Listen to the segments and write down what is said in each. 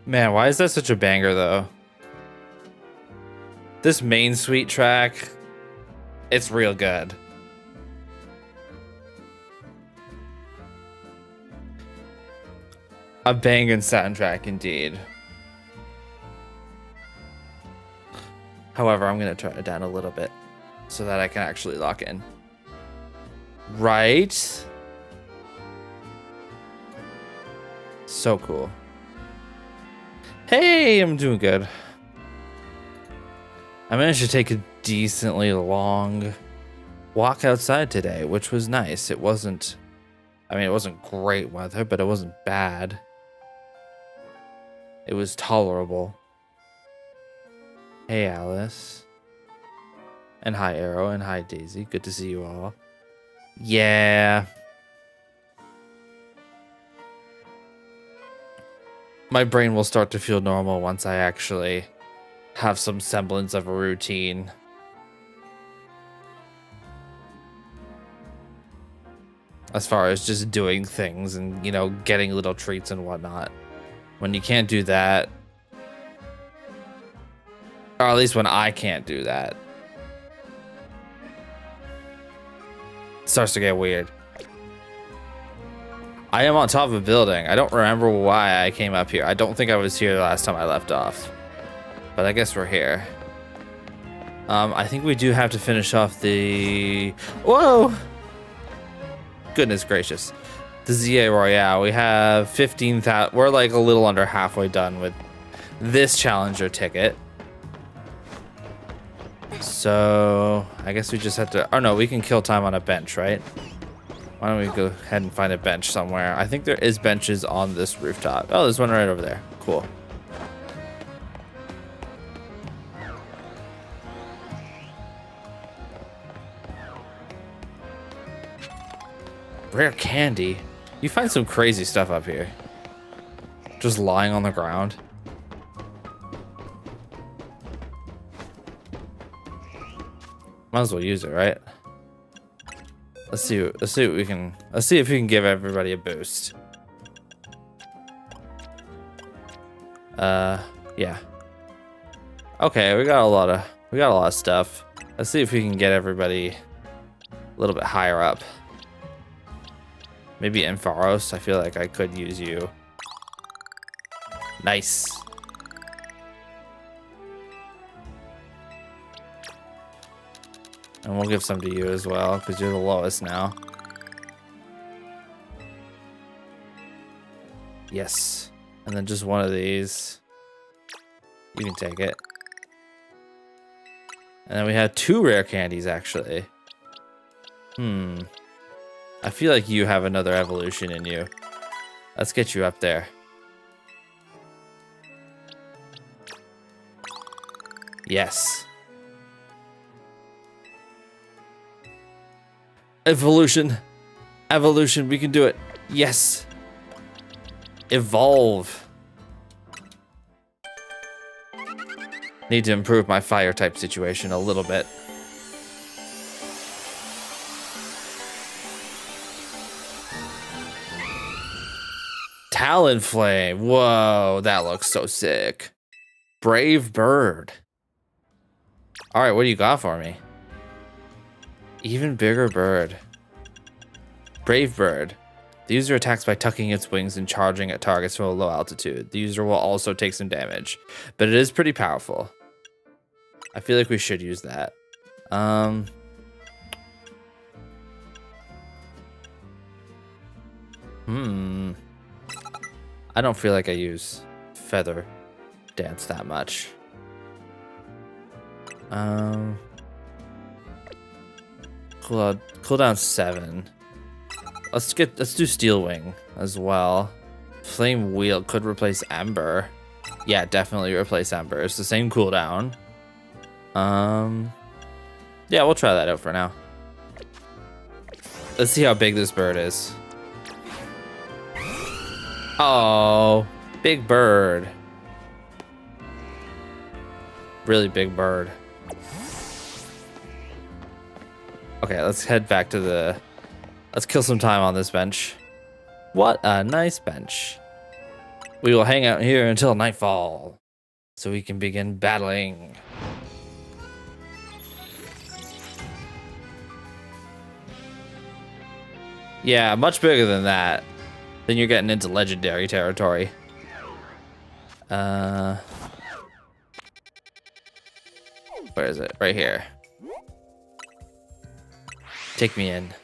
Man, why is that such a banger though? This main suite track, it's real good. A banging soundtrack indeed. However, I'm gonna turn it down a little bit so that I can actually lock in. Right? So cool. Hey, I'm doing good. I managed to take a decently long walk outside today, which was nice. It wasn't, I mean, it wasn't great weather, but it wasn't bad. It was tolerable. Hey, Alice. And hi, Arrow, and hi, Daisy. Good to see you all. Yeah. My brain will start to feel normal once I actually have some semblance of a routine. As far as just doing things and, you know, getting little treats and whatnot. When you can't do that, or at least when I can't do that, it starts to get weird. I am on top of a building. I don't remember why I came up here. I don't think I was here the last time I left off. But I guess we're here. I think we do have to finish off the... Whoa! Goodness gracious. The ZA Royale. We have 15,000... We're like a little under halfway done with this Challenger ticket. So I guess we just have to... Oh no, we can kill time on a bench, right? Why don't we go ahead and find a bench somewhere? I think there is benches on this rooftop. Oh, there's one right over there. Cool. Rare candy. You find some crazy stuff up here. Just lying on the ground. Might as well use it, right? Let's see what we can. Let's see if we can give everybody a boost. Yeah. Okay, we got a lot of stuff. Let's see if we can get everybody a little bit higher up. Maybe Ampharos. I feel like I could use you. Nice. And we'll give some to you as well, because you're the lowest now. Yes. And then just one of these. You can take it. And then we had 2 rare candies, actually. I feel like you have another evolution in you. Let's get you up there. Yes. Evolution. Evolution. We can do it. Yes. Evolve. Need to improve my fire type situation a little bit. Talonflame. Whoa, that looks so sick. Brave bird. All right, what do you got for me? Even bigger bird. Brave bird. The user attacks by tucking its wings and charging at targets from a low altitude. The user will also take some damage, but it is pretty powerful. I feel like we should use that. I don't feel like I use feather dance that much. Cooldown 7. Let's do Steel Wing as well. Flame Wheel could replace Ember. Yeah, definitely replace Ember. It's the same cooldown. Yeah, we'll try that out for now. Let's see how big this bird is. Oh, big bird. Really big bird. Okay, let's head back to the... Let's kill some time on this bench. What a nice bench. We will hang out here until nightfall, so we can begin battling. Yeah, much bigger than that. Then you're getting into legendary territory. Where is it? Right here. Take me in.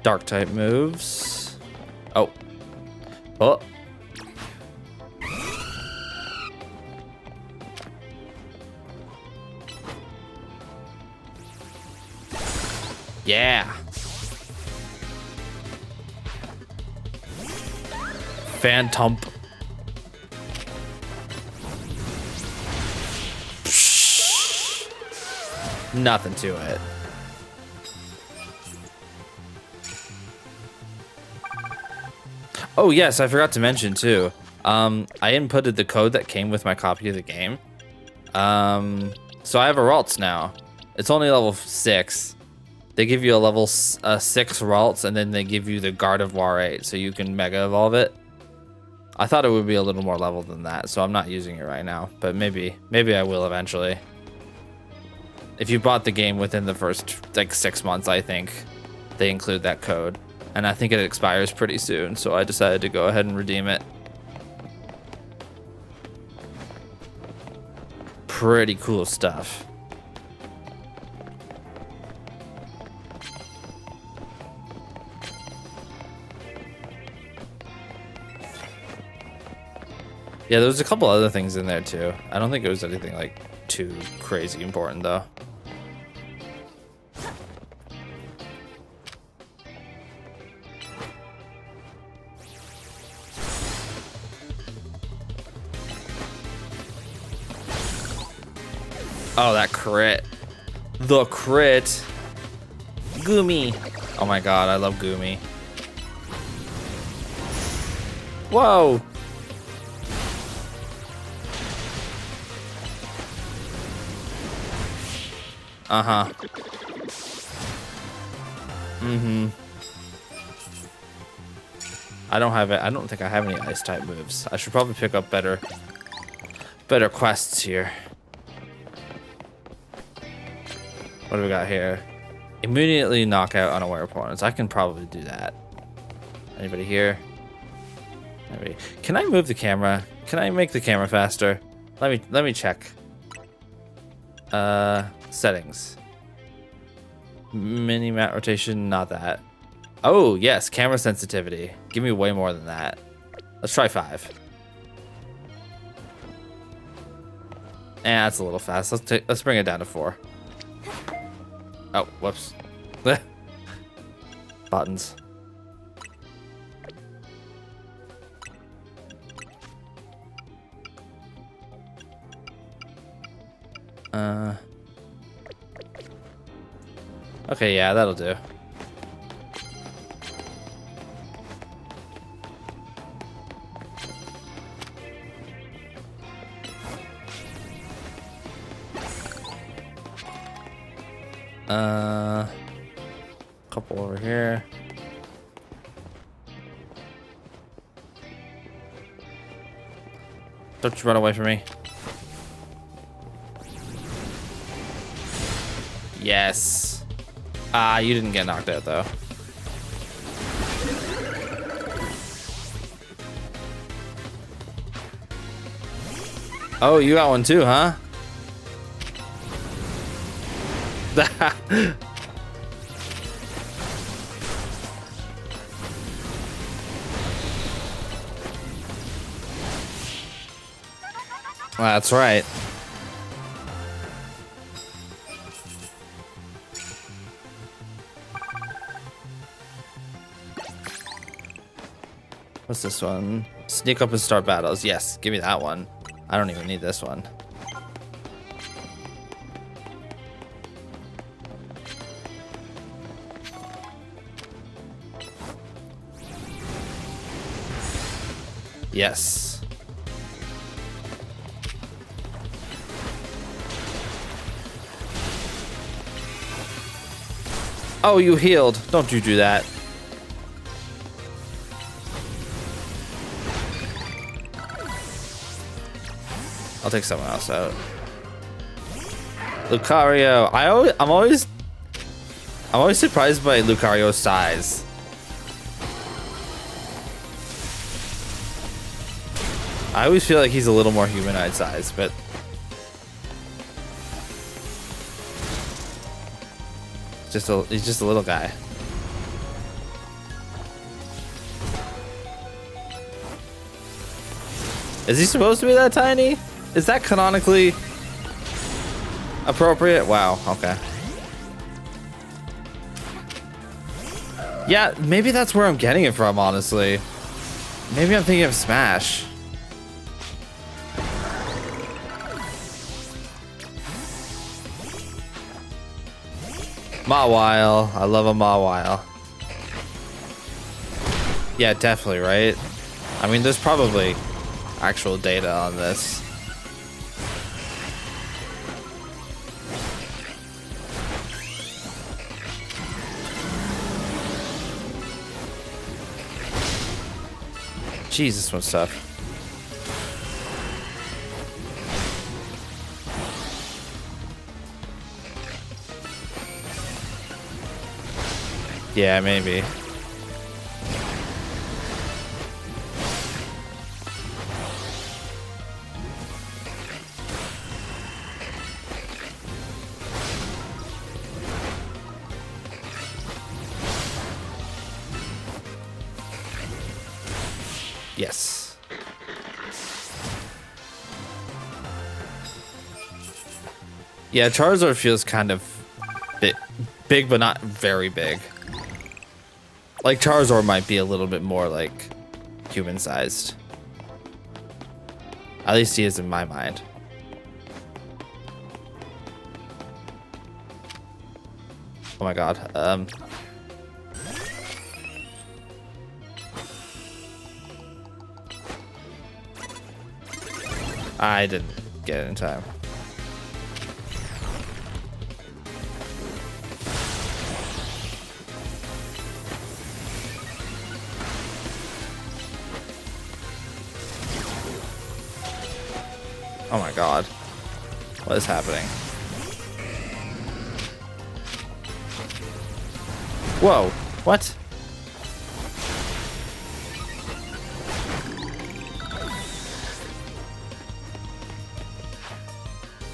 Dark type moves. Oh. Oh. Yeah. Phantom. Nothing to it. Oh yes, I forgot to mention too. I inputted the code that came with my copy of the game. So I have a Ralts now. It's only level 6. They give you a level 6 Ralts, and then they give you the Gardevoir 8, so you can Mega Evolve it. I thought it would be a little more level than that, so I'm not using it right now. But maybe I will eventually. If you bought the game within the first like 6 months, I think they include that code. And I think it expires pretty soon, so I decided to go ahead and redeem it. Pretty cool stuff. Yeah, there was a couple other things in there too. I don't think it was anything like too crazy important though. Oh, that crit. The crit. Goomy. Oh my god, I love Goomy. Whoa. Uh-huh. Mm-hmm. I don't have it. I don't think I have any ice type moves. I should probably pick up better quests here. What do we got here? Immediately knock out unaware opponents. I can probably do that. Anybody here? Anybody? Can I move the camera? Can I make the camera faster? Let me check. Settings. Mini map rotation, not that. Oh, yes, camera sensitivity. Give me way more than that. Let's try 5. That's a little fast. Let's bring it down to 4. Oh, whoops. Buttons. Okay, yeah, that'll do. Couple over here. Don't you run away from me. Yes. You didn't get knocked out though. Oh, you got one too, huh? That's right. What's this one? Sneak up and start battles. Yes, give me that one. I don't even need this one. Yes. Oh, you healed. Don't you do that. I'll take someone else out. Lucario. I'm always surprised by Lucario's size. I always feel like he's a little more humanoid size, but he's just a little guy. Is he supposed to be that tiny? Is that canonically appropriate? Wow, okay. Yeah, maybe that's where I'm getting it from, honestly. Maybe I'm thinking of Smash. Mawile. I love a Mawile. Yeah, definitely, right? I mean, there's probably actual data on this. Jeez, this one's tough. Yeah, maybe. Yes. Yeah, Charizard feels kind of big, but not very big. Like Charizard might be a little bit more like human-sized. At least he is in my mind. Oh my god. I didn't get it in time. Oh my god. What is happening? Whoa. What?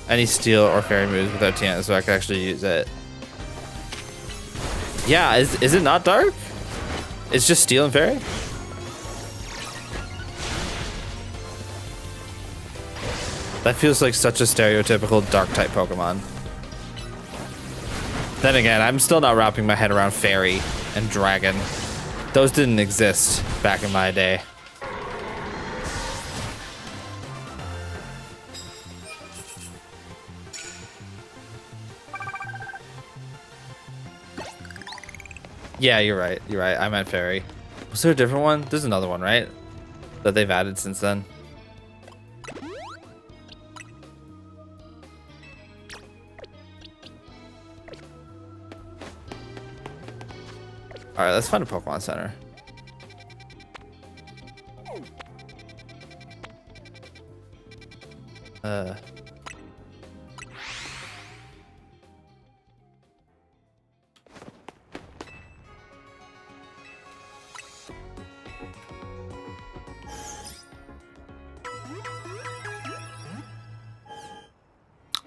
Any steel or fairy moves without TN, so I can actually use it. Yeah, is it not dark? It's just steel and fairy? That feels like such a stereotypical dark type Pokemon. Then again, I'm still not wrapping my head around fairy and dragon. Those didn't exist back in my day. Yeah, you're right. You're right. I meant fairy. Was there a different one? There's another one, right? That they've added since then. All right, let's find a Pokemon Center.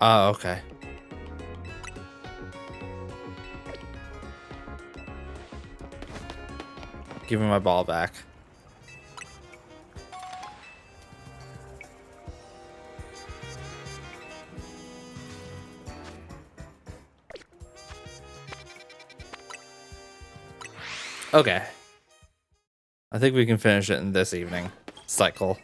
Oh, okay. Give me my ball back. Okay. I think we can finish it in this evening cycle.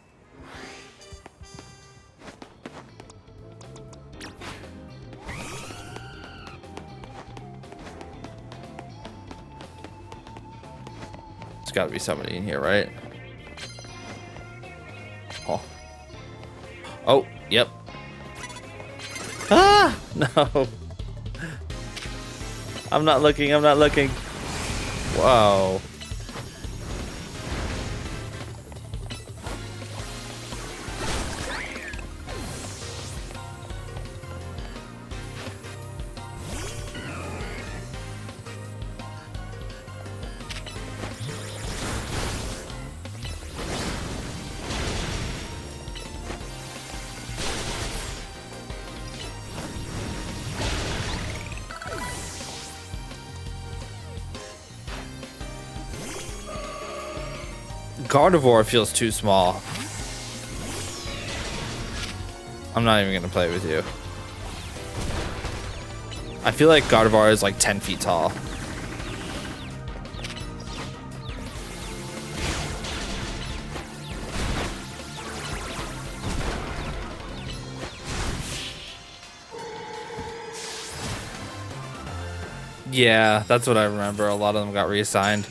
There's got to be somebody in here, right? Oh. Oh, yep. Ah! No. I'm not looking. I'm not looking. Whoa. Gardevoir feels too small. I'm not even gonna play with you. I feel like Gardevoir is like 10 feet tall. Yeah, that's what I remember. A lot of them got reassigned.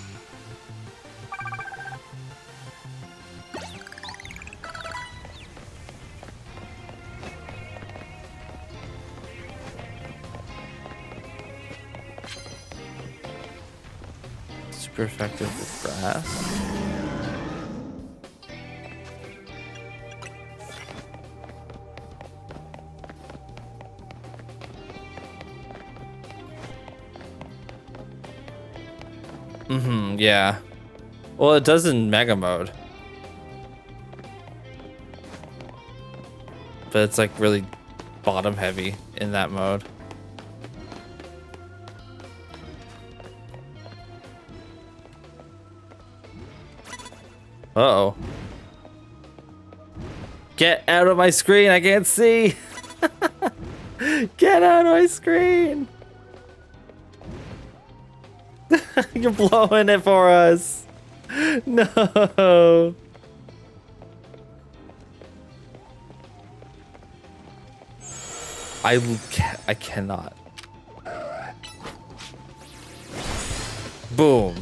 Super effective with grass. Yeah. Well, it does in Mega Mode. But it's like really bottom heavy in that mode. Uh-oh. Get out of my screen, I can't see. Get out of my screen. You're blowing it for us. No. I cannot. Boom.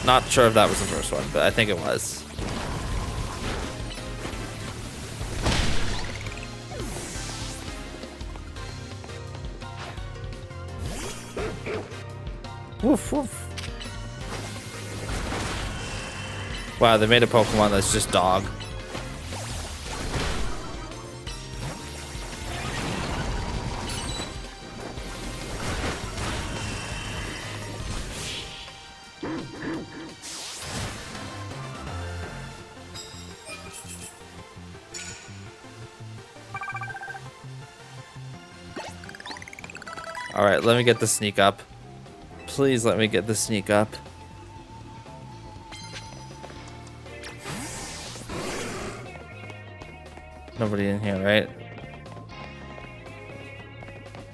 Not sure if that was the first one, but I think it was. Woof, woof. Wow, they made a Pokemon that's just dog. All right, let me get the sneak up. Please let me get the sneak up. Nobody in here, right?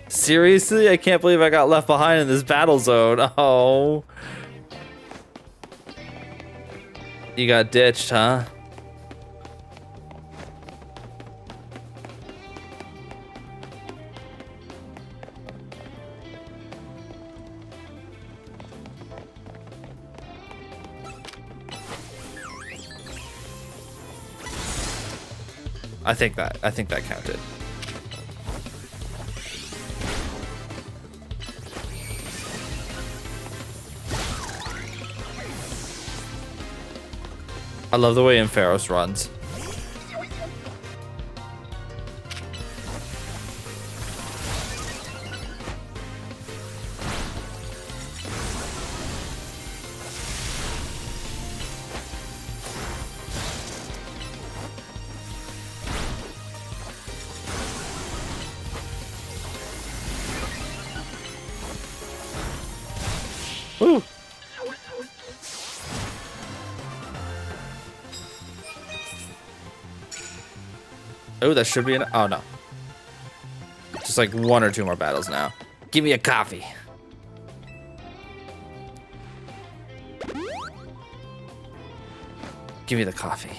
Seriously? I can't believe I got left behind in this battle zone. Oh. You got ditched, huh? I think that counted. I love the way Ampharos runs. Woo! Oh, that should be an. Oh no. Just like one or two more battles now. Give me a coffee. Give me the coffee.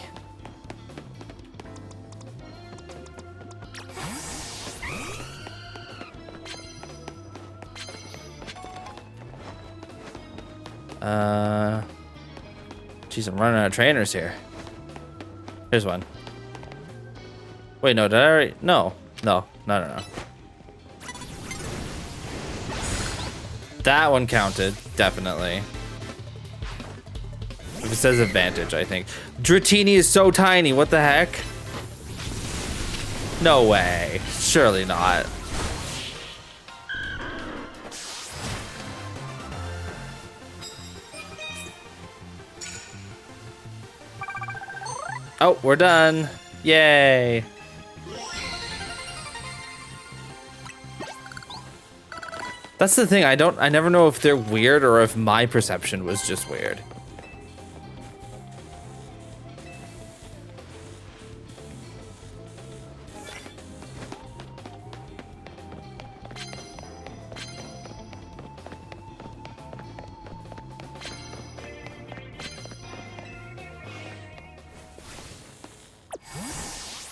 Jeez, I'm running out of trainers here. Here's one. Wait, no, did I already? No. That one counted, definitely. If it says advantage, I think. Dratini is so tiny, what the heck? No way, surely not. Oh, we're done. Yay. That's the thing, I never know if they're weird or if my perception was just weird.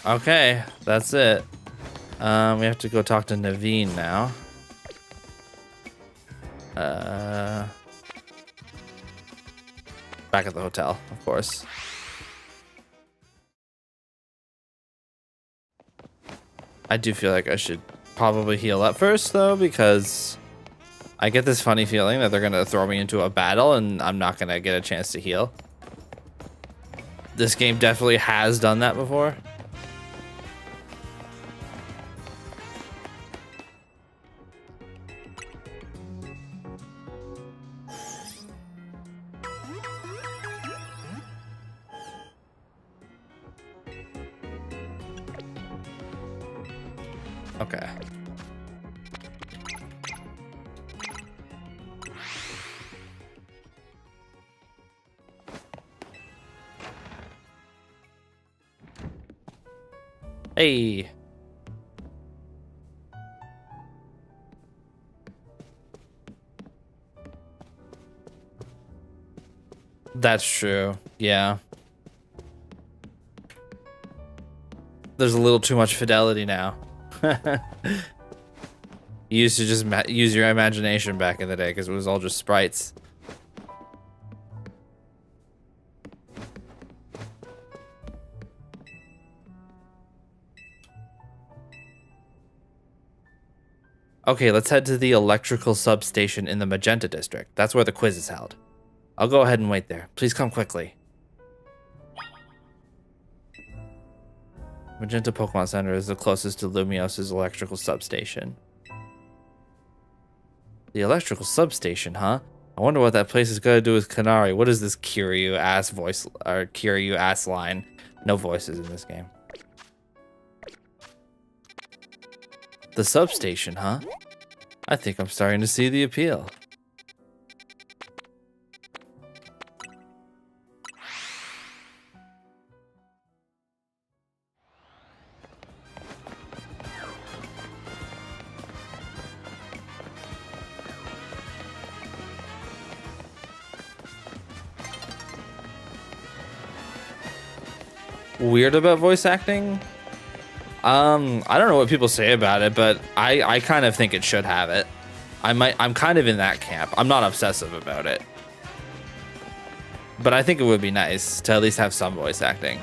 Okay, that's it. We have to go talk to Naveen now. Back at the hotel, of course. I do feel like I should probably heal up first, though, because I get this funny feeling that they're gonna throw me into a battle and I'm not gonna get a chance to heal. This game definitely has done that before. Okay. Hey. That's true. Yeah. There's a little too much fidelity now. You used to just use your imagination back in the day because it was all just sprites. Okay, let's head to the electrical substation in the Magenta district. That's where the quiz is held. I'll go ahead and wait there. Please come quickly. Magenta Pokemon Center is the closest to Lumios's electrical substation. The electrical substation, huh? I wonder what that place is gonna do with Kanari. What is this Kiryu ass voice or Kiryu ass line? No voices in this game. The substation, huh? I think I'm starting to see the appeal. Weird about voice acting? I don't know what people say about it, but I kind of think it should have it. I'm kind of in that camp. I'm not obsessive about it. But I think it would be nice to at least have some voice acting.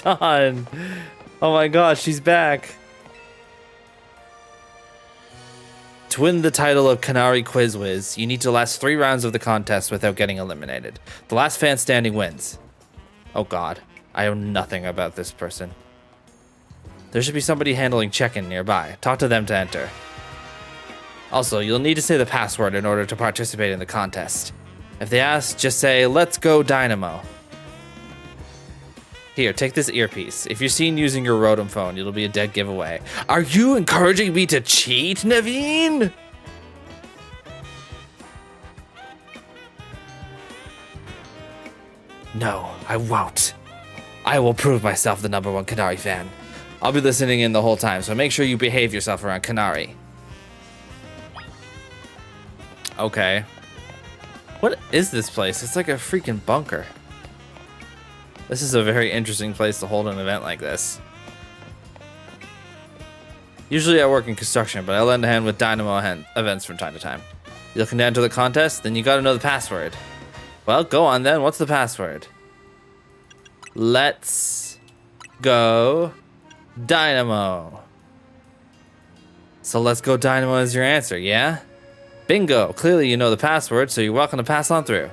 Dawn. Oh my gosh, she's back. To win the title of Kanari Quiz Wiz, you need to last 3 rounds of the contest without getting eliminated. The last fan standing wins. Oh god, I know nothing about this person. There should be somebody handling check-in nearby. Talk to them to enter. Also, you'll need to say the password in order to participate in the contest. If they ask, just say, "Let's go Dynamo." Here, take this earpiece. If you're seen using your Rotom phone, it'll be a dead giveaway. Are you encouraging me to cheat, Naveen? No, I won't. I will prove myself the #1 Kanari fan. I'll be listening in the whole time, so make sure you behave yourself around Kanari. Okay. What is this place? It's like a freaking bunker. This is a very interesting place to hold an event like this. Usually I work in construction, but I lend a hand with Dynamo events from time to time. You looking to enter the contest? Then you gotta know the password. Well, go on then. What's the password? Let's go Dynamo. So let's go Dynamo is your answer, yeah? Bingo. Clearly you know the password, so you're welcome to pass on through.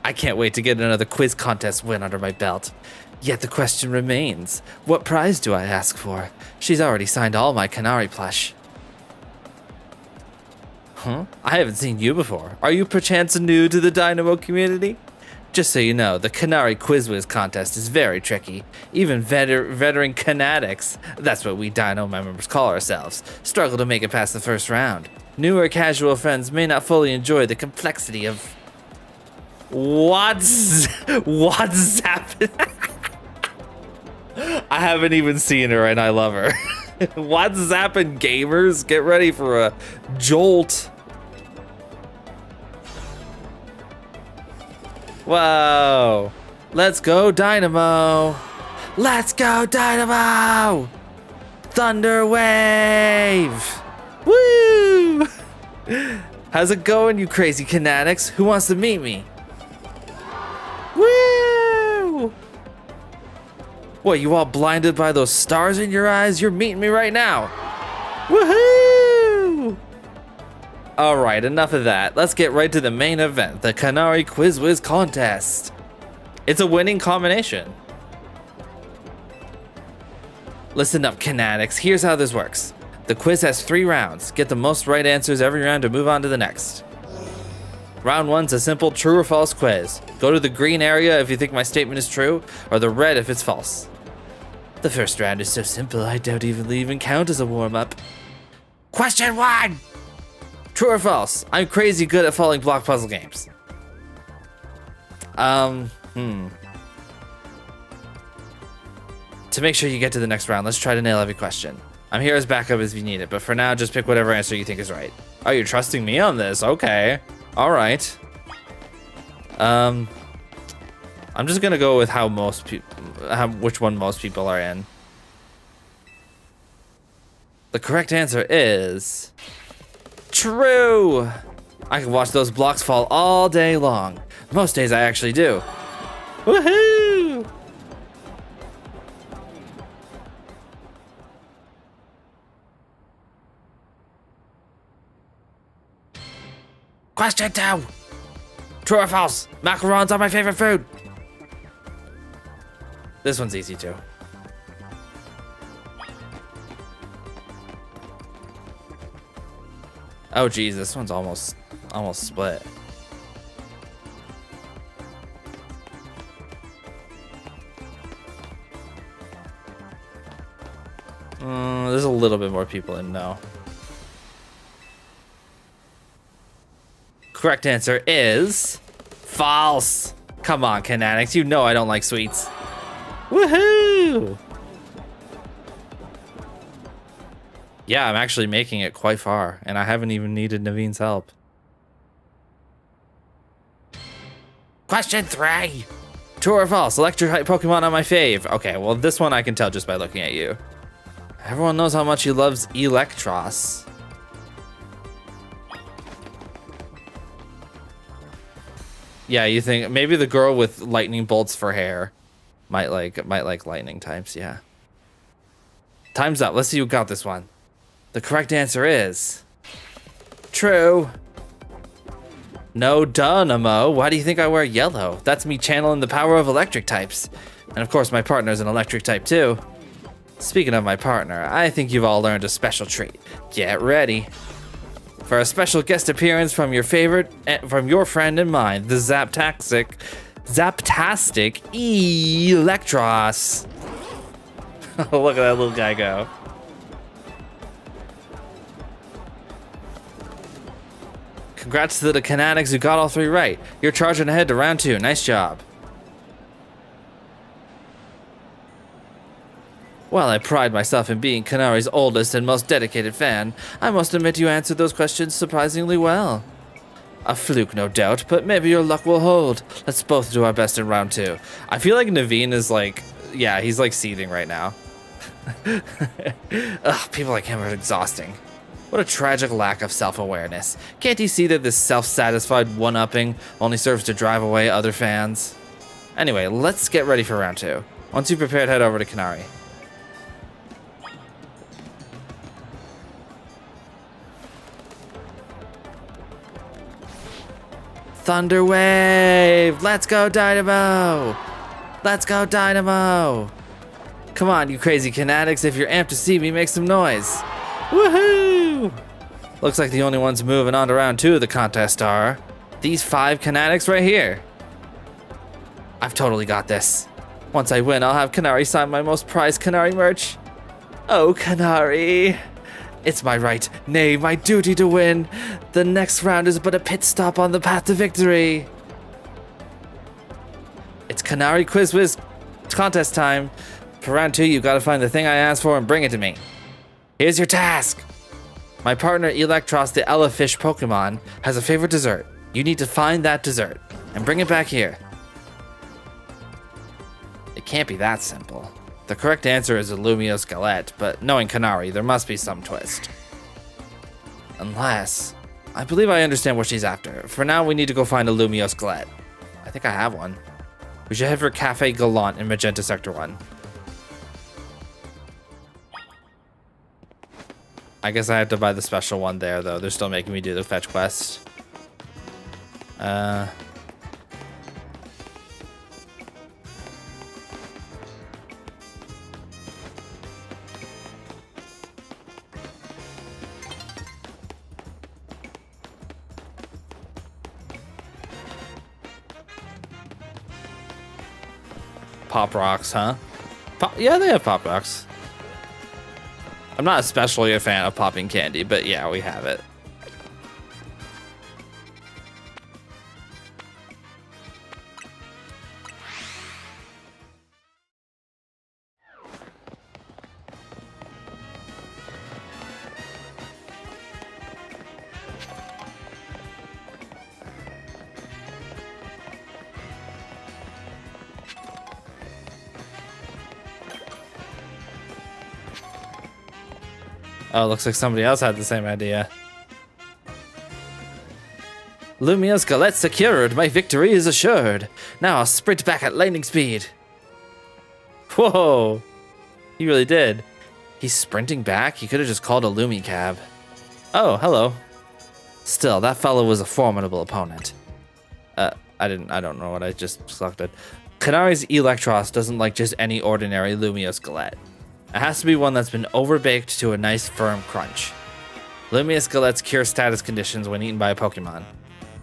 I can't wait to get another quiz contest win under my belt. Yet the question remains, what prize do I ask for? She's already signed all my Canary plush. Huh? I haven't seen you before. Are you perchance new to the Dynamo community? Just so you know, the Canary Quiz Whiz contest is very tricky. Even veteran Canatics, that's what we Dino members call ourselves, struggle to make it past the first round. Newer casual friends may not fully enjoy the complexity of... What's happening? I haven't even seen her and I love her. What's happened, gamers? Get ready for a jolt. Whoa. Let's go Dynamo. Let's go Dynamo. Thunder Wave. Woo. How's it going, you crazy Canatics? Who wants to meet me? Woo! What, you all blinded by those stars in your eyes? You're meeting me right now. Woohoo! All right, enough of that. Let's get right to the main event, the Canary Quiz Whiz contest. It's a winning combination. Listen up, Canatics. Here's how this works. The quiz has 3 rounds. Get the most right answers every round to move on to the next. Round 1's a simple true or false quiz. Go to the green area if you think my statement is true, or the red if it's false. The first round is so simple, I doubt even count as a warm-up. Question 1! True or false? I'm crazy good at following block puzzle games. To make sure you get to the next round, let's try to nail every question. I'm here as backup if you need it, but for now, just pick whatever answer you think is right. Oh, you're trusting me on this? Okay. All right. I'm just gonna go with how most people, which one most people are in. The correct answer is true. I can watch those blocks fall all day long. Most days I actually do. Woohoo! Question 2. True or false? Macarons are my favorite food. This one's easy too. Oh geez, this one's almost split. There's a little bit more people in now. Correct answer is false. Come on, Canatics, you know I don't like sweets. Woohoo! Yeah, I'm actually making it quite far, and I haven't even needed Naveen's help. Question 3. True or false? Electric type Pokemon are my fave. Okay, well this one I can tell just by looking at you. Everyone knows how much he loves Electros. Yeah, you think maybe the girl with lightning bolts for hair might like lightning types, yeah. Time's up. Let's see who got this one. The correct answer is true. No Dynamo. Why do you think I wear yellow? That's me channeling the power of electric types. And of course my partner's an electric type too. Speaking of my partner, I think you've all learned a special trait. Get ready for a special guest appearance from your friend and mine, the Zaptastic Electros. Look at that little guy go. Congrats to the Canatics who got all 3 right. You're charging ahead to round 2. Nice job. While I pride myself in being Canary's oldest and most dedicated fan, I must admit you answered those questions surprisingly well. A fluke, no doubt, but maybe your luck will hold. Let's both do our best in round 2. I feel like Naveen is like, yeah, he's like seething right now. Ugh, people like him are exhausting. What a tragic lack of self-awareness. Can't he see that this self-satisfied one-upping only serves to drive away other fans? Anyway, let's get ready for round 2. Once you're prepared, head over to Canary. Thunder Wave! Let's go, Dynamo! Let's go, Dynamo! Come on, you crazy Kinetics, if you're amped to see me, make some noise. Woohoo! Looks like the only ones moving on to round 2 of the contest are these 5 Kinetics right here. I've totally got this. Once I win, I'll have Canary sign my most prized Canary merch. Oh, Canary. It's my right, nay, my duty to win. The next round is but a pit stop on the path to victory. It's Canary Quiz Whiz contest time. For round 2, you gotta find the thing I asked for and bring it to me. Here's your task. My partner Electros, the Elefish Pokemon, has a favorite dessert. You need to find that dessert and bring it back here. It can't be that simple. The correct answer is a Lumiose Galette, but knowing Canary, there must be some twist. Unless, I believe I understand what she's after. For now, we need to go find a Lumiose Galette. I think I have one. We should head for Cafe Gallant in Magenta Sector 1. I guess I have to buy the special one there, though. They're still making me do the fetch quest. Pop Rocks, huh? Yeah, they have Pop Rocks. I'm not especially a fan of popping candy, but yeah, we have it. Oh, looks like somebody else had the same idea. Lumiose Galette secured. My victory is assured. Now I'll sprint back at lightning speed. Whoa. He really did. He's sprinting back? He could have just called a Lumi cab. Oh, hello. Still, that fellow was a formidable opponent. I don't know what I just selected. Canary's Electros doesn't like just any ordinary Lumiose Galette. It has to be one that's been overbaked to a nice firm crunch. Lumiose Galette's cure status conditions when eaten by a Pokemon.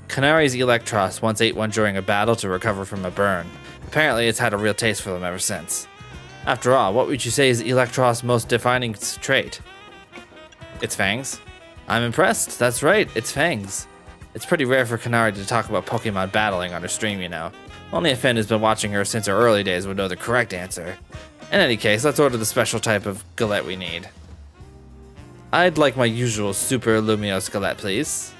Canary's Electros once ate one during a battle to recover from a burn. Apparently it's had a real taste for them ever since. After all, what would you say is Electros' most defining trait? Its fangs? I'm impressed, that's right, it's fangs. It's pretty rare for Canary to talk about Pokemon battling on her stream, you know. Only a fan who's been watching her since her early days would know the correct answer. In any case, let's order the special type of Galette we need. I'd like my usual Super Lumiose Galette, please.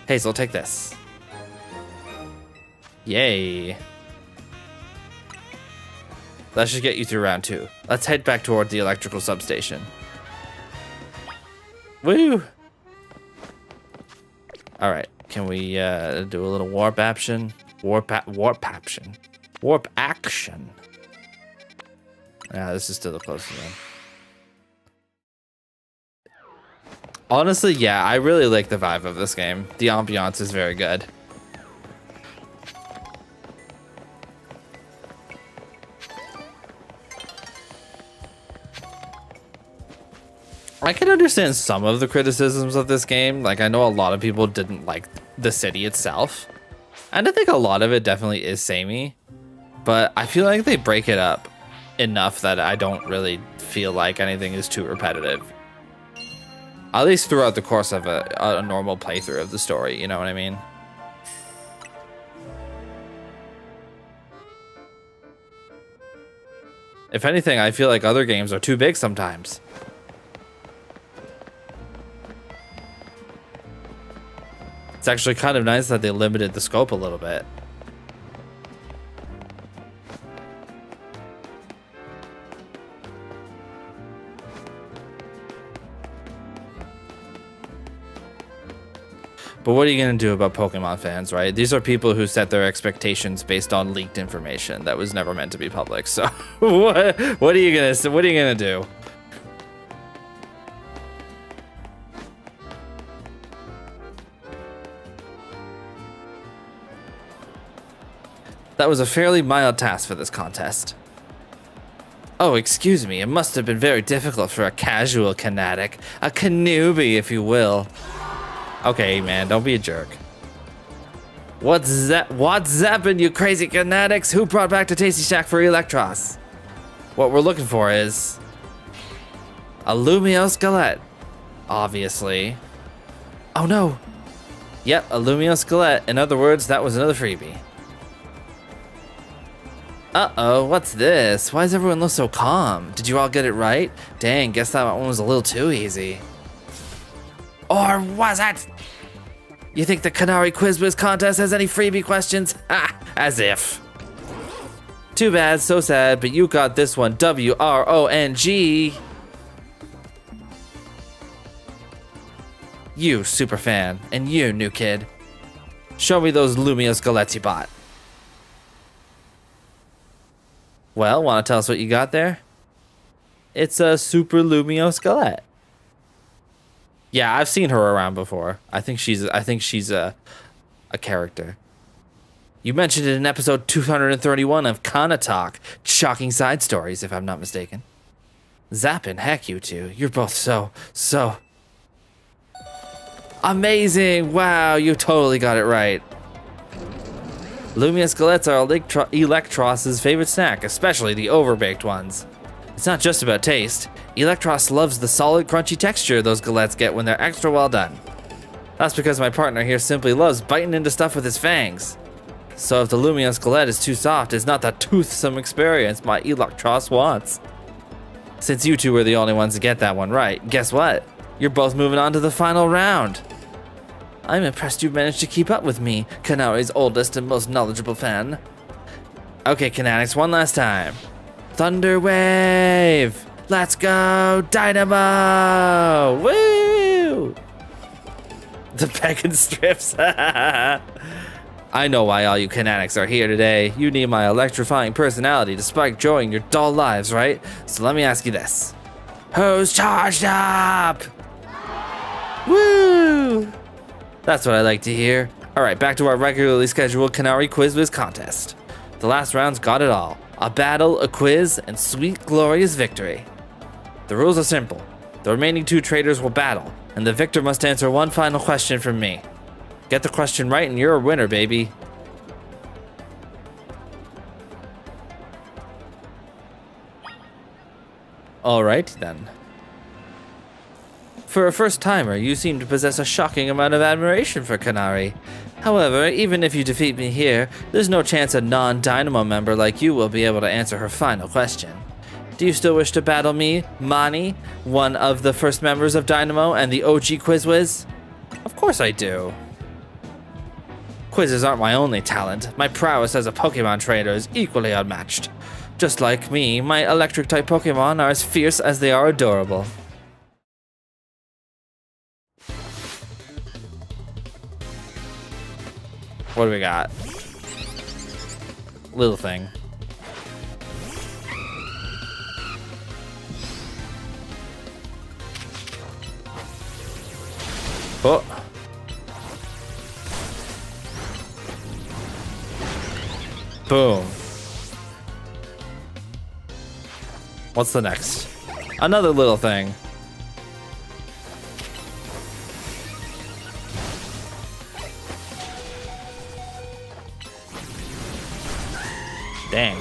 Hazel, take this. Yay. That should get you through round 2. Let's head back toward the electrical substation. Woo! Alright. Can we do a little warp action? Warp action. Yeah, this is still the closest one. Honestly, yeah, I really like the vibe of this game. The ambiance is very good. I can understand some of the criticisms of this game. Like, I know a lot of people didn't like the city itself. And I think a lot of it definitely is samey. But I feel like they break it up enough that I don't really feel like anything is too repetitive. At least throughout the course of a normal playthrough of the story, you know what I mean? If anything, I feel like other games are too big sometimes. It's actually kind of nice that they limited the scope a little bit. But what are you going to do about Pokemon fans, right? These are people who set their expectations based on leaked information that was never meant to be public. So what are you going to do? That was a fairly mild task for this contest. Oh, excuse me, it must have been very difficult for a casual Kanatic, a Kanooby, if you will. Okay, man, don't be a jerk. What's zappin', you crazy Kanatics? Who brought back to Tasty Shack for Electros? What we're looking for is a Lumio Skelette, obviously. Oh no. Yep, a Lumio Skelette. In other words, that was another freebie. Uh-oh, what's this? Why does everyone look so calm? Did you all get it right? Dang, guess that one was a little too easy. Or was it? You think the Kanari Quiz Wiz contest has any freebie questions? Ha, as if. Too bad, so sad, but you got this one, WRONG. You, superfan, and you, new kid. Show me those Lumio Skeletti bot. Well, want to tell us what you got there? It's a Super Lumio Skelette. Yeah, I've seen her around before. I think she's a character. You mentioned it in episode 231 of Kana Talk, shocking side stories, if I'm not mistaken. Zappin', heck you two. You're both so amazing. Wow, you totally got it right. Lumia Skelettes are Electros's favorite snack, especially the overbaked ones. It's not just about taste. Electros loves the solid, crunchy texture those galettes get when they're extra well done. That's because my partner here simply loves biting into stuff with his fangs. So if the Lumia Skelette is too soft, it's not the toothsome experience my Electros wants. Since you two were the only ones to get that one right, guess what? You're both moving on to the final round. I'm impressed you managed to keep up with me, Kanari's oldest and most knowledgeable fan. Okay, Kanatics, one last time. Thunder Wave! Let's go, Dynamo! Woo! The Peck and Strips. I know why all you Kanatics are here today. You need my electrifying personality to spark joy in your dull lives, right? So let me ask you this. Who's charged up? Woo! That's what I like to hear. All right, back to our regularly scheduled Kanari Quiz Wiz contest. The last round's got it all. A battle, a quiz, and sweet, glorious victory. The rules are simple. The remaining two traders will battle, and the victor must answer one final question from me. Get the question right and you're a winner, baby. All right, then. For a first-timer, you seem to possess a shocking amount of admiration for Kanari. However, even if you defeat me here, there's no chance a non-Dynamo member like you will be able to answer her final question. Do you still wish to battle me, Mani, one of the first members of Dynamo and the OG Quiz Wiz? Of course I do. Quizzes aren't my only talent. My prowess as a Pokemon trader is equally unmatched. Just like me, my electric-type Pokemon are as fierce as they are adorable. What do we got? Little thing. Oh. Boom. What's the next? Another little thing. Dang.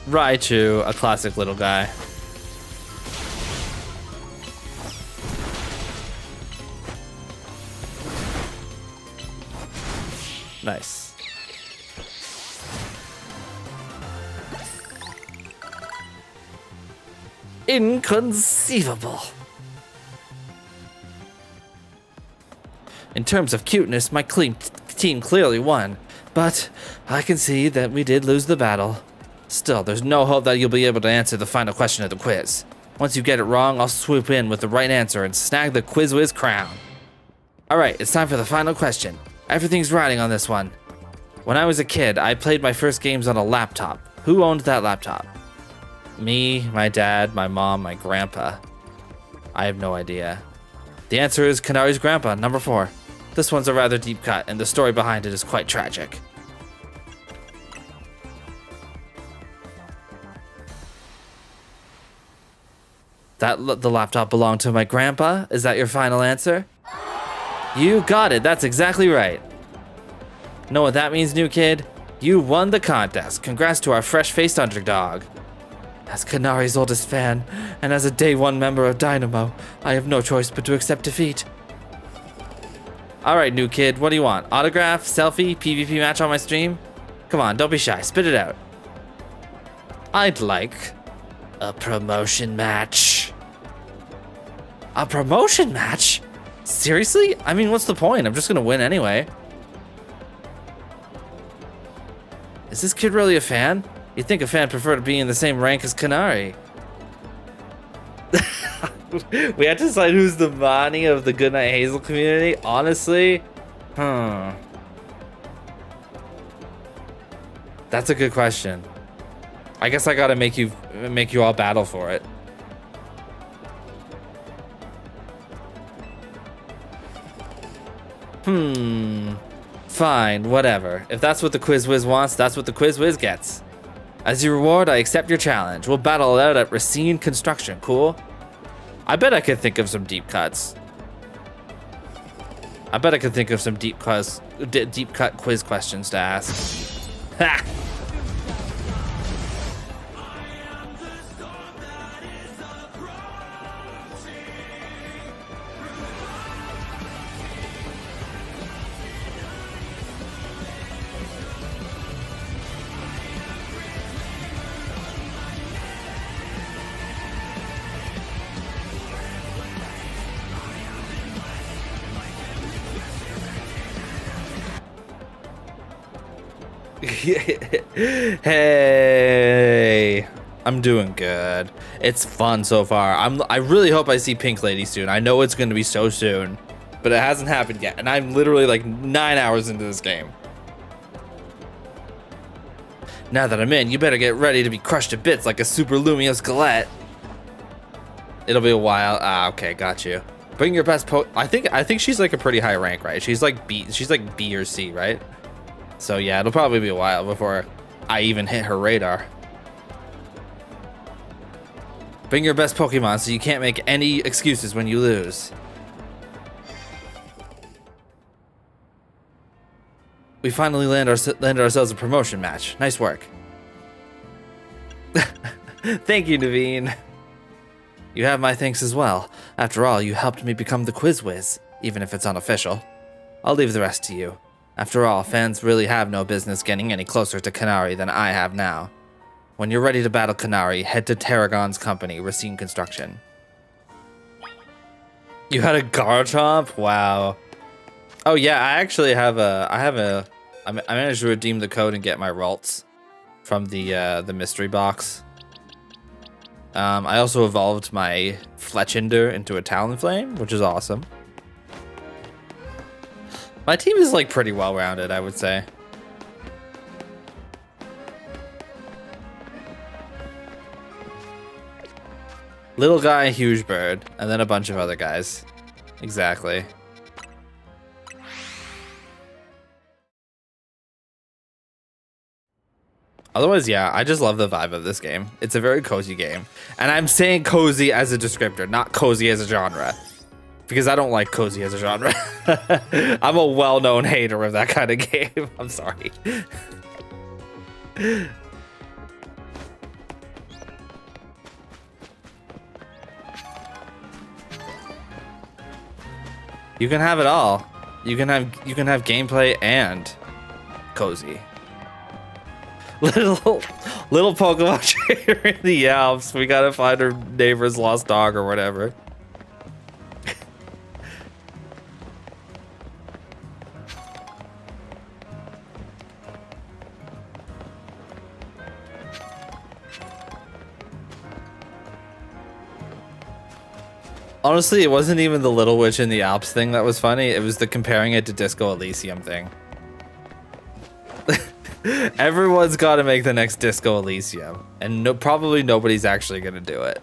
Raichu, a classic little guy. Nice. Inconceivable. In terms of cuteness, my team clearly won, but I can see that we did lose the battle. Still, there's no hope that you'll be able to answer the final question of the quiz. Once you get it wrong, I'll swoop in with the right answer and snag the Quiz Whiz crown. Alright, it's time for the final question. Everything's riding on this one. When I was a kid, I played my first games on a laptop. Who owned that laptop? Me, my dad, my mom, my grandpa. I have no idea. The answer is Kanari's grandpa, number 4. This one's a rather deep cut, and the story behind it is quite tragic. The laptop belonged to my grandpa? Is that your final answer? You got it, that's exactly right. Know what that means, new kid? You won the contest. Congrats to our fresh-faced underdog. As Kanari's oldest fan, and as a Day 1 member of Dynamo, I have no choice but to accept defeat. Alright, new kid, what do you want? Autograph, selfie, PvP match on my stream? Come on, don't be shy, spit it out. I'd like a promotion match. A promotion match? Seriously? I mean, what's the point? I'm just gonna win anyway. Is this kid really a fan? You'd think a fan preferred to be in the same rank as Kanari. We had to decide who's the Bonnie of the Goodnighthazel community. Honestly, that's a good question. I guess I gotta make you all battle for it. Fine, whatever. If that's what the Quiz Whiz wants, that's what the Quiz Whiz gets. As your reward, I accept your challenge. We'll battle it out at Racine Construction, cool? I bet I could think of some deep cuts. I bet I could think of some deep cut quiz questions to ask. Ha! Hey, I'm doing good. It's fun so far. I really hope I see Pink Lady soon. I know it's going to be so soon, but it hasn't happened yet, and I'm literally like 9 hours into this game. Now that I'm in, you better get ready to be crushed to bits like a Super Lumio Skelet. It'll be a while. Ah, okay, got you. Bring your best I think she's like a pretty high rank, right? She's like B or C, right? So yeah, it'll probably be a while before I even hit her radar. Bring your best Pokemon so you can't make any excuses when you lose. We finally landed ourselves a promotion match. Nice work. Thank you, Naveen. You have my thanks as well. After all, you helped me become the Quiz Whiz, even if it's unofficial. I'll leave the rest to you. After all, fans really have no business getting any closer to Kanari than I have now. When you're ready to battle Kanari, head to Tarragon's company, Racine Construction. You had a Garchomp? Wow. Oh yeah, I actually have I managed to redeem the code and get my Ralts from the mystery box. I also evolved my Fletchinder into a Talonflame, which is awesome. My team is like pretty well rounded, I would say. Little guy, huge bird, and then a bunch of other guys. Exactly. Otherwise, yeah, I just love the vibe of this game. It's a very cozy game. And I'm saying cozy as a descriptor, not cozy as a genre. Because I don't like cozy as a genre. I'm a well-known hater of that kind of game. I'm sorry. You can have it all. You can have gameplay and cozy. Little Pokemon trainer in the Alps. We gotta find our neighbor's lost dog or whatever. Honestly, it wasn't even the Little Witch in the Alps thing that was funny. It was the comparing it to Disco Elysium thing. Everyone's got to make the next Disco Elysium, and probably nobody's actually gonna do it.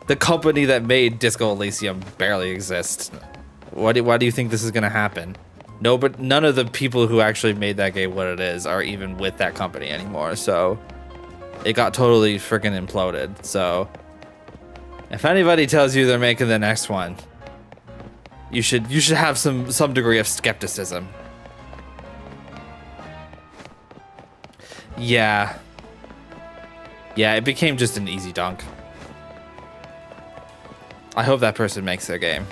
The company that made Disco Elysium barely exists. Why do you think this is gonna happen? No, but none of the people who actually made that game what it is are even with that company anymore. So it got totally freaking imploded. So if anybody tells you they're making the next one, you should have some degree of skepticism. Yeah, it became just an easy dunk. I hope that person makes their game.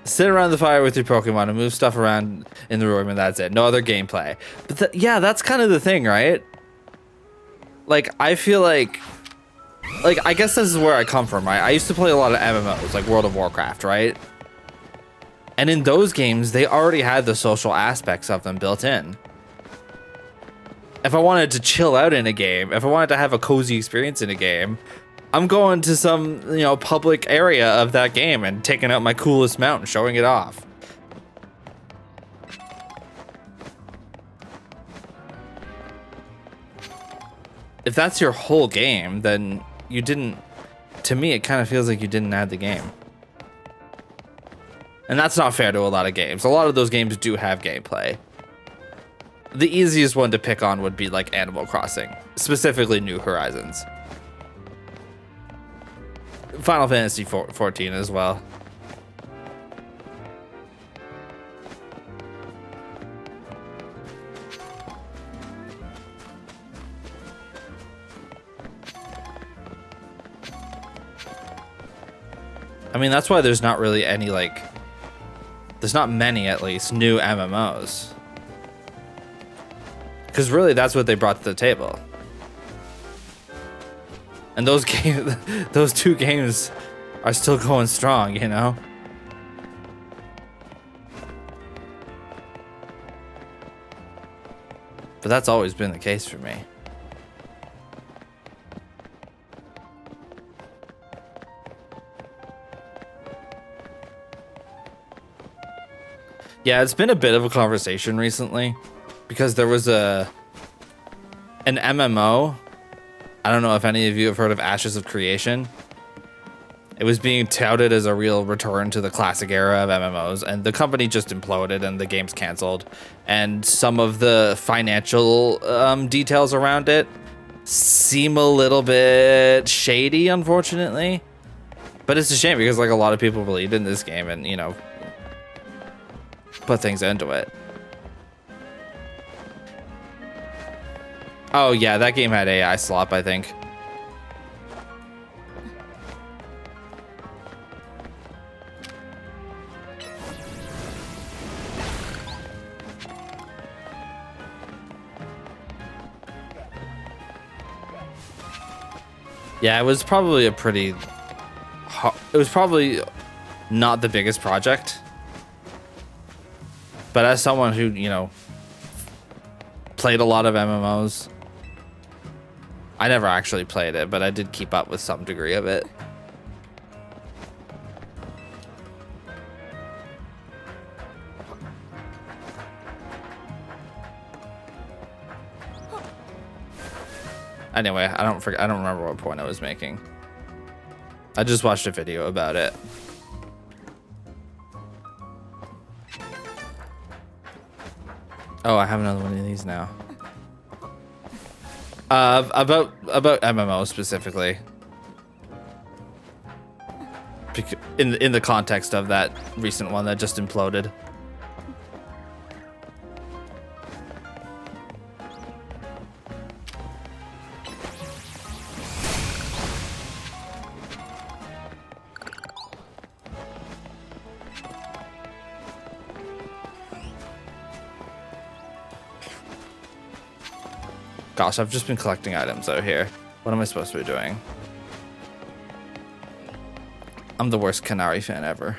Sit around the fire with your Pokemon and move stuff around in the room, and that's it. No other gameplay. But yeah, that's kind of the thing, right? Like, I feel like I guess this is where I come from, right? I used to play a lot of MMOs, like World of Warcraft, right? And in those games, they already had the social aspects of them built in. If I wanted to chill out in a game, if I wanted to have a cozy experience in a game, I'm going to some, public area of that game and taking out my coolest mount and showing it off. If that's your whole game, then you didn't, to me, it kind of feels like you didn't add the game. And that's not fair to a lot of games. A lot of those games do have gameplay. The easiest one to pick on would be like Animal Crossing, specifically New Horizons. Final Fantasy 14 as well. I mean, that's why there's not really any, there's not many, at least, new MMOs. Because really, that's what they brought to the table. And those two games are still going strong, you know? But that's always been the case for me. Yeah, it's been a bit of a conversation recently because there was an MMO. I don't know if any of you have heard of Ashes of Creation. It was being touted as a real return to the classic era of MMOs, and the company just imploded and the game's canceled. And some of the financial details around it seem a little bit shady, unfortunately. But it's a shame because a lot of people believed in this game and, put things into it. Oh yeah, that game had AI slop, I think. Yeah, it was probably it was probably not the biggest project. But as someone who, played a lot of MMOs, I never actually played it, but I did keep up with some degree of it. Anyway, I don't remember what point I was making. I just watched a video about it. Oh, I have another one of these now. About MMO specifically. In the context of that recent one that just imploded. Gosh, I've just been collecting items out here. What am I supposed to be doing? I'm the worst Canary fan ever.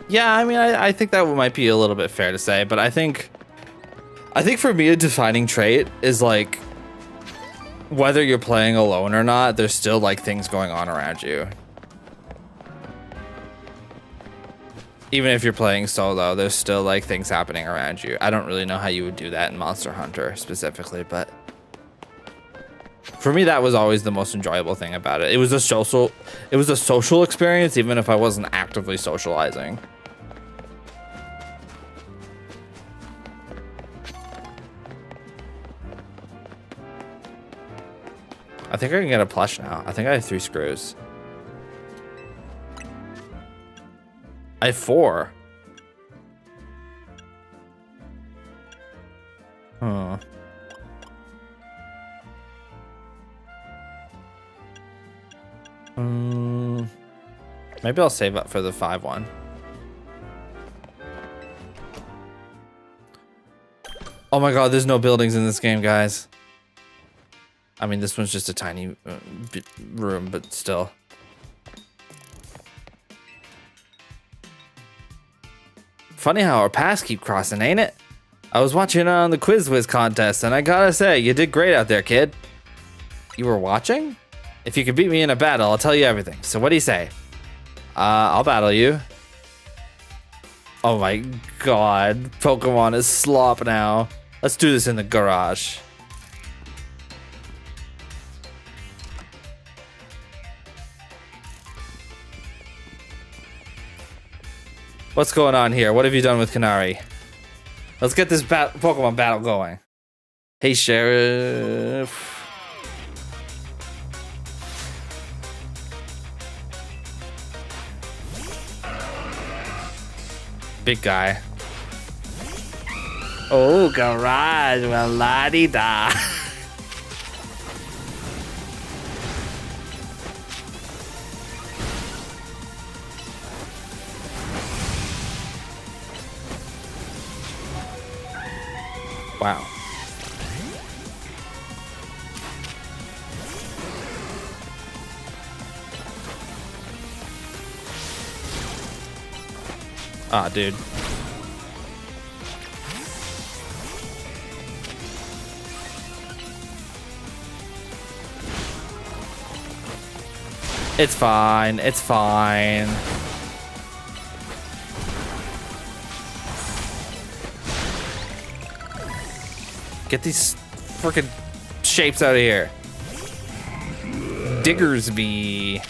Yeah, I mean, I think that might be a little bit fair to say, but I think for me a defining trait is like whether you're playing alone or not, there's still like things going on around you. Even if you're playing solo, there's still like things happening around you. I don't really know how you would do that in Monster Hunter specifically, but for me that was always the most enjoyable thing about it. It was a social experience even if I wasn't actively socializing. I think I can get a plush now. I think I have 3 screws. I have 4. Huh. Maybe I'll save up for the 5 one. Oh my god, there's no buildings in this game, guys. I mean, this one's just a tiny room, but still. Funny how our paths keep crossing, ain't it? I was watching on the Quiz Whiz contest, and I gotta say, you did great out there, kid. You were watching? If you could beat me in a battle, I'll tell you everything. So what do you say? I'll battle you. Oh my god, Pokemon is slop now. Let's do this in the garage. What's going on here? What have you done with Canary? Let's get this Pokemon battle going. Hey, Sheriff. Big guy. Oh, garage, well, la-di-da. Wow. Ah, dude. It's fine. It's fine. Get these freaking shapes out of here. Diggersby.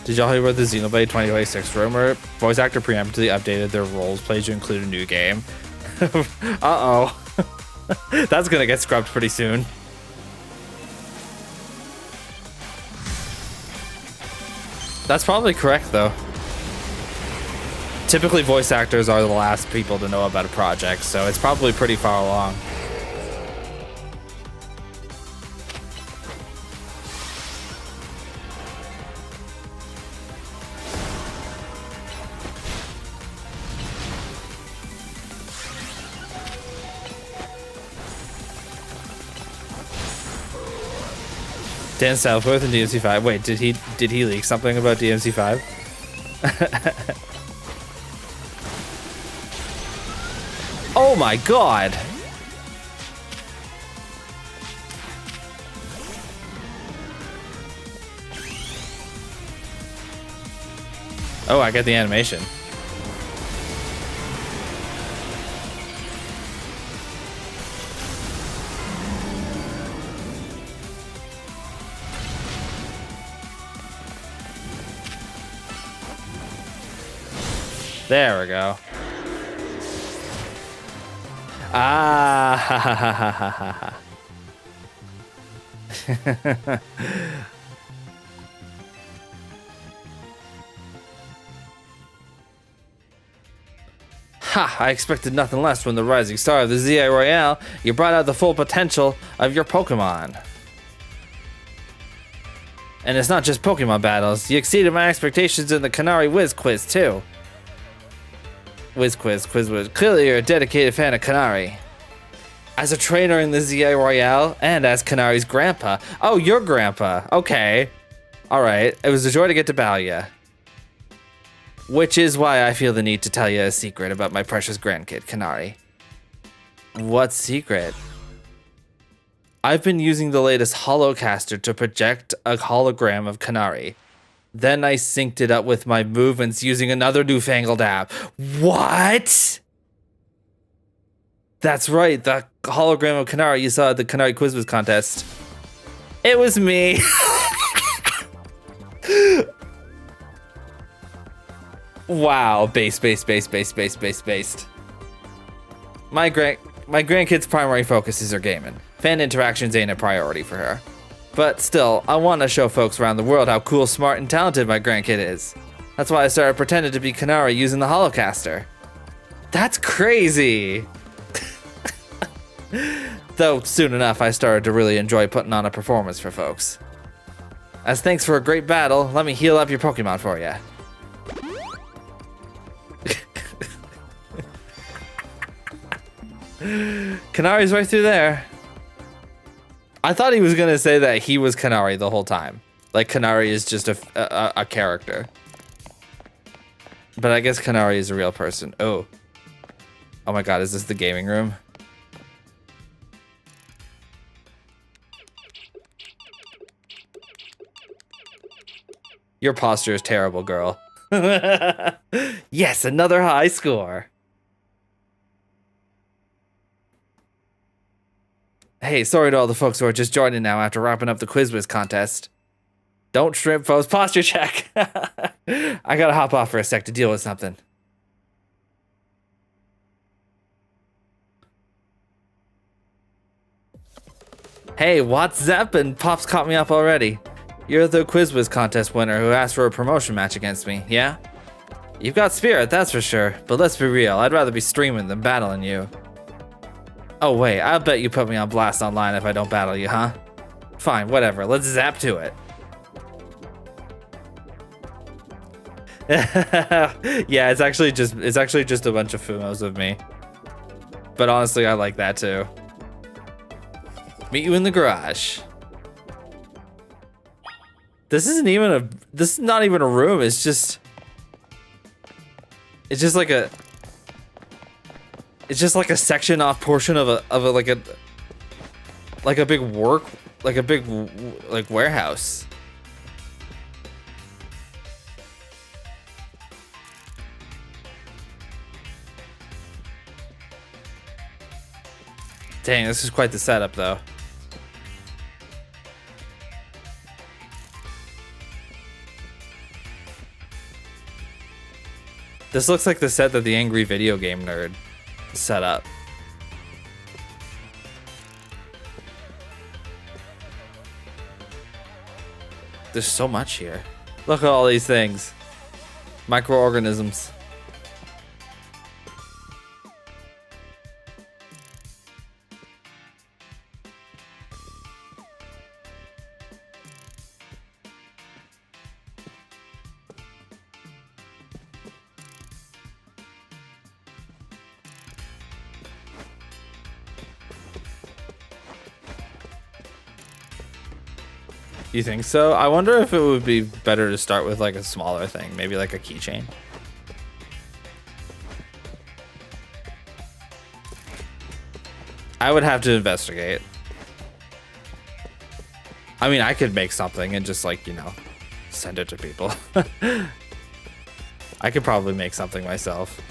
Did y'all hear about the Xenoblade 2026 rumor? Voice actor preemptively updated their roles played to include a new game. Uh-oh. That's gonna get scrubbed pretty soon. That's probably correct, though. Typically, voice actors are the last people to know about a project, so it's probably pretty far along. Dan Southworth in DMC5. Wait, did he leak something about DMC5? Oh my god! Oh, I get the animation. There we go. Ah, ha ha ha ha ha ha. Ha! I expected nothing less from the rising star of the ZI Royale. You brought out the full potential of your Pokemon. And it's not just Pokemon battles. You exceeded my expectations in the Canary Whiz Quiz, too. Whiz Quiz. Clearly you're a dedicated fan of Canary. As a trainer in the ZI Royale, and as Canary's grandpa. Oh, your grandpa. Okay. Alright. It was a joy to get to battle ya. Which is why I feel the need to tell you a secret about my precious grandkid, Canary. What secret? I've been using the latest holocaster to project a hologram of Canary. Then I synced it up with my movements using another newfangled app. What? That's right, the hologram of Canary you saw at the Canary Quiz contest. It was me. Wow, based. My grandkid's primary focuses are gaming. Fan interactions ain't a priority for her. But still, I want to show folks around the world how cool, smart, and talented my grandkid is. That's why I started pretending to be Canary using the holocaster. That's crazy! Though soon enough, I started to really enjoy putting on a performance for folks. As thanks for a great battle, let me heal up your Pokemon for you. Canary's right through there. I thought he was gonna say that he was Canary the whole time. Like Canary is just a character. But I guess Canary is a real person. Oh. Oh my god, is this the gaming room? Your posture is terrible, girl. Yes, another high score. Hey, sorry to all the folks who are just joining now after wrapping up the Quiz Whiz contest. Don't shrimp foes posture check. I gotta hop off for a sec to deal with something. Hey, what's zappin'? Pop's caught me up already. You're the Quiz Whiz contest winner who asked for a promotion match against me, yeah? You've got spirit, that's for sure. But let's be real, I'd rather be streaming than battling you. Oh wait, I'll bet you put me on blast online if I don't battle you, huh? Fine, whatever, let's zap to it. Yeah, it's actually just a bunch of fumos of me. But honestly, I like that too. Meet you in the garage. This is not even a room, it's just like a section off portion of a big warehouse. Dang, this is quite the setup though. This looks like the set that the angry video game nerd set up. There's so much here. Look at all these things. Microorganisms. You think so? I wonder if it would be better to start with like a smaller thing, maybe like a keychain. I would have to investigate. I mean, I could make something and just like, you know, send it to people. I could probably make something myself.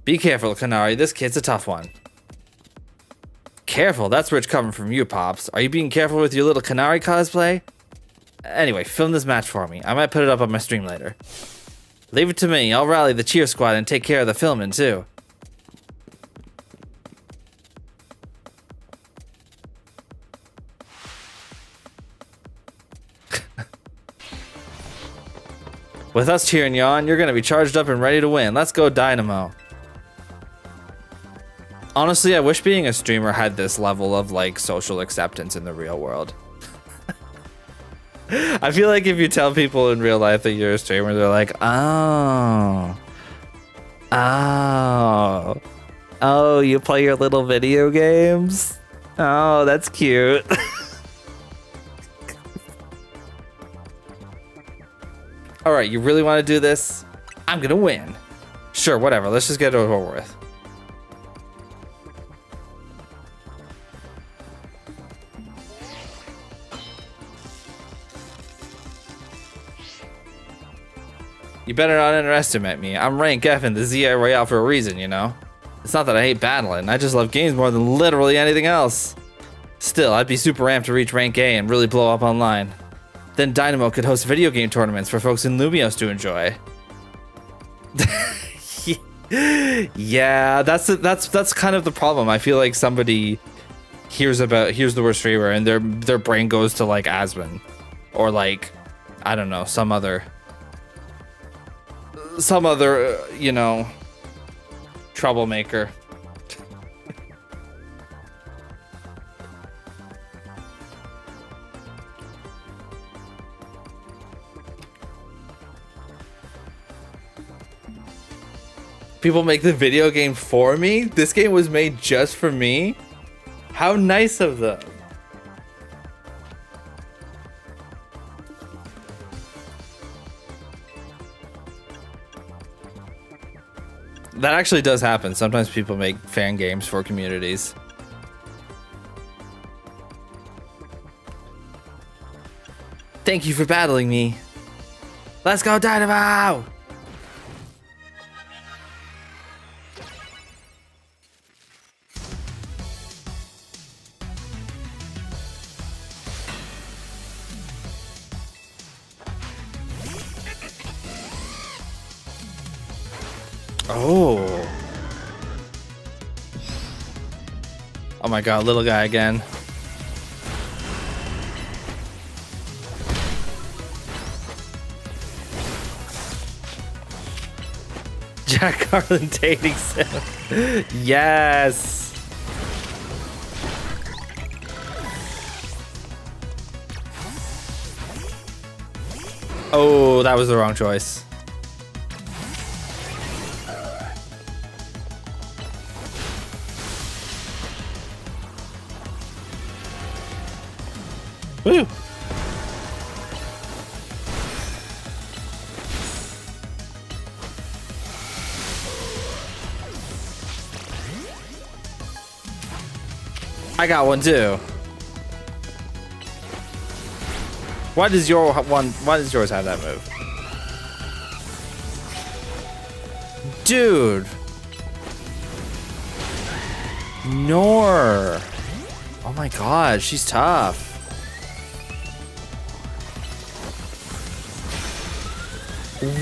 Be careful, Canary. This kid's a tough one. careful. That's rich coming from you, Pops. Are you being careful with your little Canary cosplay? Anyway, film this match for me. I might put it up on my stream later. Leave it to me. I'll rally the cheer squad and take care of the filming, too. With us cheering you on, you're going to be charged up and ready to win. Let's go, Dynamo. Honestly, I wish being a streamer had this level of, like, social acceptance in the real world. I feel like if you tell people in real life that you're a streamer, they're like, oh, you play your little video games? Oh, that's cute. All right, you really want to do this? I'm gonna win. Sure, whatever. Let's just get it over with. You better not underestimate me. I'm rank F in the ZI Royale for a reason, you know? It's not that I hate battling. I just love games more than literally anything else. Still, I'd be super amped to reach rank A and really blow up online. Then Dynamo could host video game tournaments for folks in Lumios to enjoy. Yeah, that's kind of the problem. I feel like somebody hears the word streamer and their brain goes to like Asmon or like, I don't know, some other you know, troublemaker. People make the video game for me? This game was made just for me? How nice of them. That actually does happen. Sometimes people make fan games for communities. Thank you for battling me. Let's go, Dynamo! Oh. Oh my god, little guy again. Jack Carlin dating sim. Yes. Oh, that was the wrong choice. Woo! I got one too. Why does yours have that move? Dude. Nor. Oh my god, she's tough.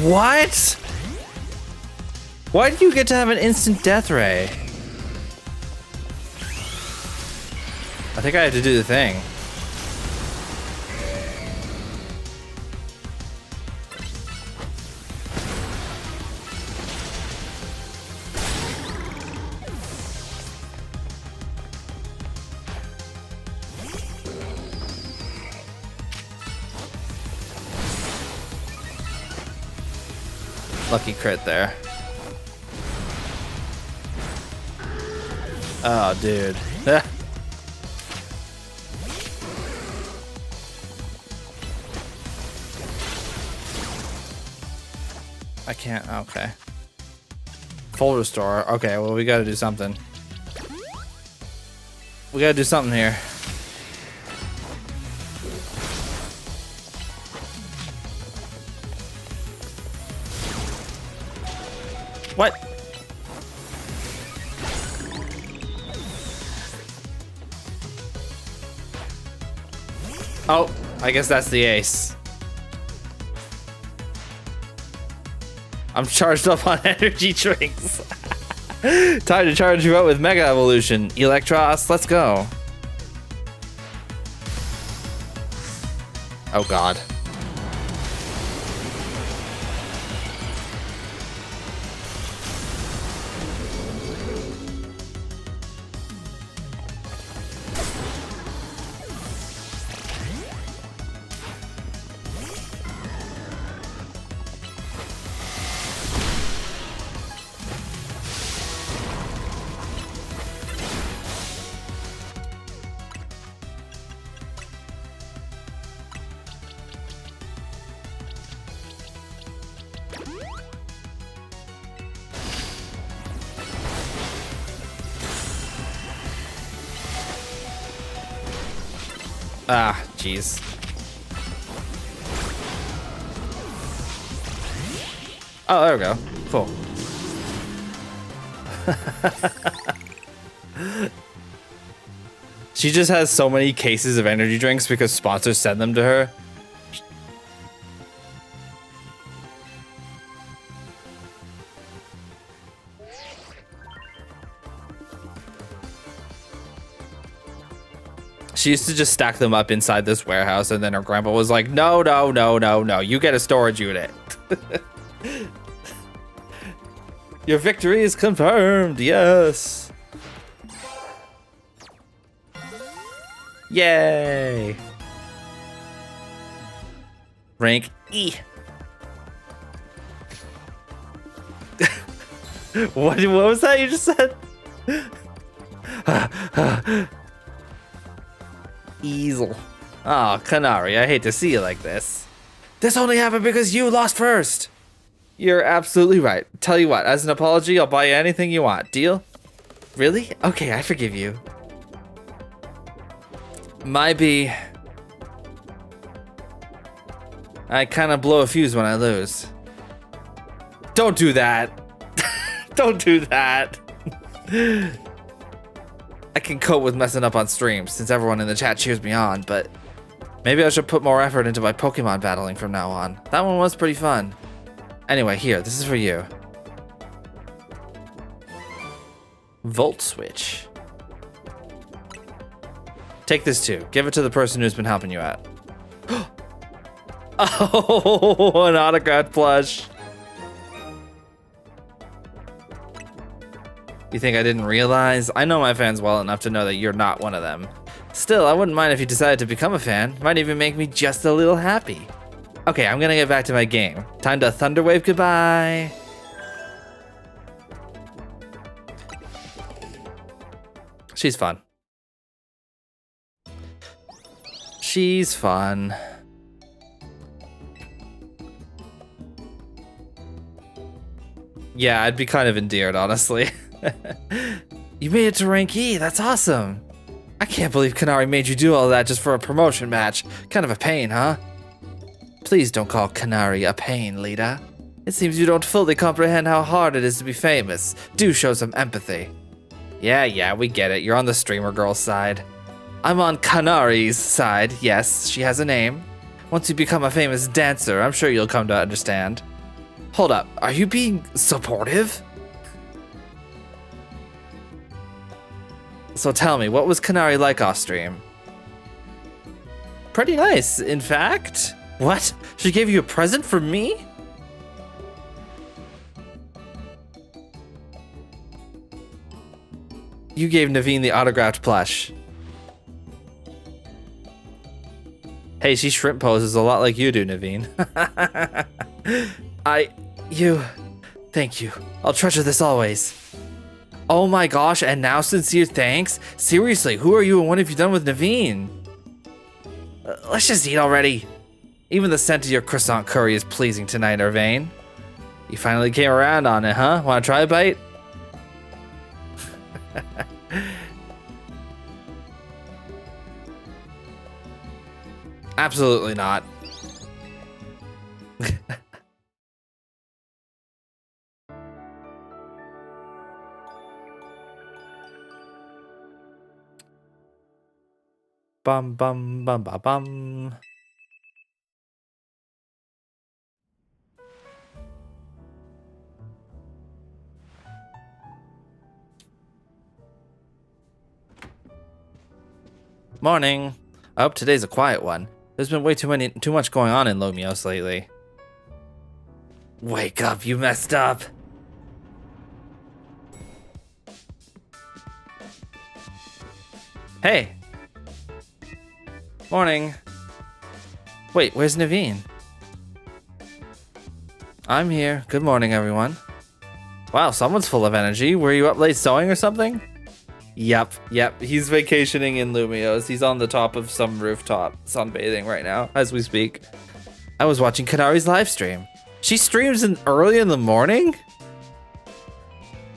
What? Why do you get to have an instant death ray? I think I had to do the thing. Lucky crit there. Oh, dude. I can't. Okay. Full restore. Okay, well, we gotta do something. We gotta do something here. What? Oh, I guess that's the ace. I'm charged up on energy drinks. Time to charge you up with Mega Evolution. Electros, let's go. Oh god. Ah, jeez. Oh, there we go. Cool. She just has so many cases of energy drinks because sponsors send them to her. She used to just stack them up inside this warehouse, and then her grandpa was like, no, no, no, no, no. You get a storage unit. Your victory is confirmed. Yes. Yay. Rank E. What was that you just said? Easel. Oh, Canary, I hate to see you like this. This only happened because you lost first. You're absolutely right. Tell you what, as an apology, I'll buy you anything you want. Deal? Really? Okay, I forgive you. Might be. I kind of blow a fuse when I lose. Don't do that. Don't do that. I can cope with messing up on stream since everyone in the chat cheers me on, but maybe I should put more effort into my Pokemon battling from now on. That one was pretty fun. Anyway, here, this is for you. Volt Switch. Take this too. Give it to the person who's been helping you out. Oh, an autographed plush. You think I didn't realize? I know my fans well enough to know that you're not one of them. Still, I wouldn't mind if you decided to become a fan. Might even make me just a little happy. Okay, I'm gonna get back to my game. Time to Thunderwave goodbye. She's fun. She's fun. Yeah, I'd be kind of endeared, honestly. You made it to rank E, that's awesome. I can't believe Kanari made you do all that just for a promotion match. Kind of a pain, huh? Please don't call Kanari a pain, Lita. It seems you don't fully comprehend how hard it is to be famous. Do show some empathy. Yeah, we get it. You're on the streamer girl's side. I'm on Kanari's side. Yes, she has a name. Once you become a famous dancer, I'm sure you'll come to understand. Hold up, are you being supportive? So tell me, what was Kanari like off stream? Pretty nice, in fact. What? She gave you a present from me? You gave Naveen the autographed plush. Hey, she shrimp poses a lot like you do, Naveen. Thank you. I'll treasure this always. Oh my gosh, and now sincere thanks? Seriously, who are you and what have you done with Naveen? Let's just eat already. Even the scent of your croissant curry is pleasing tonight, Irvain. You finally came around on it, huh? Wanna try a bite? Absolutely not. Bum bum bum bum bum. Morning. I hope today's a quiet one. There's been way too much going on in Lumios lately. Wake up, you messed up. Hey. Morning. Wait, where's Naveen? I'm here. Good morning, everyone. Wow, someone's full of energy. Were you up late sewing or something? Yep. He's vacationing in Lumios. He's on the top of some rooftop sunbathing right now as we speak. I was watching Kanari's live stream. She streams early in the morning?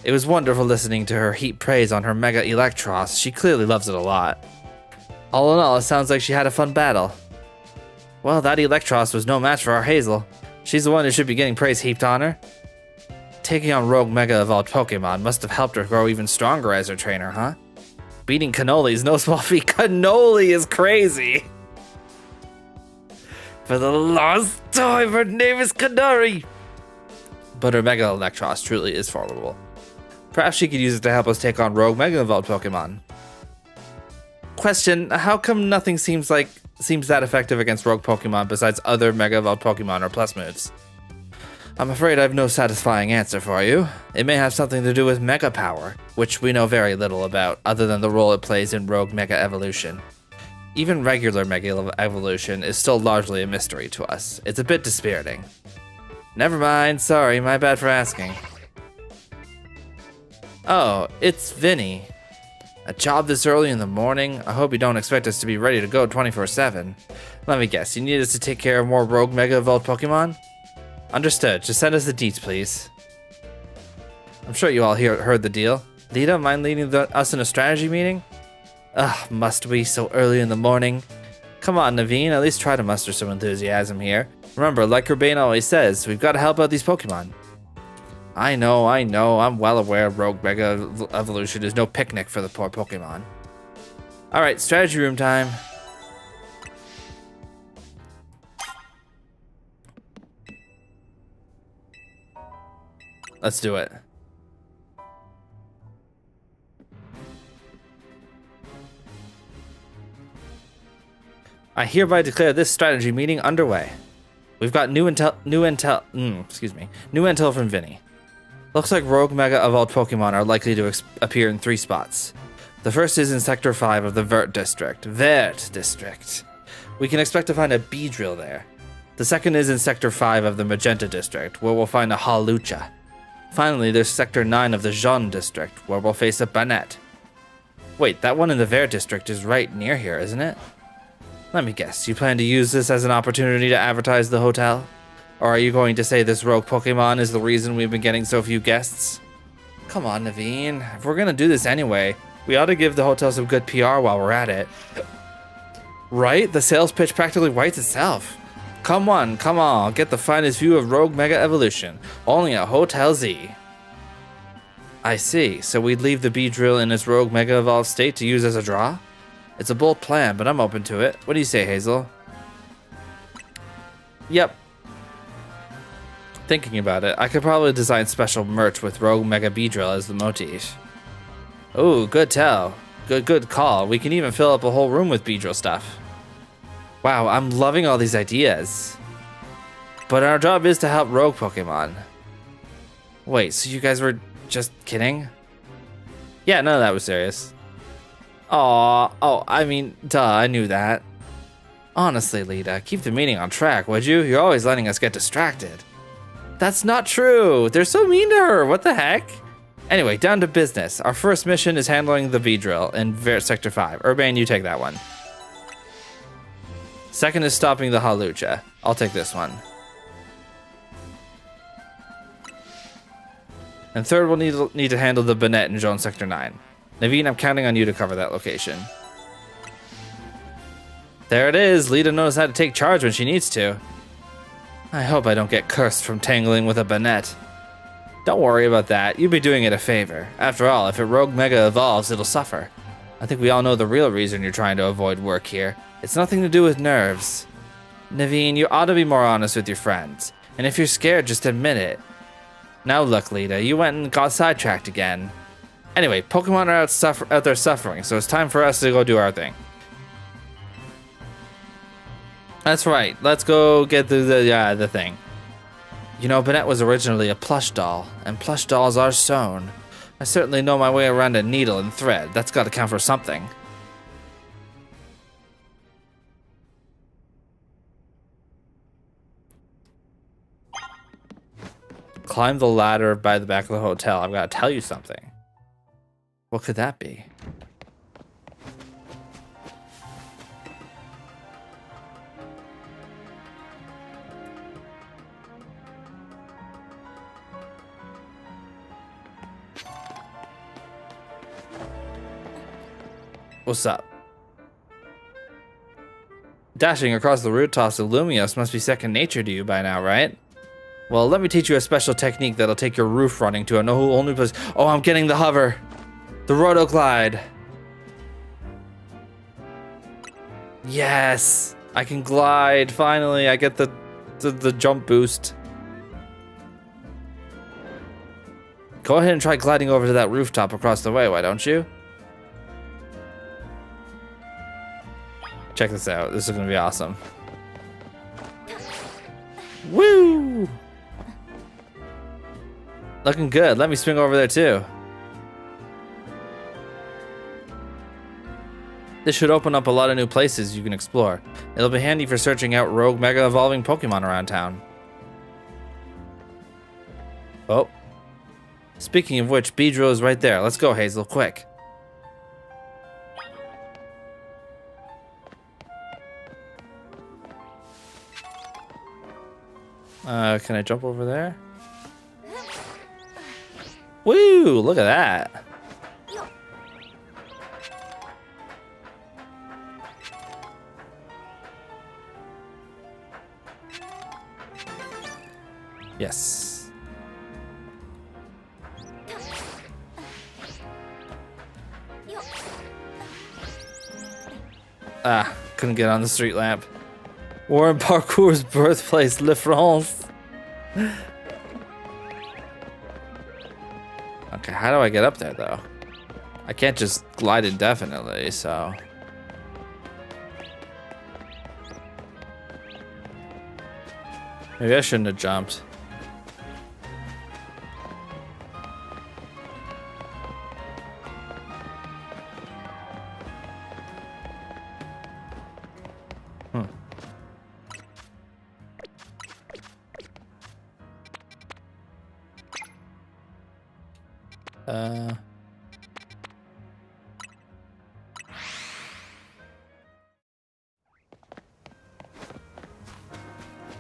It was wonderful listening to her heap praise on her Mega Electros. She clearly loves it a lot. All in all, it sounds like she had a fun battle. Well, that Electros was no match for our Hazel. She's the one who should be getting praise heaped on her. Taking on Rogue Mega Evolved Pokemon must have helped her grow even stronger as her trainer, huh? Beating Cannoli is no small feat. Cannoli is crazy! For the last time, her name is Kanari! But her Mega Electros truly is formidable. Perhaps she could use it to help us take on Rogue Mega Evolved Pokemon. Question, how come nothing seems that effective against Rogue Pokemon besides other Mega Evolved Pokemon or Plus moves? I'm afraid I have no satisfying answer for you. It may have something to do with Mega Power, which we know very little about, other than the role it plays in Rogue Mega Evolution. Even regular Mega Evolution is still largely a mystery to us. It's a bit dispiriting. Never mind, sorry, my bad for asking. Oh, it's Vinny. A job this early in the morning? I hope you don't expect us to be ready to go 24/7. Let me guess, you need us to take care of more Rogue Mega Evolved Pokemon? Understood. Just send us the deets, please. I'm sure you all heard the deal. Lita, mind leading us in a strategy meeting? Ugh, must we so early in the morning? Come on, Naveen, at least try to muster some enthusiasm here. Remember, like Urbane always says, we've got to help out these Pokemon. I know, I'm well aware Rogue Mega Evolution is no picnic for the poor Pokemon. Alright, strategy room time. Let's do it. I hereby declare this strategy meeting underway. We've got new intel from Vinny. Looks like Rogue Mega Evolved Pokemon are likely to appear in 3 spots. The first is in Sector 5 of the Vert District. We can expect to find a Beedrill there. The second is in Sector 5 of the Magenta District, where we'll find a Hawlucha. Finally, there's Sector 9 of the Jaune District, where we'll face a Banette. Wait, that one in the Vert District is right near here, isn't it? Let me guess, you plan to use this as an opportunity to advertise the hotel? Or are you going to say this rogue Pokemon is the reason we've been getting so few guests? Come on, Naveen. If we're gonna do this anyway, we ought to give the hotel some good PR while we're at it. Right? The sales pitch practically writes itself. Come on, get the finest view of Rogue Mega Evolution. Only at Hotel Z. I see, so we'd leave the Beedrill in its Rogue Mega Evolved state to use as a draw? It's a bold plan, but I'm open to it. What do you say, Hazel? Yep. Thinking about it, I could probably design special merch with Rogue Mega Beedrill as the motif. Ooh, good tell. Good call. We can even fill up a whole room with Beedrill stuff. Wow, I'm loving all these ideas. But our job is to help rogue Pokemon. Wait, so you guys were just kidding? Yeah, none of that was serious. I mean, duh, I knew that. Honestly, Lita, keep the meeting on track, would you? You're always letting us get distracted. That's not true. They're so mean to her. What the heck? Anyway, down to business. Our first mission is handling the Beedrill in Sector 5. Urbane, you take that one. Second is stopping the Hawlucha. I'll take this one. And third, we'll need to handle the Banette in Jaune Sector 9. Naveen, I'm counting on you to cover that location. There it is. Lita knows how to take charge when she needs to. I hope I don't get cursed from tangling with a Banette. Don't worry about that. You'll be doing it a favor. After all, if a Rogue Mega evolves, it'll suffer. I think we all know the real reason you're trying to avoid work here. It's nothing to do with nerves. Naveen, you ought to be more honest with your friends. And if you're scared, just admit it. Now look, Lita, you went and got sidetracked again. Anyway, Pokemon are out there suffering, so it's time for us to go do our thing. That's right, let's go get the thing. You know, Bennett was originally a plush doll, and plush dolls are sewn. I certainly know my way around a needle and thread. That's got to count for something. Climb the ladder by the back of the hotel. I've got to tell you something. What could that be? What's up? Dashing across the rooftops of Lumios must be second nature to you by now, right? Well, let me teach you a special technique that'll take your roof running to a whole new place. Oh, I'm getting the hover. The Rotoglide. Yes, I can glide. Finally, I get the jump boost. Go ahead and try gliding over to that rooftop across the way, why don't you? Check this out. This is gonna be awesome. Woo! Looking good. Let me swing over there too. This should open up a lot of new places you can explore. It'll be handy for searching out rogue mega evolving Pokemon around town. Oh. Speaking of which, Beedrill is right there. Let's go, Hazel, quick. Can I jump over there? Woo! Look at that. Yes. Ah, couldn't get on the street lamp. Warren Parkour's birthplace, Le France. Okay, how do I get up there though? I can't just glide indefinitely, so. Maybe I shouldn't have jumped.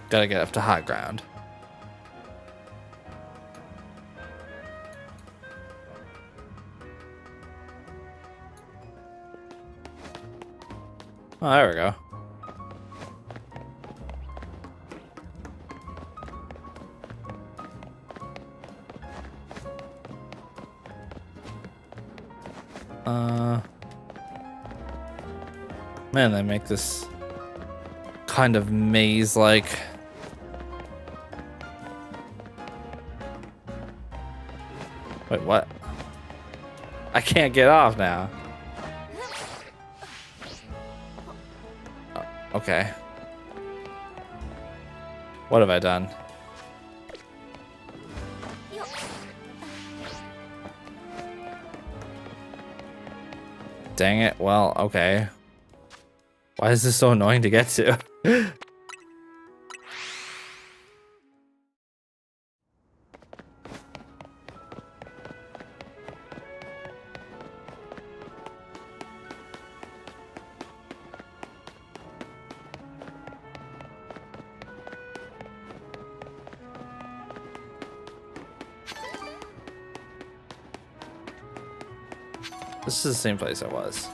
Gotta get up to high ground. Oh, there we go. Man, they make this kind of maze-like. Wait, what? I can't get off now. Oh, okay. What have I done? Dang it. Well, okay. Why is this so annoying to get to? This is the same place I was.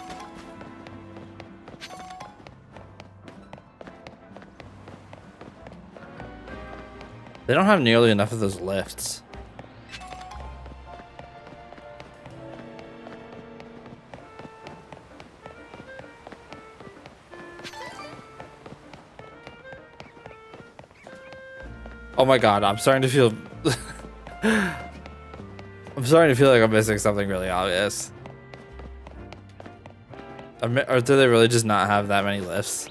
They don't have nearly enough of those lifts. Oh my god, I'm starting to feel... I'm starting to feel like I'm missing something really obvious. Or do they really just not have that many lifts?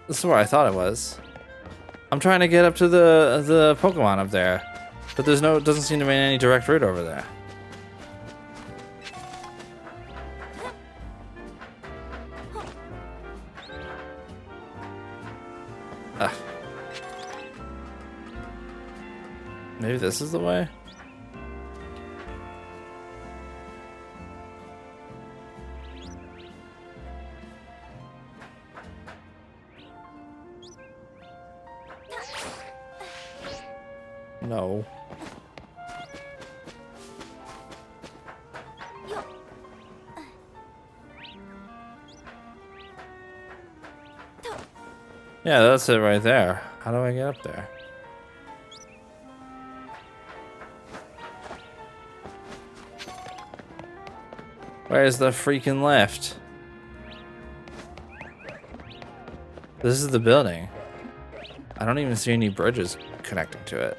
This is where I thought it was. I'm trying to get up to the Pokemon up there, but there's no, doesn't seem to be any direct route over there. Maybe this is the way? No. Yeah, that's it right there. How do I get up there? Where's the freaking lift? This is the building. I don't even see any bridges connecting to it.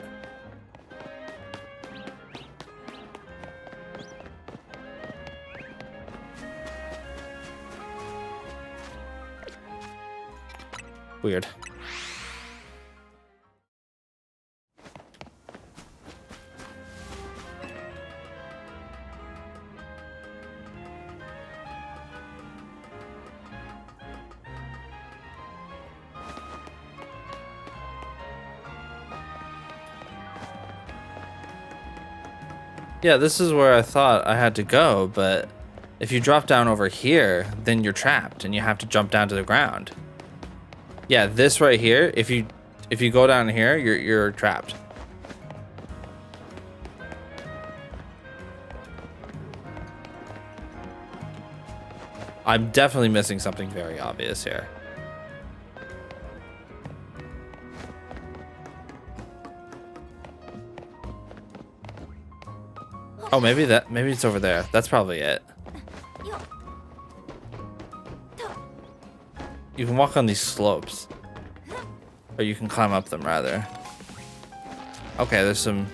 Weird. Yeah, this is where I thought I had to go, but if you drop down over here, then you're trapped and you have to jump down to the ground. Yeah, this right here, if you go down here, you're trapped. I'm definitely missing something very obvious here. Oh, maybe it's over there. That's probably it. You can walk on these slopes. Or you can climb up them, rather. Okay, there's some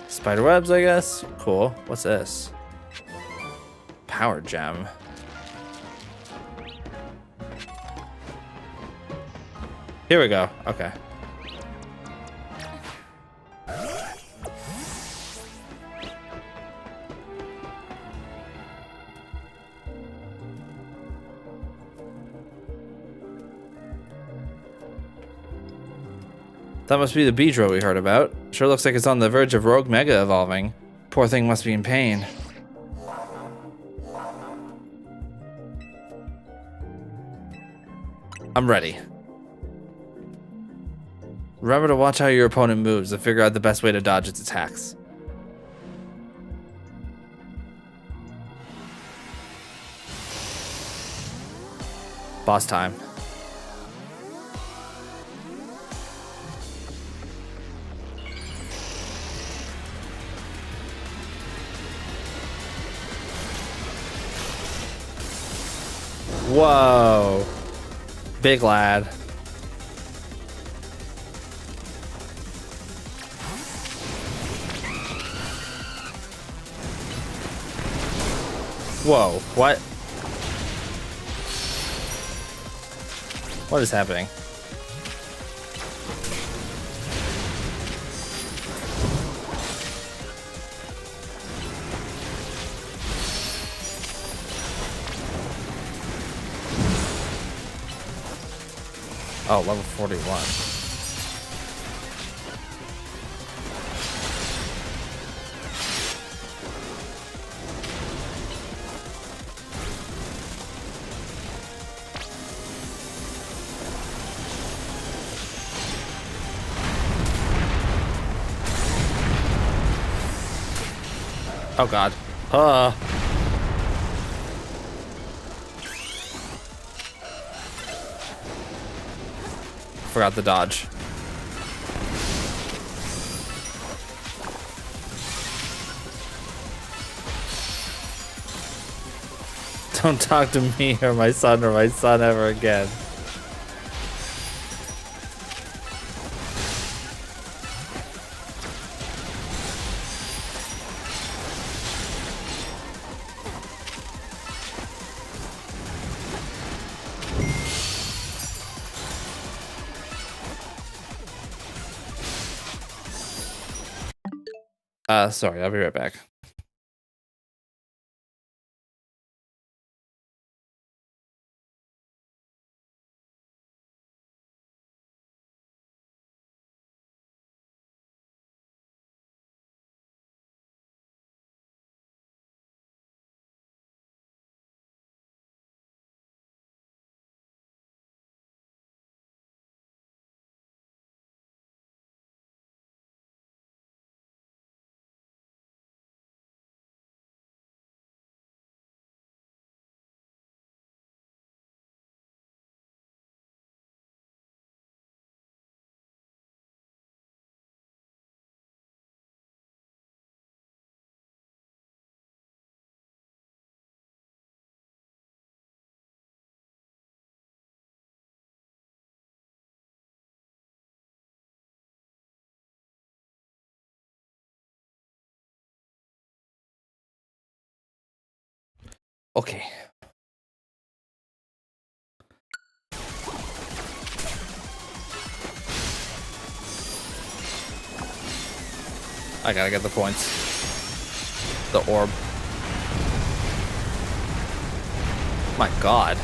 spider webs, I guess. Cool. What's this? Power gem. Here we go. Okay. That must be the Beedrill we heard about. Sure looks like it's on the verge of Rogue Mega evolving. Poor thing must be in pain. I'm ready. Remember to watch how your opponent moves and figure out the best way to dodge its attacks. Boss time. Whoa. Big lad. Whoa, what? What is happening? Oh, level 41. Oh god. Forgot the dodge. Don't talk to me or my son ever again. Sorry, I'll be right back. Okay. I gotta get the points. The orb. My God.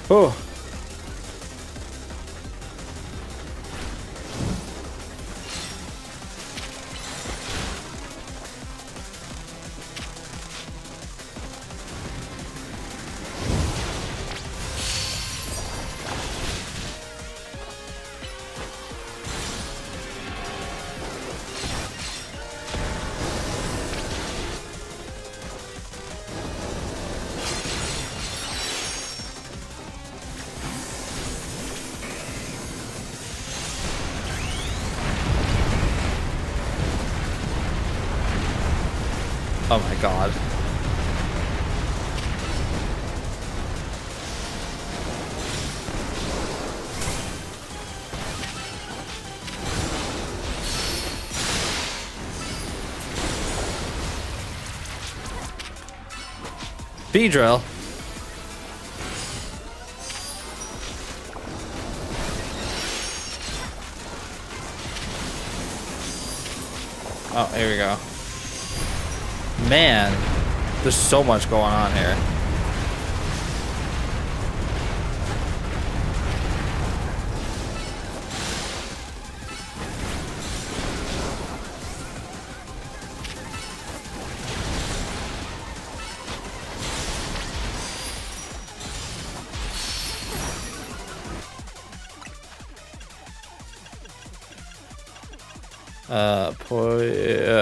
Oh. Oh my God. B-drill. Oh, here we go. Man, there's so much going on here.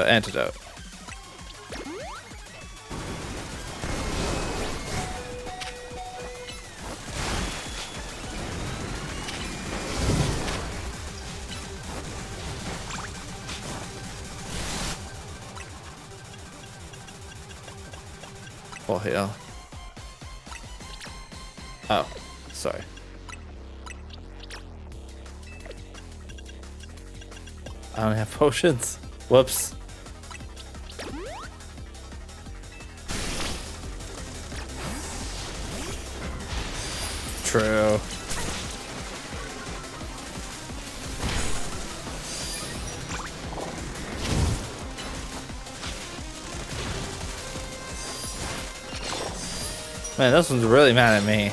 Antidote. Oh, hell. Oh, sorry. I don't have potions. Whoops. True. Man, this one's really mad at me.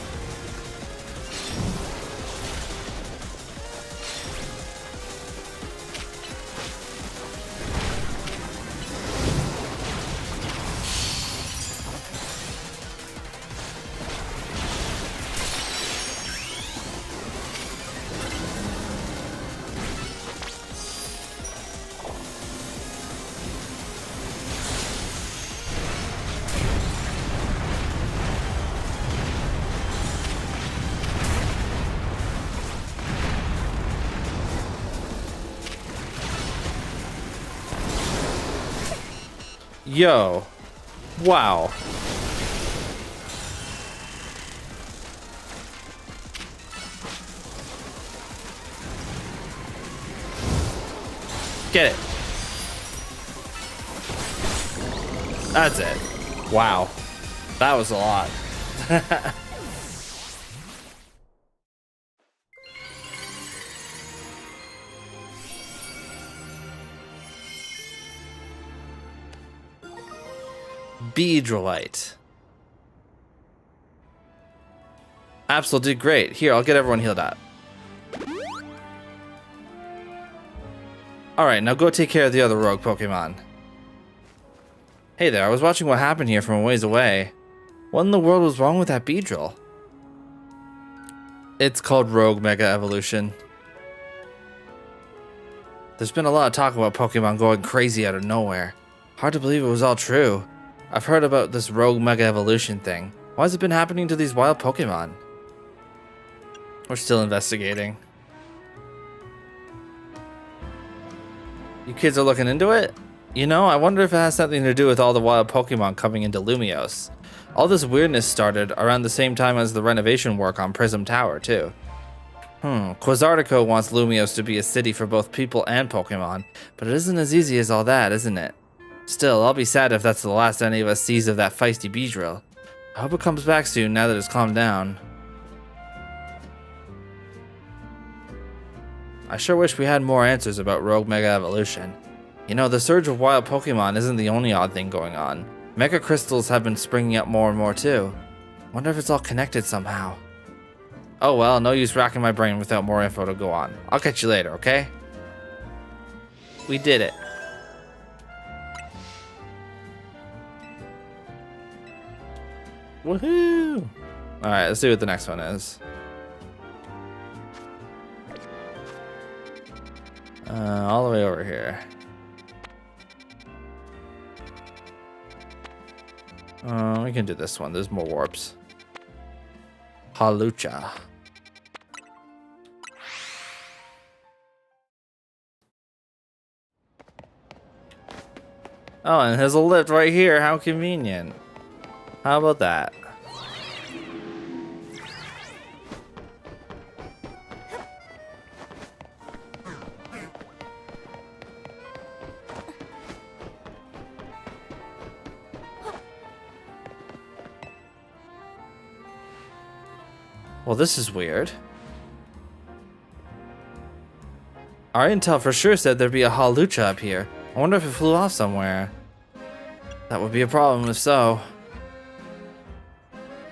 Yo. Wow. Get it. That's it. Wow. That was a lot. Beedrolite. Absol did great. Here, I'll get everyone healed up. Alright, now go take care of the other rogue Pokemon. Hey there, I was watching what happened here from a ways away. What in the world was wrong with that Beedrill? It's called Rogue Mega Evolution. There's been a lot of talk about Pokemon going crazy out of nowhere. Hard to believe it was all true. I've heard about this Rogue Mega Evolution thing. Why has it been happening to these wild Pokemon? We're still investigating. You kids are looking into it? You know, I wonder if it has something to do with all the wild Pokemon coming into Lumiose. All this weirdness started around the same time as the renovation work on Prism Tower, too. Quasartico wants Lumiose to be a city for both people and Pokemon, but it isn't as easy as all that, isn't it? Still, I'll be sad if that's the last any of us sees of that feisty Beedrill. I hope it comes back soon now that it's calmed down. I sure wish we had more answers about Rogue Mega Evolution. You know, the surge of wild Pokemon isn't the only odd thing going on. Mega Crystals have been springing up more and more too. Wonder if it's all connected somehow. Oh well, no use racking my brain without more info to go on. I'll catch you later, okay? We did it. Woohoo! Alright, let's see what the next one is. All the way over here. We can do this one. There's more warps. Halucha. Oh, and there's a lift right here. How convenient. How about that? Well, this is weird. Our intel for sure said there'd be a Halucha up here. I wonder if it flew off somewhere. That would be a problem if so.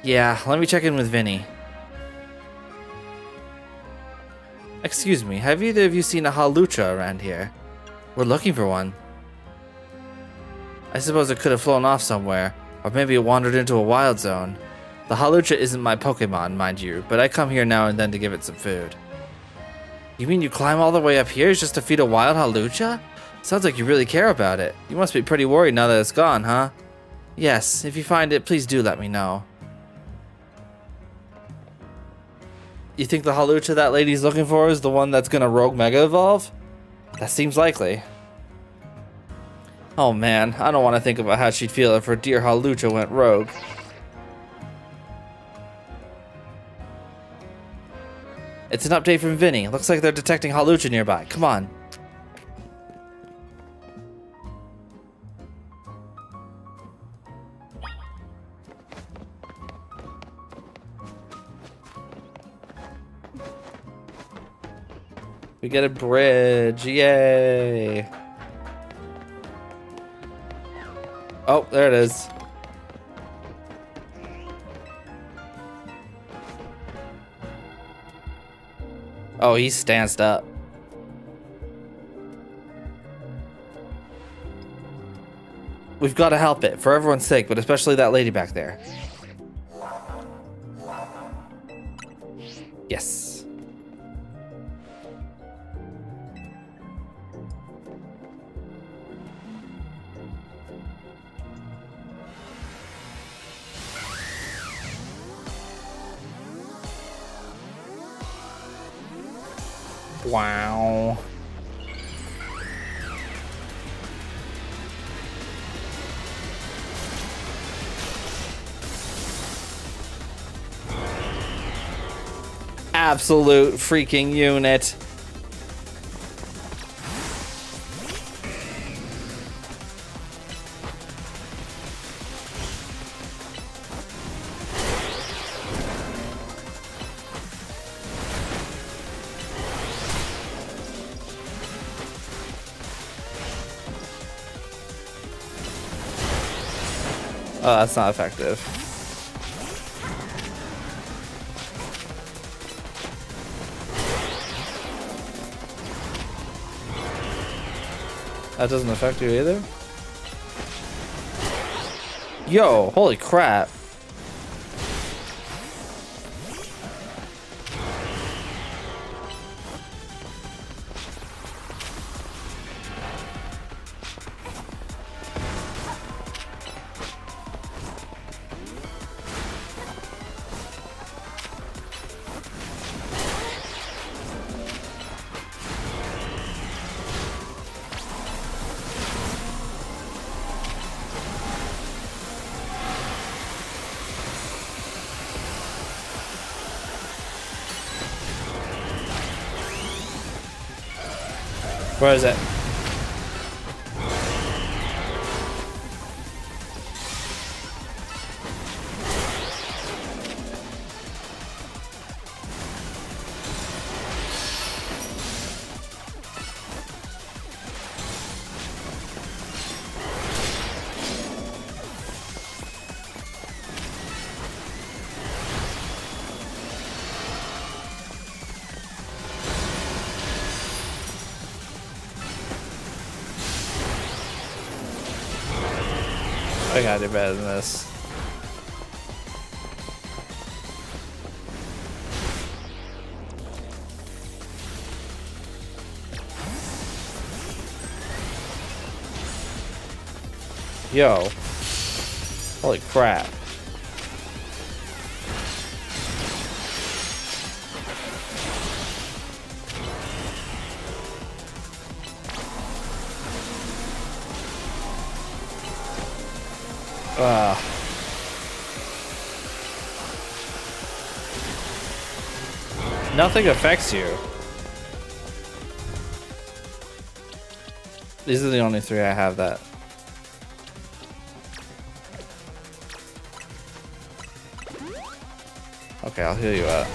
Yeah, let me check in with Vinny. Excuse me, have either of you seen a Halucha around here? We're looking for one. I suppose it could have flown off somewhere, or maybe it wandered into a wild zone. The Halucha isn't my Pokemon, mind you, but I come here now and then to give it some food. You mean you climb all the way up here just to feed a wild Halucha? Sounds like you really care about it. You must be pretty worried now that it's gone, huh? Yes, if you find it, please do let me know. You think the Halucha that lady's looking for is the one that's gonna Rogue Mega Evolve? That seems likely. Oh man, I don't want to think about how she'd feel if her dear Halucha went rogue. It's an update from Vinny. Looks like they're detecting Halucha nearby. Come on. We get a bridge. Yay. Oh, there it is. Oh, he's stanced up. We've got to help it, for everyone's sake, but especially that lady back there. Yes. Wow. absolute freaking unit. Oh, that's not effective. That doesn't affect you either? Yo, holy crap. Where is it? I gotta do better than this. Yo. Holy crap. Nothing affects you. These are the only three I have that. Okay, I'll heal you up.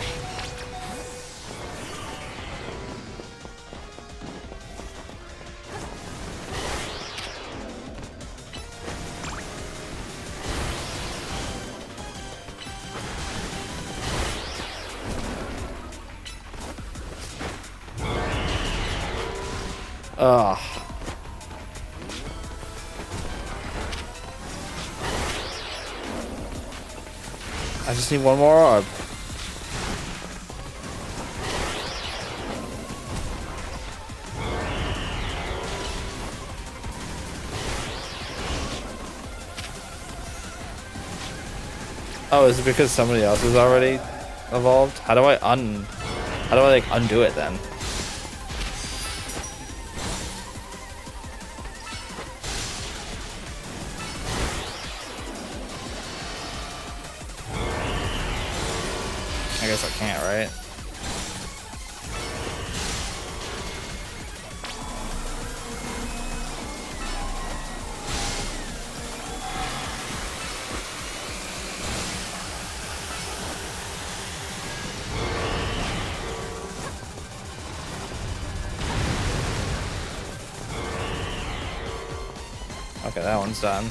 Ugh. I just need one more orb. Oh, is it because somebody else is already evolved? How do I like undo it then? I guess I can't, right? Okay, that one's done.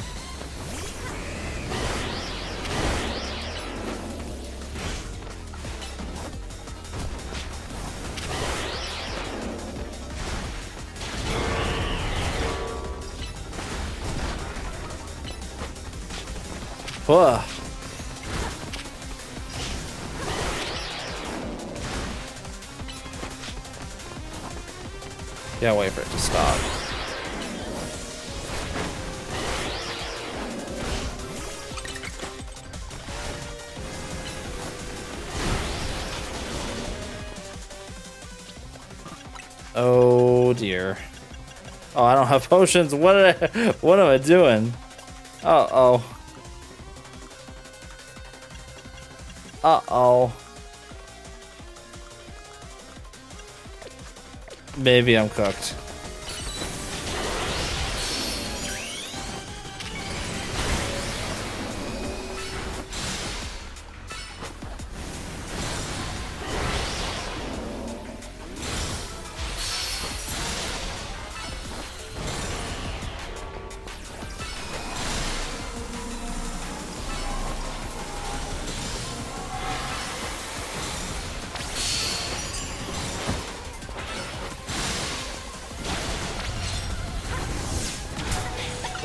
Ugh. Yeah, wait for it to stop. Oh dear. Oh, I don't have potions. What am I doing? Uh-oh. Uh-oh. Maybe I'm cooked.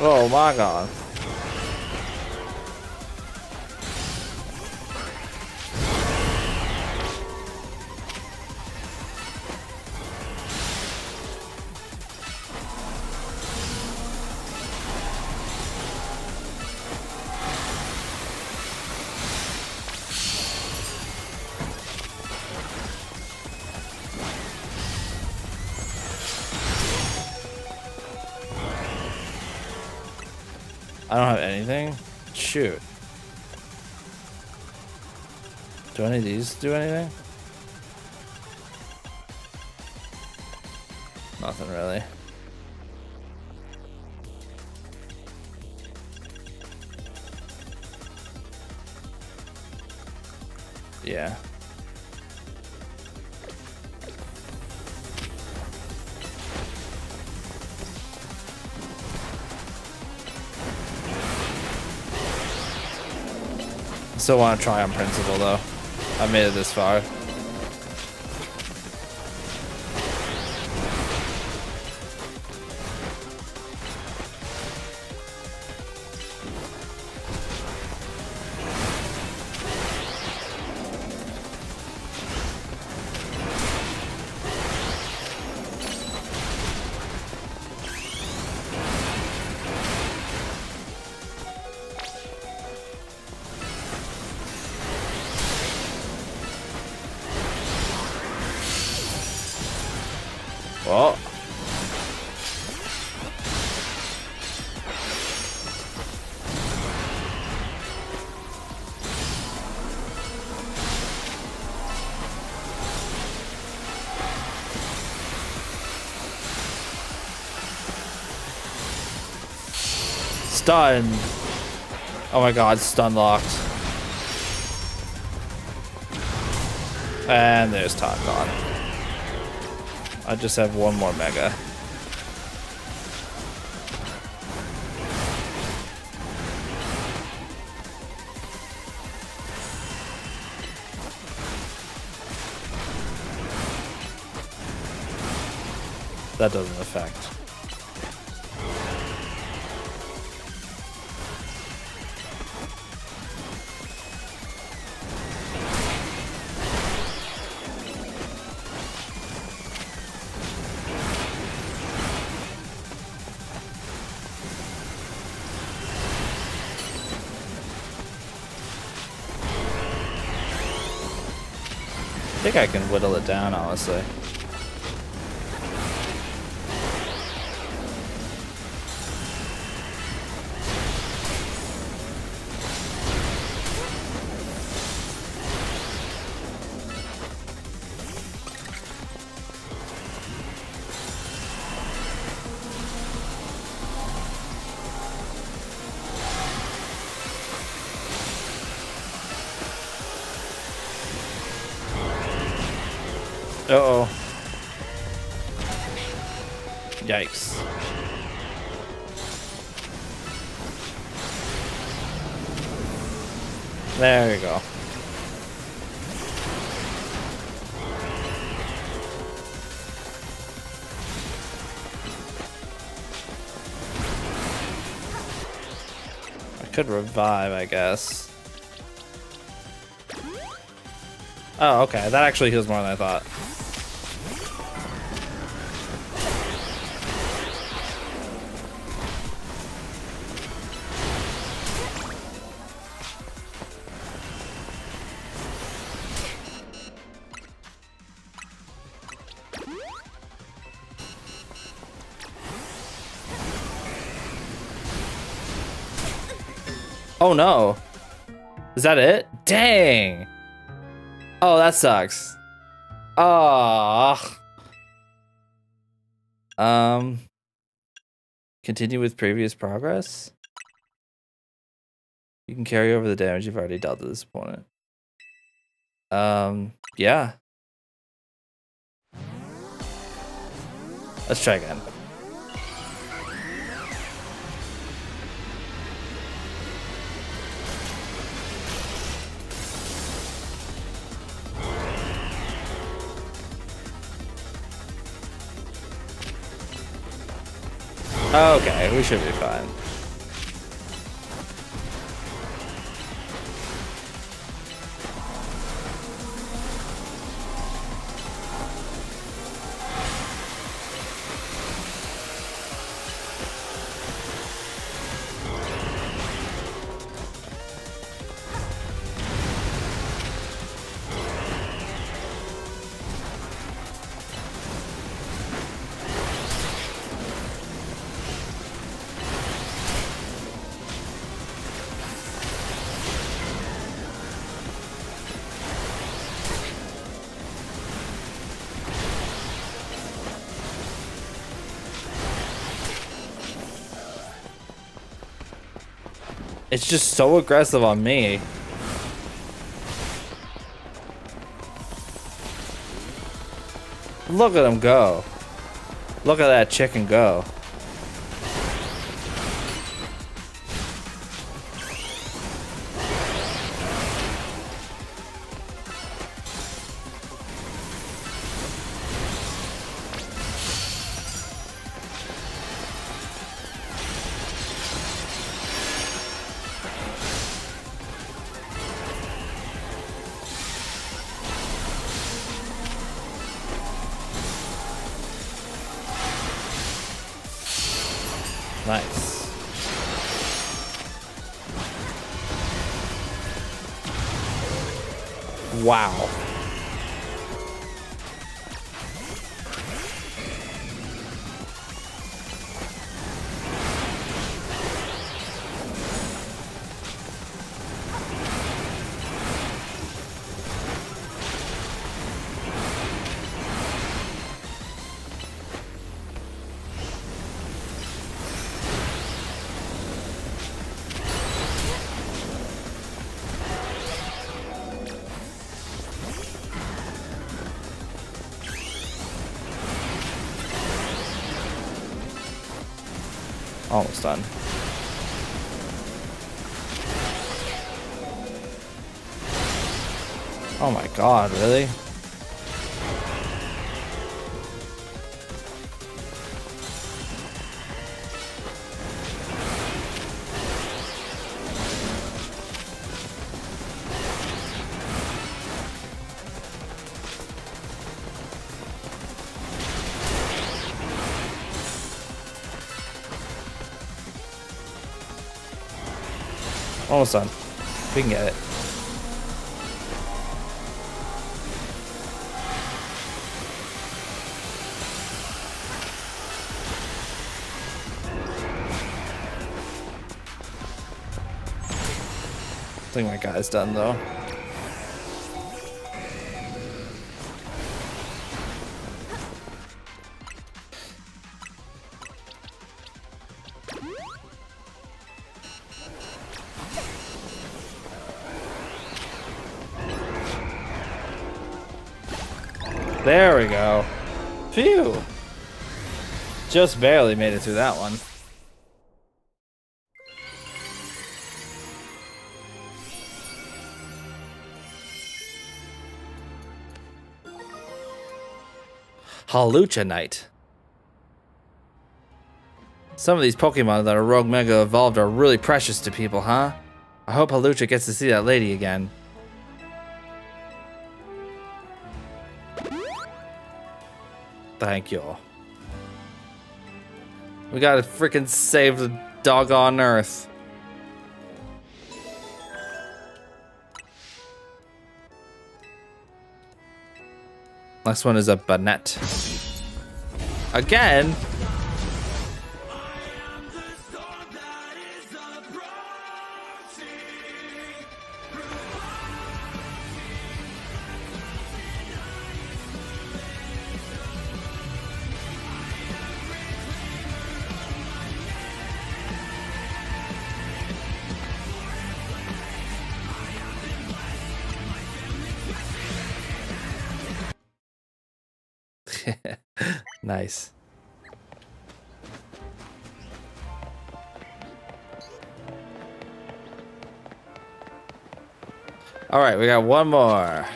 Oh my god. I don't have anything? Shoot. Do any of these do anything? Nothing really. Yeah. Still want to try on principle though. I made it this far. Well. Stun. Oh my god, stun locked. And there's Todd gone. I just have one more mega. That doesn't affect. I think I can whittle it down, honestly. Uh-oh. Yikes. There you go. I could revive, I guess. Oh, okay. That actually heals more than I thought. Oh no. Is that it? Dang. Oh, that sucks. Oh. Continue with previous progress. You can carry over the damage you've already dealt to this opponent. Yeah. Let's try again. Okay, we should be fine. It's just so aggressive on me. Look at him go. Look at that chicken go. Nice. Wow. Almost done. Oh my god, really? Almost done. We can get it. I think my guy's done though. There we go. Phew. Just barely made it through that one. Halucha Knight. Some of these Pokemon that are Rogue Mega evolved are really precious to people, huh? I hope Halucha gets to see that lady again. Thank you. We gotta freaking save the doggone Earth. Next one is a Banette. Again? Nice. All right, we got one more.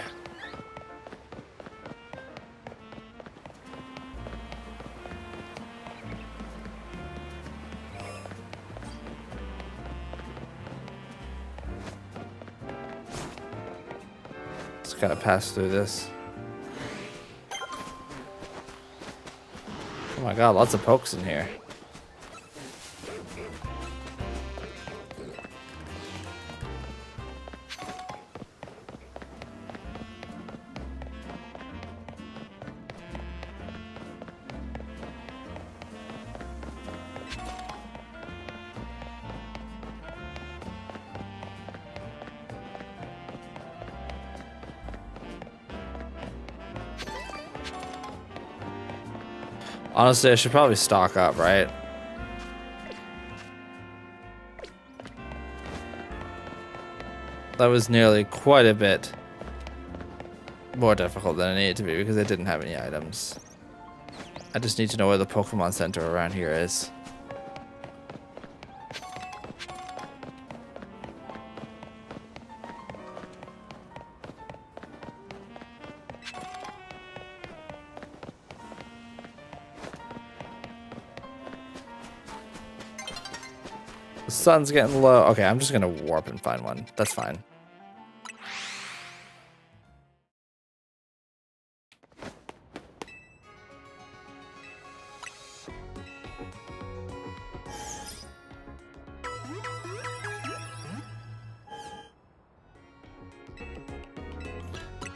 Just gotta pass through this. Oh my god, lots of pokes in here. Honestly, I should probably stock up, right? That was nearly quite a bit more difficult than it needed to be because I didn't have any items. I just need to know where the Pokemon Center around here is. The sun's getting low. Okay, I'm just gonna warp and find one. That's fine.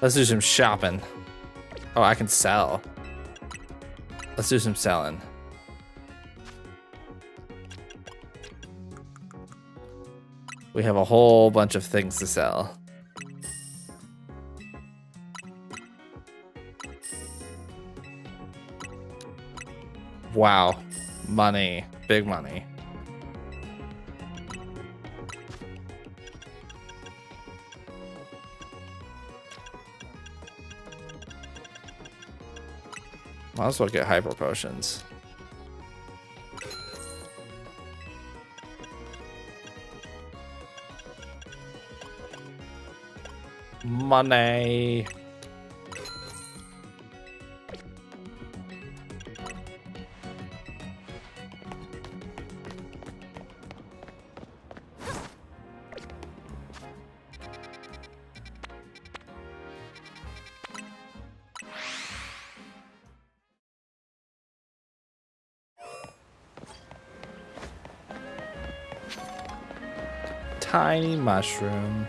Let's do some shopping. Oh, I can sell. Let's do some selling. We have a whole bunch of things to sell. Wow. Money. Big money. Might as well get hyper potions. Money. Tiny mushroom.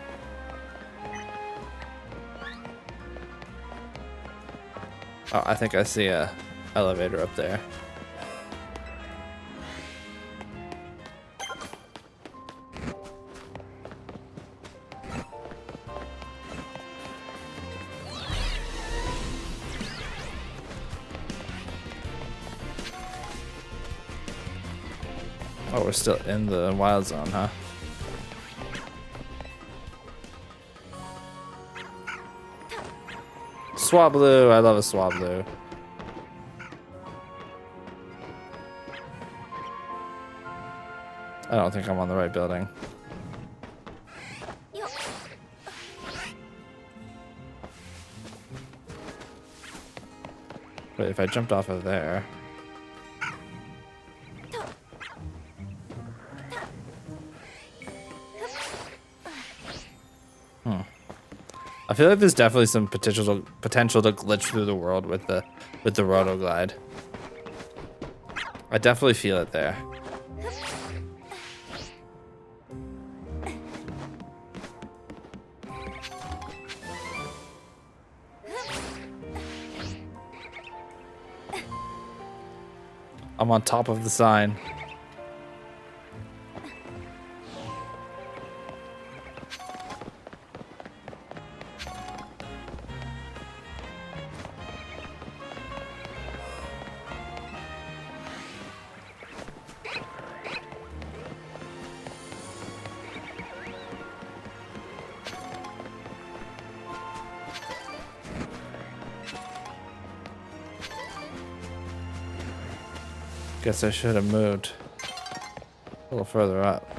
Oh, I think I see a elevator up there. Oh, we're still in the wild zone, huh? Swablu, I love a Swablu. I don't think I'm on the right building. Wait, if I jumped off of there... I feel like there's definitely some potential to glitch through the world with the Roto Glide. I definitely feel it there. I'm on top of the sign. Guess I should have moved a little further up.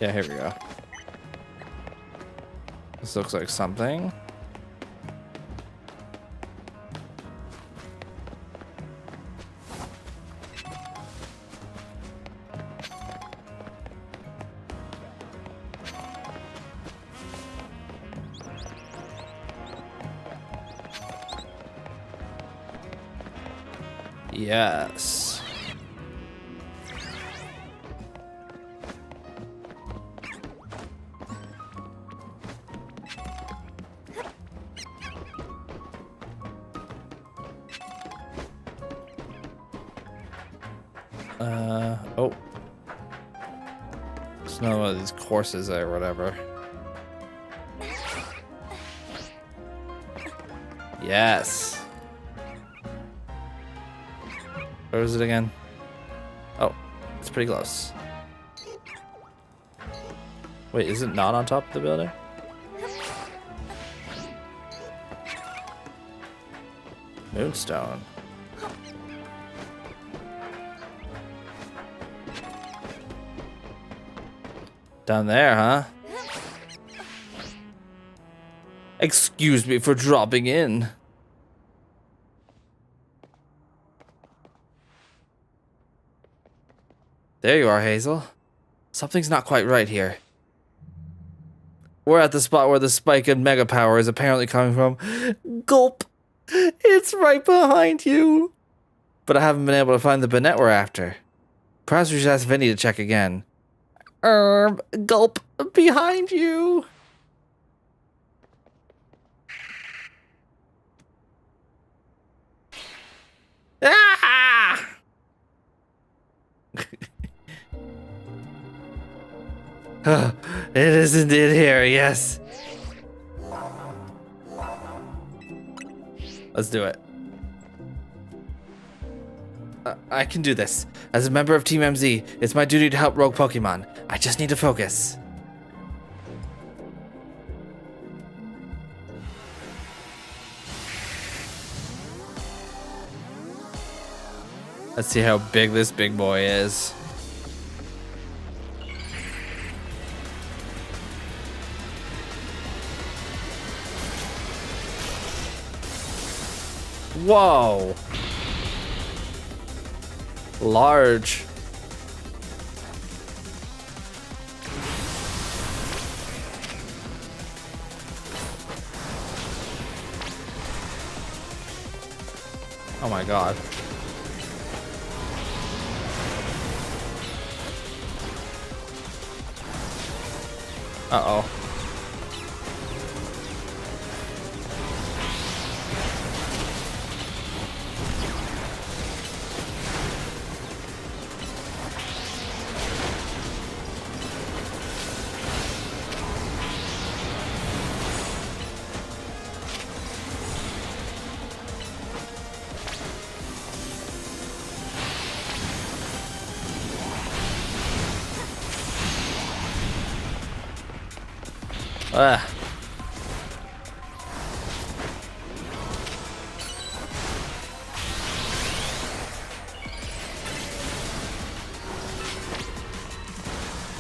Yeah, here we go. This looks like something. Yes. Oh. It's another one of these courses or whatever. Yes. Where is it again? Oh, it's pretty close. Wait, is it not on top of the building? Moonstone. Down there, huh? Excuse me for dropping in. There you are, Hazel. Something's not quite right here. We're at the spot where the spike in mega power is apparently coming from. Gulp! It's right behind you! But I haven't been able to find the Bonnet we're after. Perhaps we should ask Vinny to check again. Gulp! Behind you! Ah! It isn't in here, yes. Let's do it. I can do this. As a member of Team MZ, it's my duty to help rogue Pokemon. I just need to focus. Let's see how big this big boy is. Whoa. Large. Oh my god. Uh-oh. Ah.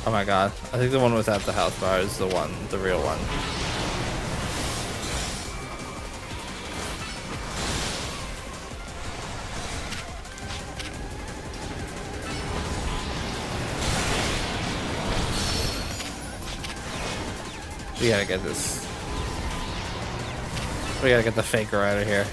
Oh my god. I think the one without the health bar is the one, the real one. We gotta get this. We gotta get the faker out of here.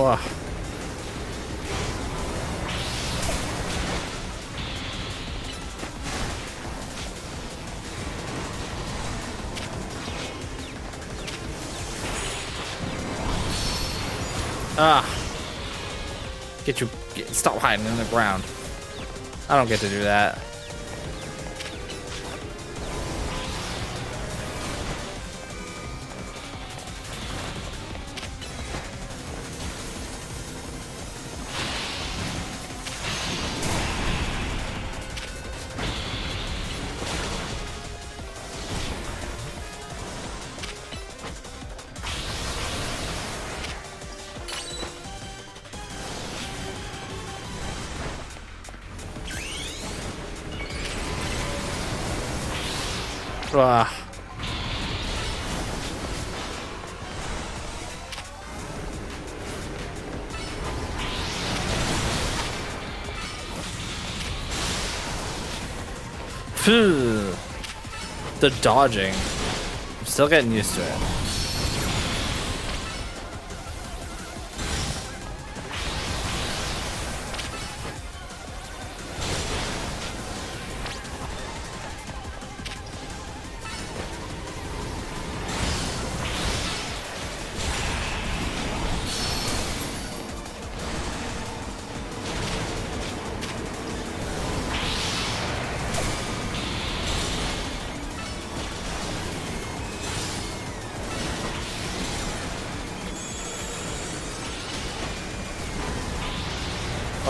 Ugh. Ah. Stop hiding in the ground. I don't get to do that. Ugh. Phew. The dodging. I'm still getting used to it.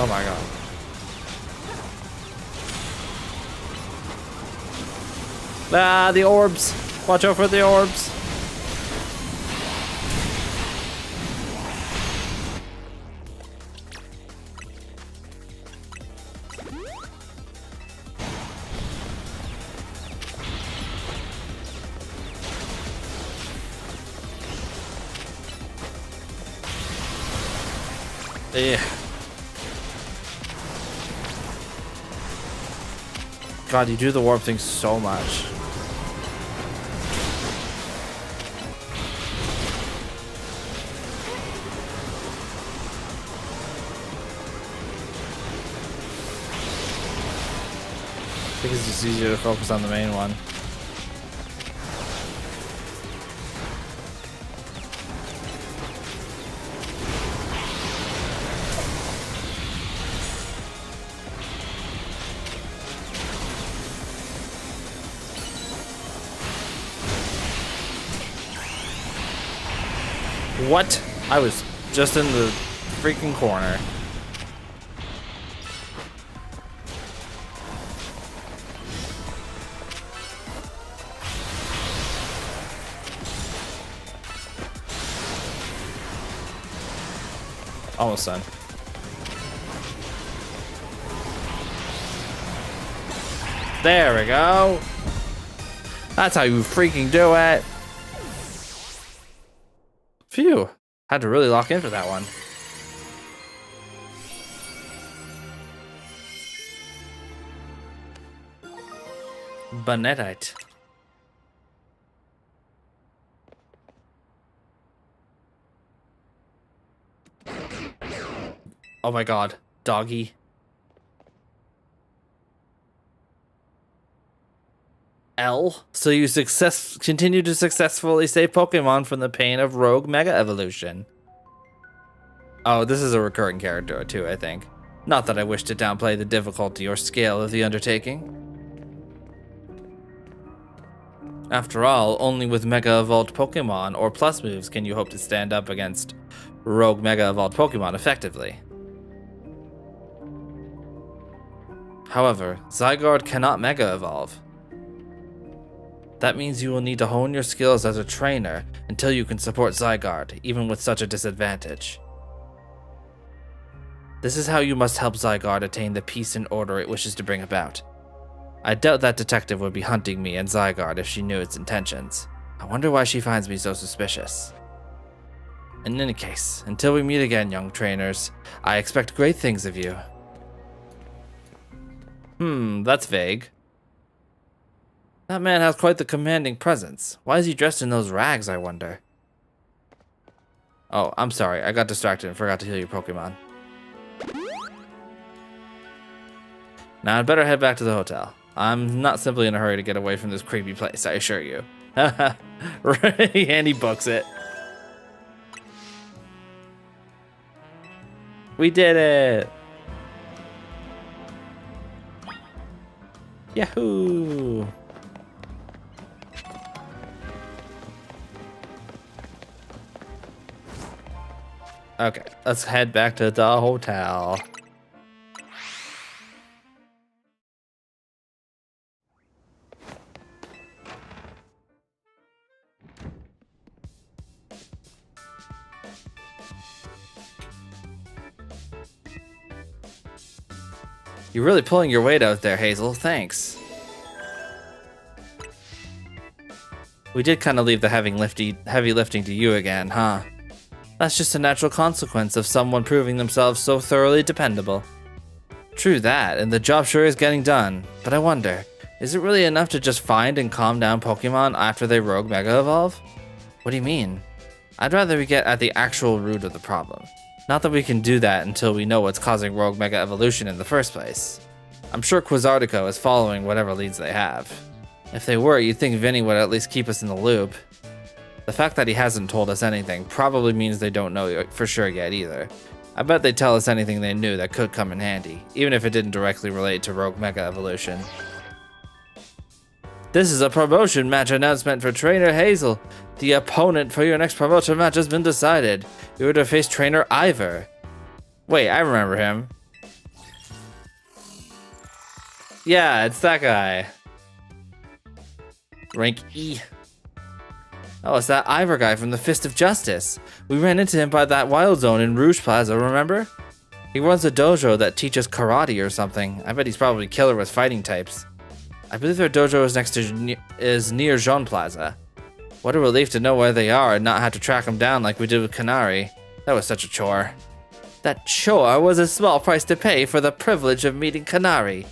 Oh my god. Ah, the orbs. Watch out for the orbs. Yeah. God, you do the warp thing so much. I think it's just easier to focus on the main one. What? I was just in the freaking corner. Almost done. There we go. That's how you freaking do it. Phew. Had to really lock in for that one. Bonetite. Oh my god. Doggy. L. So you continue to successfully save Pokemon from the pain of rogue mega evolution. Oh, this is a recurring character too, I think. Not that I wish to downplay the difficulty or scale of the undertaking. After all, only with Mega Evolved Pokemon or Plus moves can you hope to stand up against rogue Mega Evolved Pokemon effectively. However, Zygarde cannot Mega Evolve. That means you will need to hone your skills as a trainer until you can support Zygarde, even with such a disadvantage. This is how you must help Zygarde attain the peace and order it wishes to bring about. I doubt that detective would be hunting me and Zygarde if she knew its intentions. I wonder why she finds me so suspicious. In any case, until we meet again, young trainers, I expect great things of you. That's vague. That man has quite the commanding presence. Why is he dressed in those rags, I wonder? Oh, I'm sorry. I got distracted and forgot to heal your Pokemon. Now I'd better head back to the hotel. I'm not simply in a hurry to get away from this creepy place, I assure you. Right, and he books it. We did it! Yahoo! Okay, let's head back to the hotel. You're really pulling your weight out there, Hazel. Thanks. We did kind of leave the heavy lifting to you again, huh? That's just a natural consequence of someone proving themselves so thoroughly dependable. True that, and the job sure is getting done. But I wonder, is it really enough to just find and calm down Pokemon after they rogue Mega Evolve? What do you mean? I'd rather we get at the actual root of the problem. Not that we can do that until we know what's causing rogue Mega Evolution in the first place. I'm sure Quizartico is following whatever leads they have. If they were, you'd think Vinny would at least keep us in the loop. The fact that he hasn't told us anything probably means they don't know for sure yet either. I bet they'd tell us anything they knew that could come in handy, even if it didn't directly relate to rogue Mega Evolution. This is a promotion match announcement for Trainer Hazel. The opponent for your next promotion match has been decided. You are to face Trainer Ivor. Wait, I remember him. Yeah, it's that guy. Rank E. Oh, it's that Ivor guy from the Fist of Justice. We ran into him by that wild zone in Rouge Plaza, remember? He runs a dojo that teaches karate or something. I bet he's probably killer with fighting types. I believe their dojo is near Jean Plaza. What a relief to know where they are and not have to track them down like we did with Canary. That was such a chore. That chore was a small price to pay for the privilege of meeting Canary.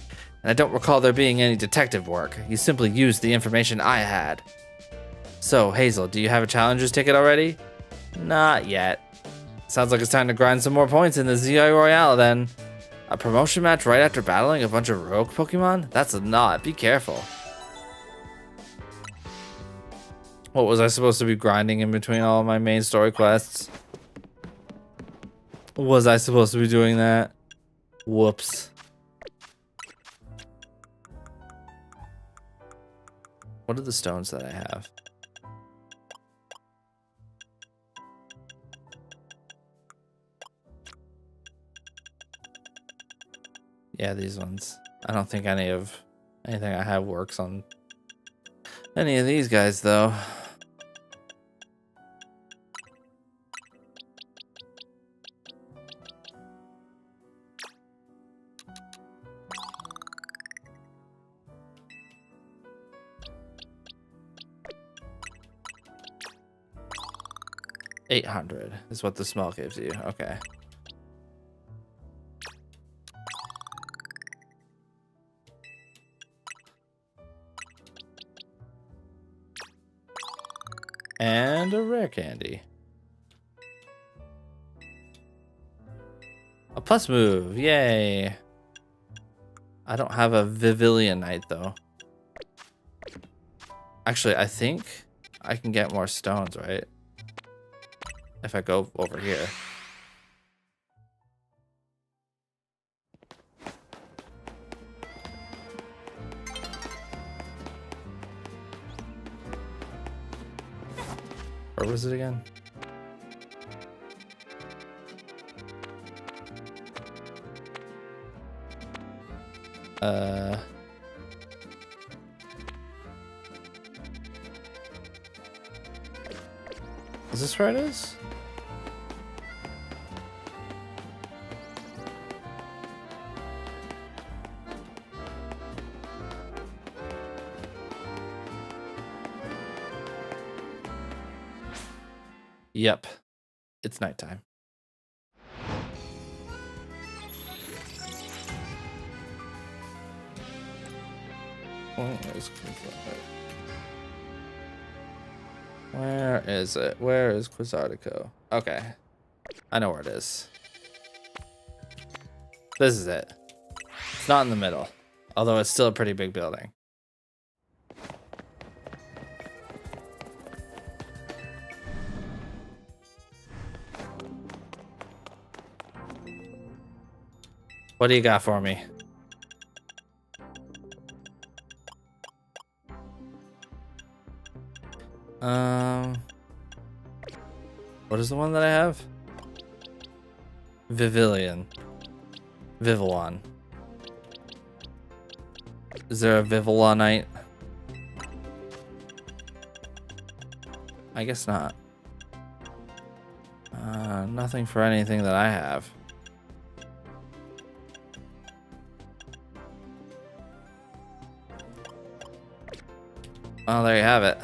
And I don't recall there being any detective work. You simply used the information I had. So, Hazel, do you have a challenger's ticket already? Not yet. Sounds like it's time to grind some more points in the ZI Royale then. A promotion match right after battling a bunch of rogue Pokemon? That's a lot. Be careful. What, was I supposed to be grinding in between all of my main story quests? Was I supposed to be doing that? Whoops. What are the stones that I have? Yeah, these ones. I don't think anything I have works on any of these guys, though. $800 is what the smell gives you. Okay. And a rare candy. A plus move, yay. I don't have a Vivilionite though. Actually, I think I can get more stones, right? If I go over here. Where was it again? Is this where it is? Yep, it's nighttime. Where is it? Where is Quizartico? Okay. I know where it is. This is it. It's not in the middle. Although it's still a pretty big building. What do you got for me? What is the one that I have? Vivillon. Vivillon. Is there a Vivillonite? I guess not. Nothing for anything that I have. Well, there you have it.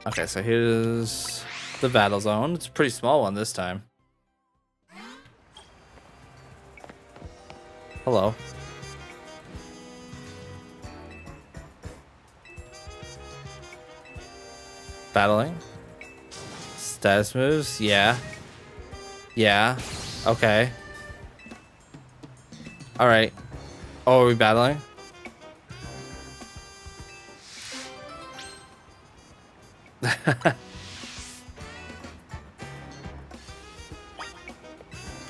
Okay, so here's the battle zone. It's a pretty small one this time. Hello. Battling. Status moves. Yeah. Yeah. Okay. All right. Oh, are we battling?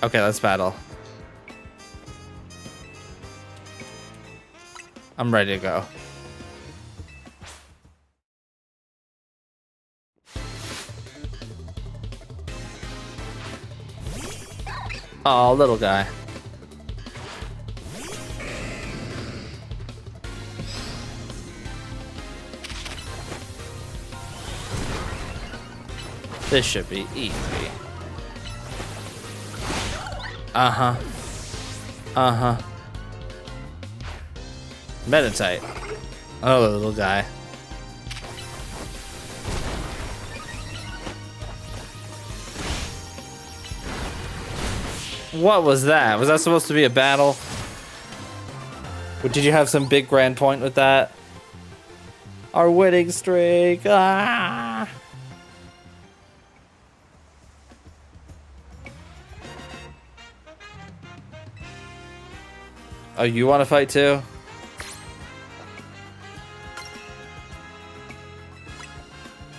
Okay, let's battle. I'm ready to go. Oh, little guy. This should be easy. Uh-huh. Uh-huh. Meditate. Oh, little guy. What was that? Was that supposed to be a battle? Or did you have some big grand point with that? Our winning streak. Ah! Oh, you want to fight too?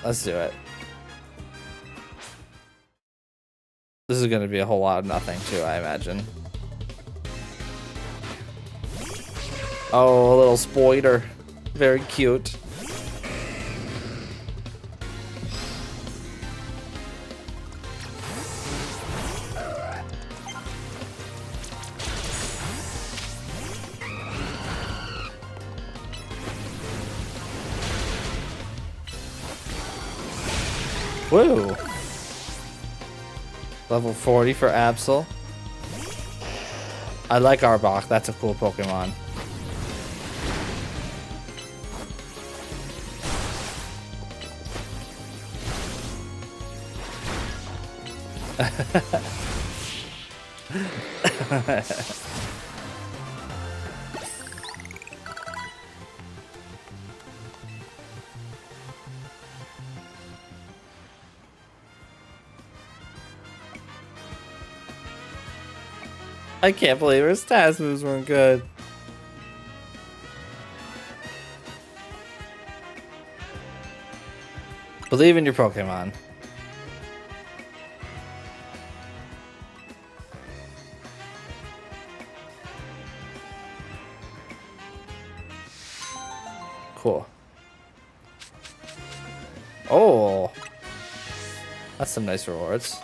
Let's do it. This is going to be a whole lot of nothing too, I imagine. Oh, a little spoiler. Very cute. Woo! Level 40 for Absol. I like Arbok. That's a cool Pokemon. I can't believe her status moves weren't good. Believe in your Pokemon. Cool. Oh, that's some nice rewards.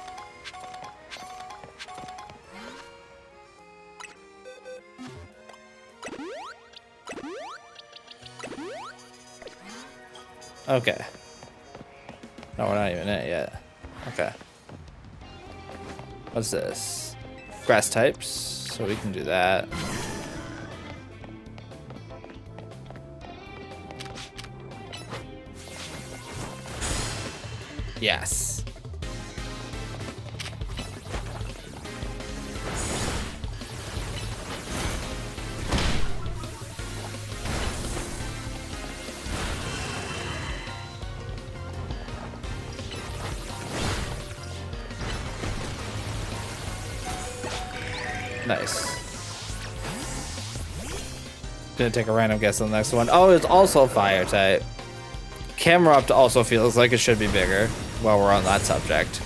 Okay. No, we're not even in it yet. Okay. What's this? Grass types, so we can do that. Yes. Nice. Gonna take a random guess on the next one. Oh, it's also fire type. Camerupt also feels like it should be bigger while we're on that subject.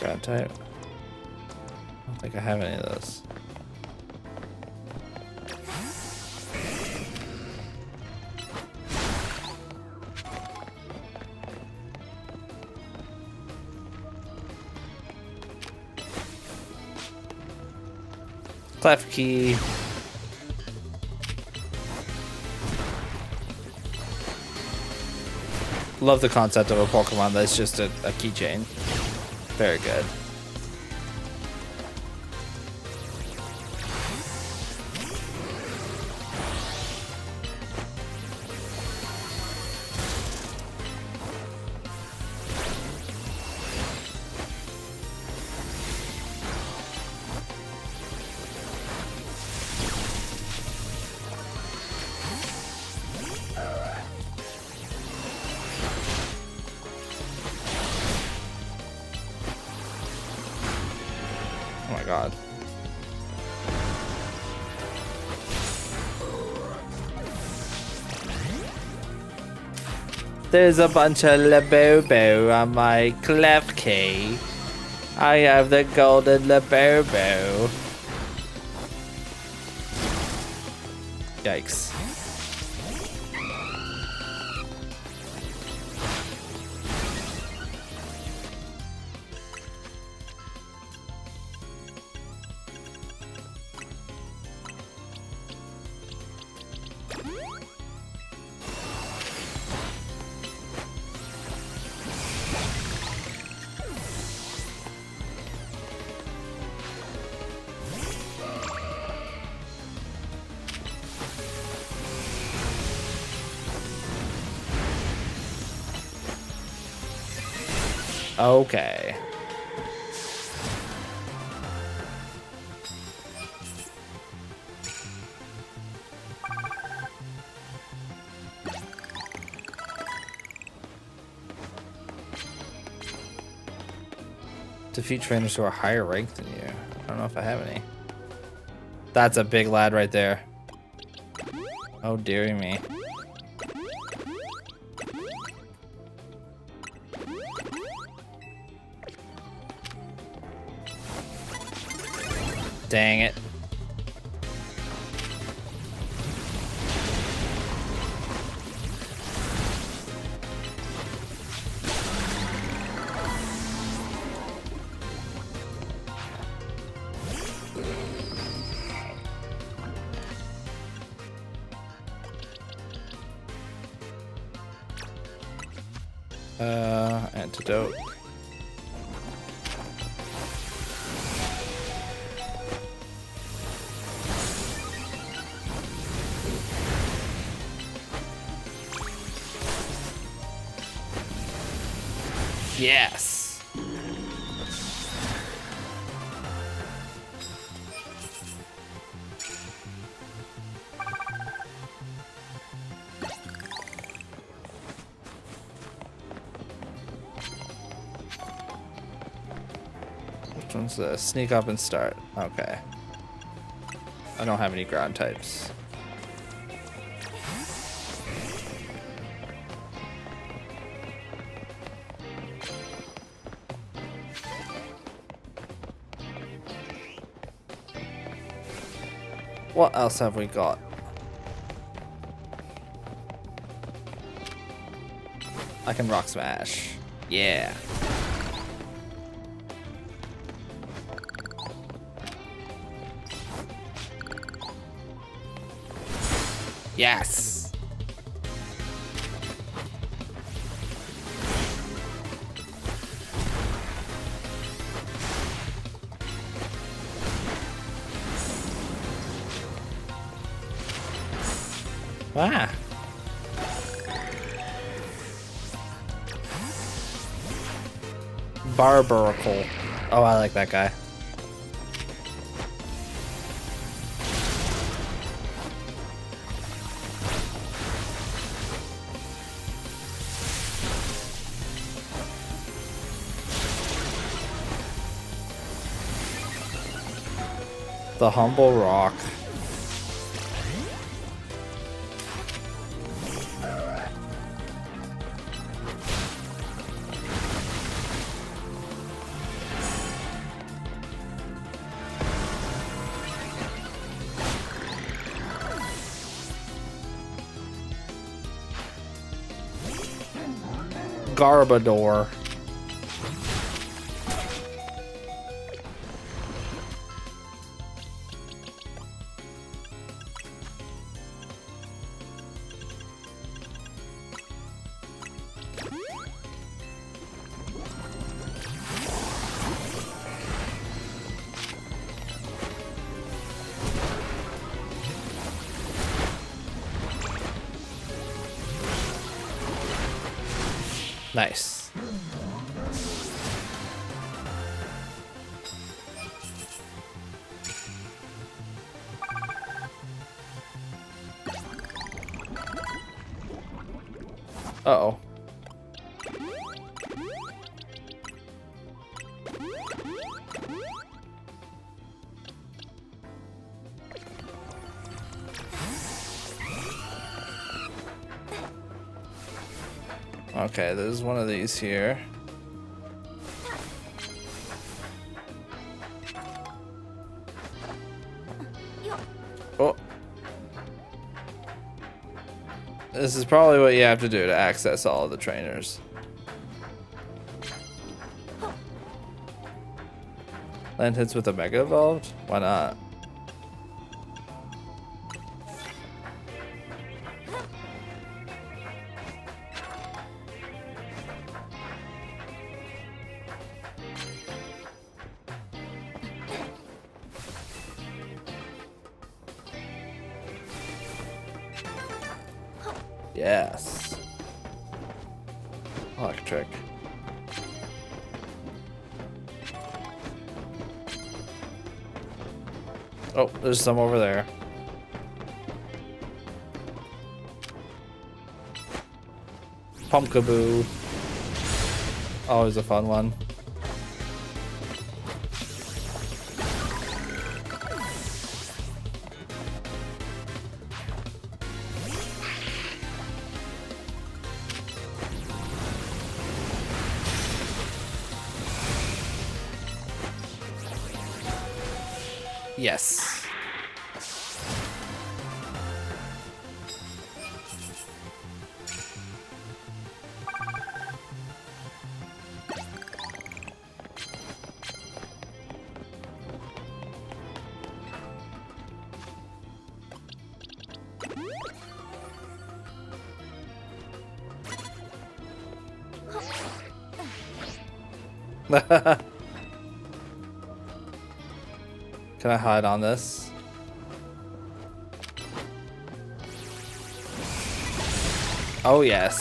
Ground type. I don't think I have any of those. Clef key. Love the concept of a Pokemon that's just a keychain. Very good. Oh my god. There's a bunch of Labobo on my clef key. I have the golden Labobo. Yikes. Okay. Defeat trainers who are higher ranked than you. I don't know if I have any. That's a big lad right there. Oh, dearie me. Dang it. Antidote. Yes. Which one's this? Sneak up and start. Okay. I don't have any ground types. What else have we got? I can rock smash. Yeah. Yes. Ah. Barbaracle. Oh, I like that guy. The Humble Rock. Garbador. Nice. Uh-oh. Okay, there's one of these here. Oh. This is probably what you have to do to access all of the trainers. Land hits with a Mega Evolved? Why not? Yes. Electric. Oh, there's some over there. Pumpkaboo. Always a fun one. Yes. Can I hide on this? Oh, yes.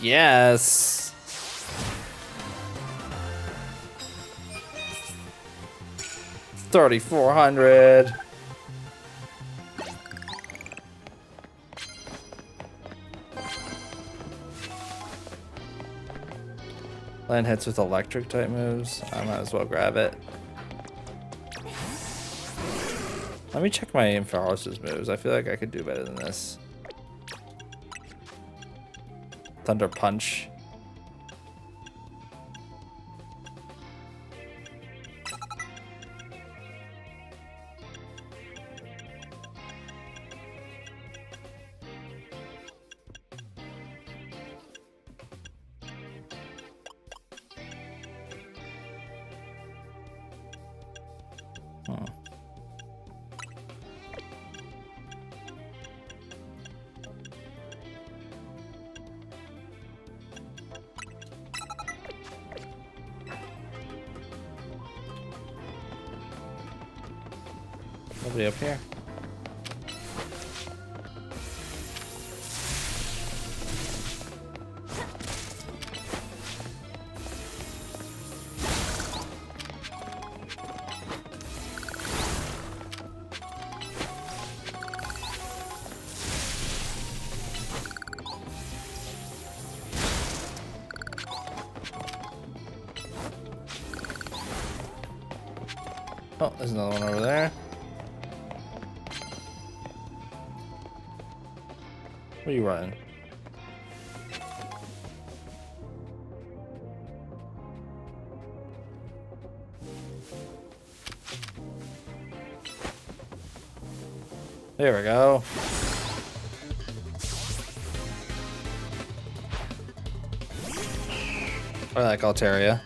Yes. 3,400. Land hits with electric type moves. I might as well grab it. Let me check my Ampharos' moves. I feel like I could do better than this. Thunder Punch. Nobody up here? Oh, there's another one over there. Where are you running? There we go. I like Altaria.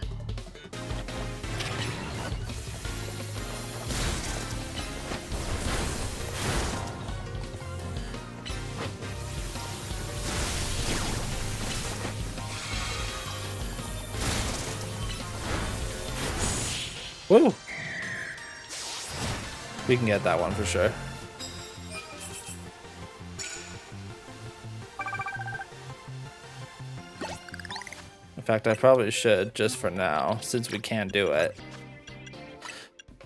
Woo! We can get that one for sure. In fact, I probably should, just for now, since we can't do it.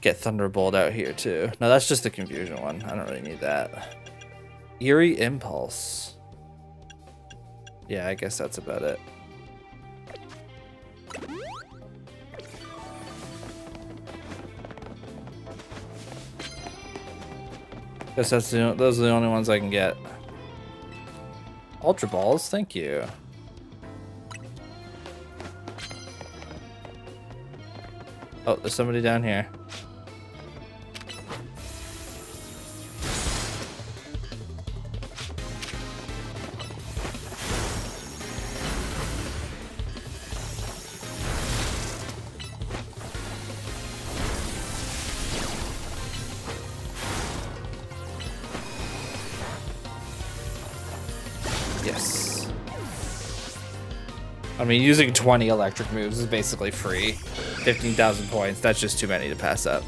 Get Thunderbolt out here too. No, that's just the confusion one. I don't really need that. Eerie Impulse. Yeah, I guess that's about it. Guess those are the only ones I can get. Ultra Balls, thank you. Oh, there's somebody down here. Yes. I mean, using 20 electric moves is basically free. 15,000 points, that's just too many to pass up.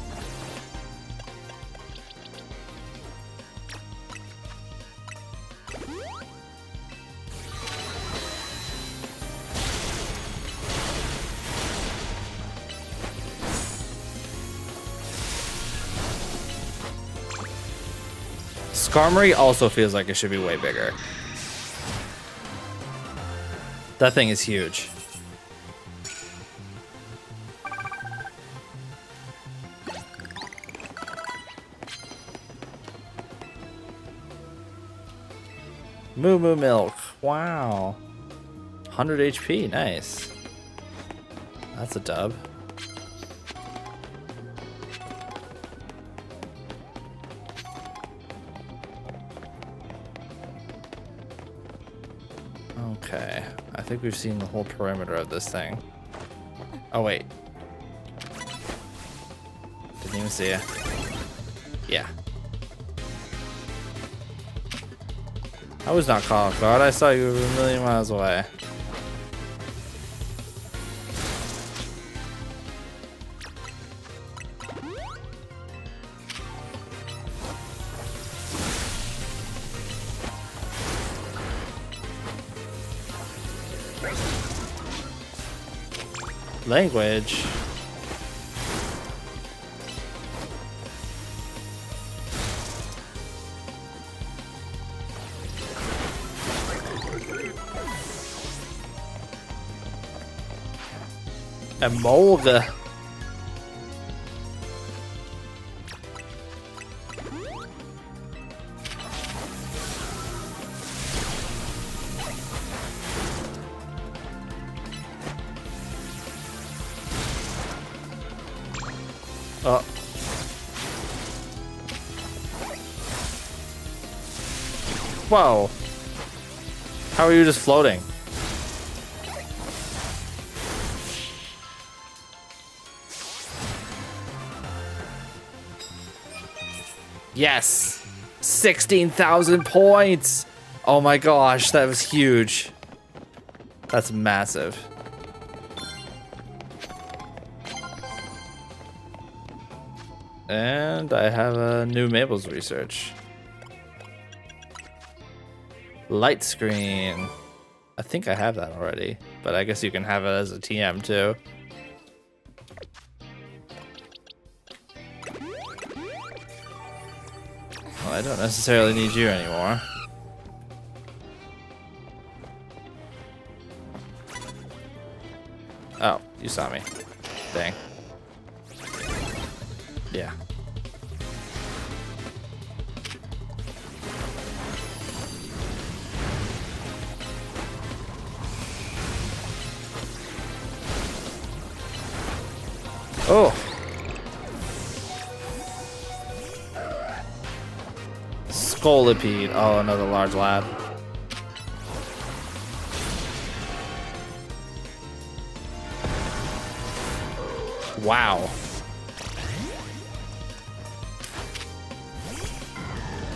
Skarmory also feels like it should be way bigger. That thing is huge. Moo Moo Milk. Wow. 100 HP. Nice. That's a dub. Okay. I think we've seen the whole perimeter of this thing. Oh, wait. Didn't even see you. Yeah. I was not caught off guard. I saw you a million miles away. Language. A mold. Oh. Whoa. How are you just floating? Yes. 16,000 points. Oh my gosh, that was huge. That's massive. And I have a new Mabel's research. Light screen. I think I have that already, but I guess you can have it as a TM too. Well, I don't necessarily need you anymore. Oh, you saw me. Dang. Yeah. Oh. Scolipede. Oh, another large lab. Wow.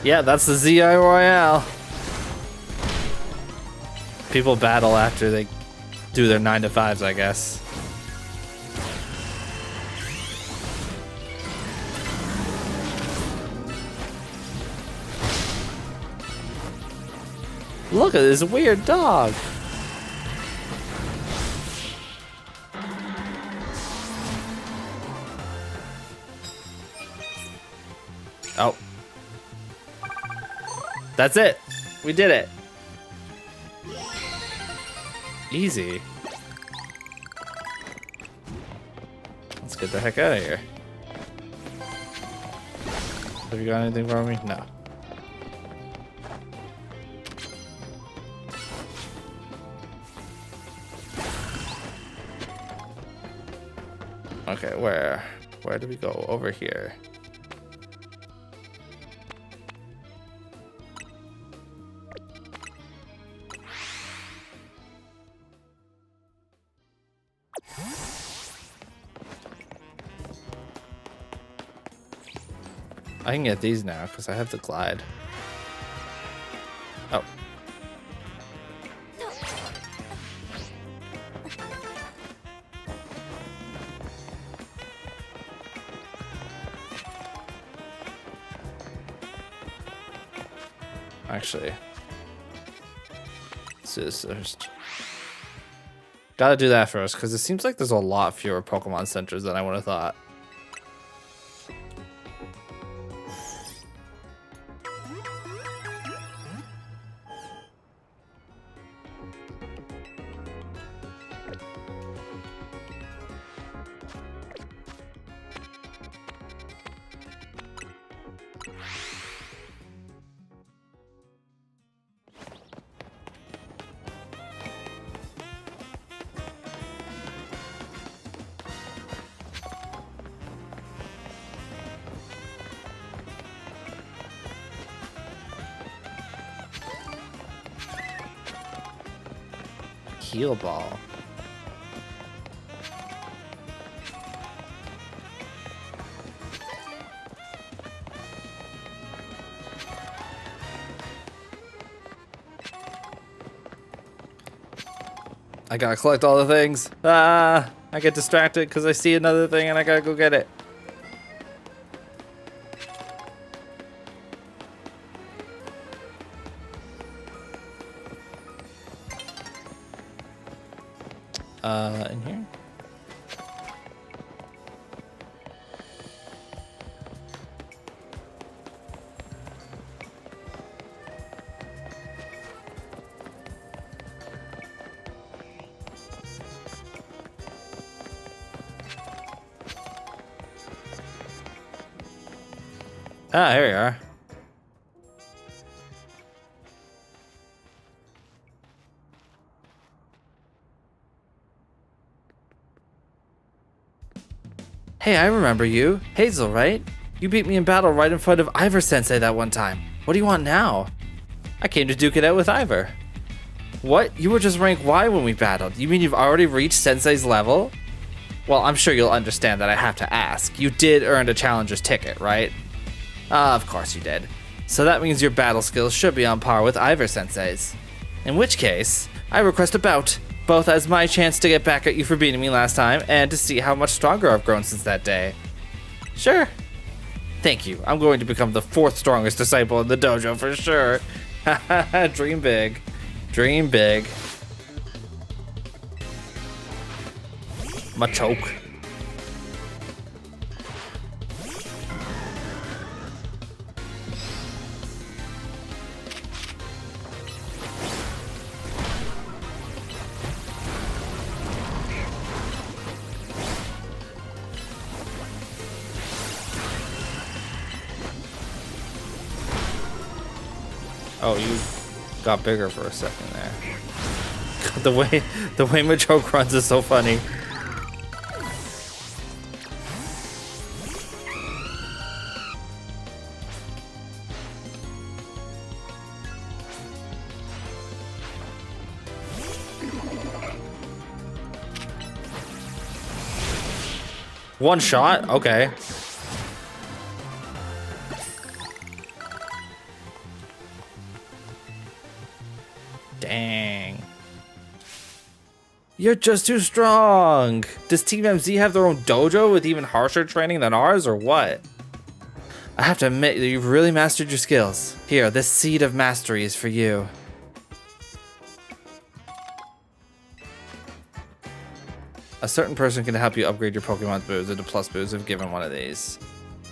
Yeah, that's the ZI Royale. People battle after they do their 9 to 5s, I guess. Look at this weird dog. Oh. That's it. We did it. Easy. Let's get the heck out of here. Have you got anything for me? No. Okay, where do we go? Over here. I can get these now because I have the glide. Oh. Actually, let's do this first. Gotta do that first because it seems like there's a lot fewer Pokemon centers than I would have thought. Heal ball. I gotta collect all the things. Ah, I get distracted because I see another thing and I gotta go get it. In here? Ah, here we are. Hey, I remember you. Hazel, right? You beat me in battle right in front of Ivor Sensei that one time. What do you want now? I came to duke it out with Ivor. What? You were just rank Y when we battled. You mean you've already reached Sensei's level? Well, I'm sure you'll understand that I have to ask. You did earn a challenger's ticket, right? Of course you did. So that means your battle skills should be on par with Ivor Sensei's. In which case, I request a bout. Both as my chance to get back at you for beating me last time, and to see how much stronger I've grown since that day. Sure. Thank you. I'm going to become the 4th strongest disciple in the dojo for sure. Dream big. Dream big. Machoke. Oh, you got bigger for a second there. The way Machoke runs is so funny. One shot? Okay. Dang. You're just too strong. Does Team MZ have their own dojo with even harsher training than ours, or what? I have to admit that you've really mastered your skills. Here, this seed of mastery is for you. A certain person can help you upgrade your Pokemon's moves into plus moves if given one of these.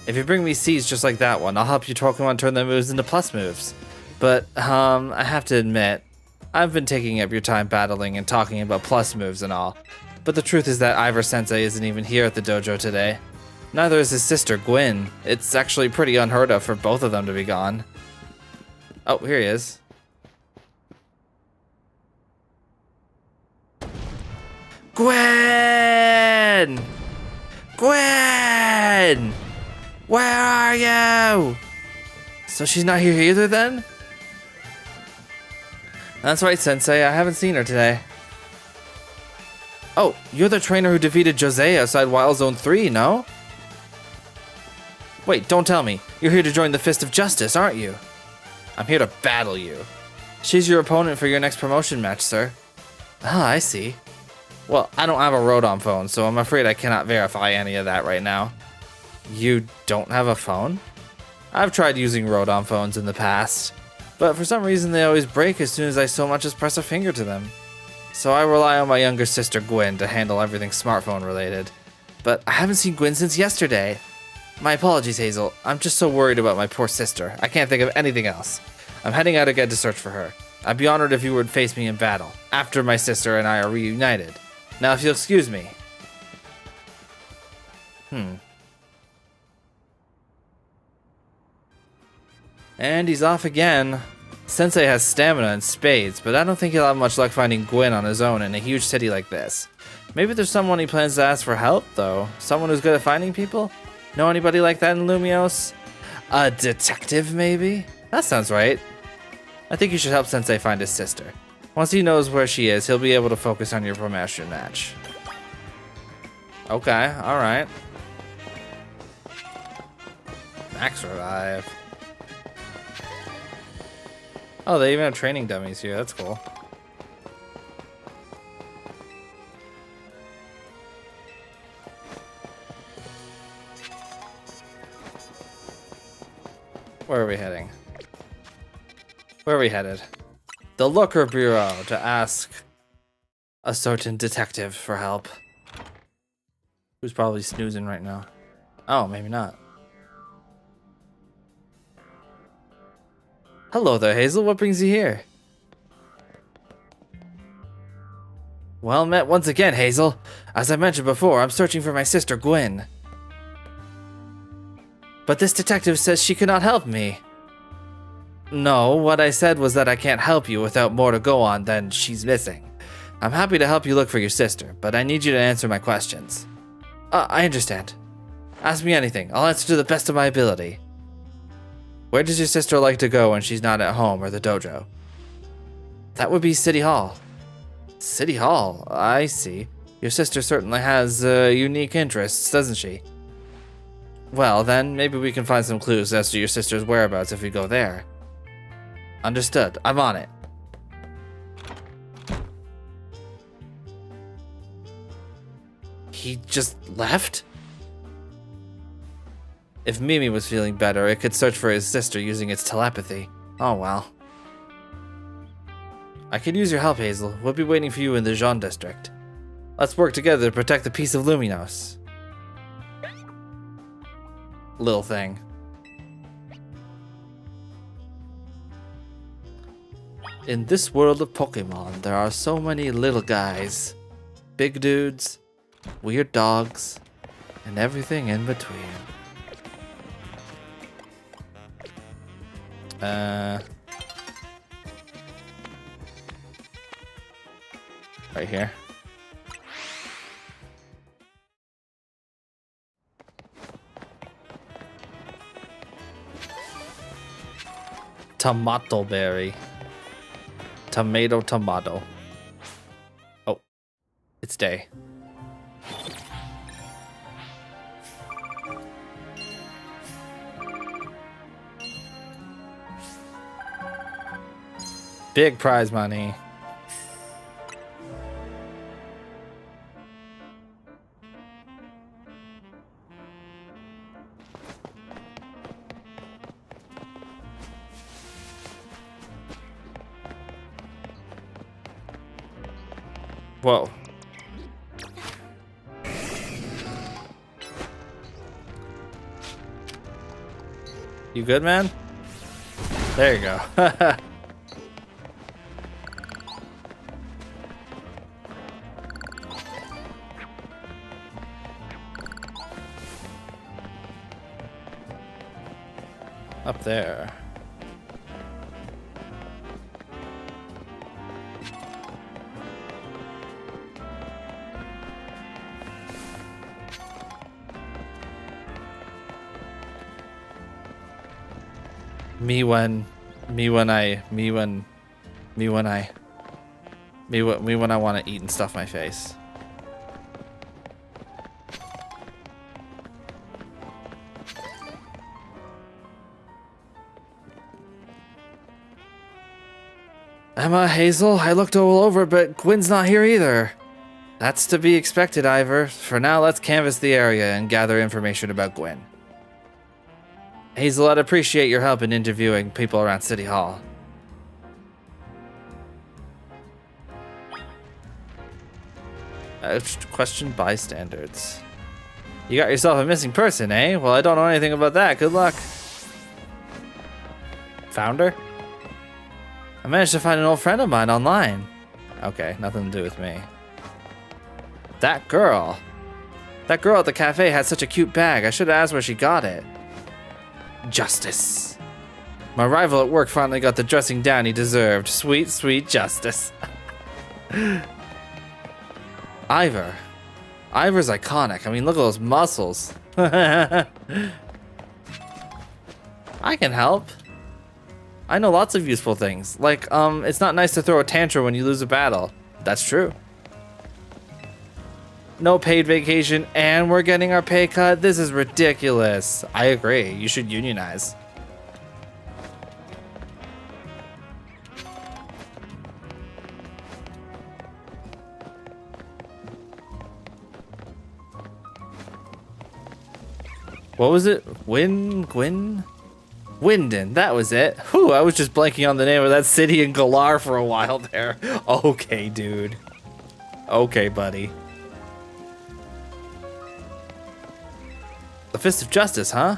If you bring me seeds just like that one, I'll help your Pokemon turn their moves into plus moves. But, I have to admit, I've been taking up your time battling and talking about plus moves and all. But the truth is that Ivor Sensei isn't even here at the dojo today. Neither is his sister, Gwyn. It's actually pretty unheard of for both of them to be gone. Oh, here he is. Gwyn! Gwyn! Where are you? So she's not here either then? That's right, Sensei. I haven't seen her today. Oh, you're the trainer who defeated Jose outside Wild Zone 3, no? Wait, don't tell me. You're here to join the Fist of Justice, aren't you? I'm here to battle you. She's your opponent for your next promotion match, sir. Ah, I see. Well, I don't have a Rodon phone, so I'm afraid I cannot verify any of that right now. You don't have a phone? I've tried using Rodon phones in the past, but for some reason they always break as soon as I so much as press a finger to them. So I rely on my younger sister Gwyn to handle everything smartphone related. But I haven't seen Gwyn since yesterday. My apologies, Hazel. I'm just so worried about my poor sister. I can't think of anything else. I'm heading out again to search for her. I'd be honored if you would face me in battle, after my sister and I are reunited. Now, if you'll excuse me. And he's off again. Sensei has stamina and spades, but I don't think he'll have much luck finding Gwyn on his own in a huge city like this. Maybe there's someone he plans to ask for help, though. Someone who's good at finding people? Know anybody like that in Lumios? A detective, maybe? That sounds right. I think you should help Sensei find his sister. Once he knows where she is, he'll be able to focus on your promotion match. Okay, alright. Max Revive. Oh, they even have training dummies here. That's cool. Where are we heading? Where are we headed? The Looker Bureau to ask a certain detective for help. Who's probably snoozing right now. Oh, maybe not. Hello there, Hazel. What brings you here? Well met once again, Hazel. As I mentioned before, I'm searching for my sister, Gwyn. But this detective says she cannot help me. No, what I said was that I can't help you without more to go on than she's missing. I'm happy to help you look for your sister, but I need you to answer my questions. I understand. Ask me anything. I'll answer to the best of my ability. Where does your sister like to go when she's not at home or the dojo? That would be City Hall. City Hall? I see. Your sister certainly has unique interests, doesn't she? Well, then, maybe we can find some clues as to your sister's whereabouts if we go there. Understood. I'm on it. He just left? If Mimi was feeling better, it could search for his sister using its telepathy. Oh well. I could use your help, Hazel. We'll be waiting for you in the Jean district. Let's work together to protect the peace of Luminos. Little thing. In this world of Pokemon, there are so many little guys. Big dudes, weird dogs, and everything in between. Right here. Tomato berry. Tomato. Oh, it's day. Big prize money. Whoa. You good, man? There you go. Up there. Me when I want to eat and stuff my face. Emma, Hazel, I looked all over, but Gwen's not here either. That's to be expected, Ivor. For now, let's canvass the area and gather information about Gwen. Hazel, I'd appreciate your help in interviewing people around City Hall. Question bystanders. You got yourself a missing person, eh? Well, I don't know anything about that. Good luck. Found her? I managed to find an old friend of mine online. Okay, nothing to do with me. That girl at the cafe had such a cute bag. I should have asked where she got it. Justice. My rival at work finally got the dressing down he deserved. Sweet, sweet justice. Ivor's iconic. I mean, look at those muscles. I can help. I know lots of useful things. Like, it's not nice to throw a tantrum when you lose a battle. That's true. No paid vacation, and we're getting our pay cut. This is ridiculous. I agree. You should unionize. What was it? Winden? That was it. Whew, I was just blanking on the name of that city in Galar for a while there. Okay, dude. Okay, buddy. The Fist of Justice, huh?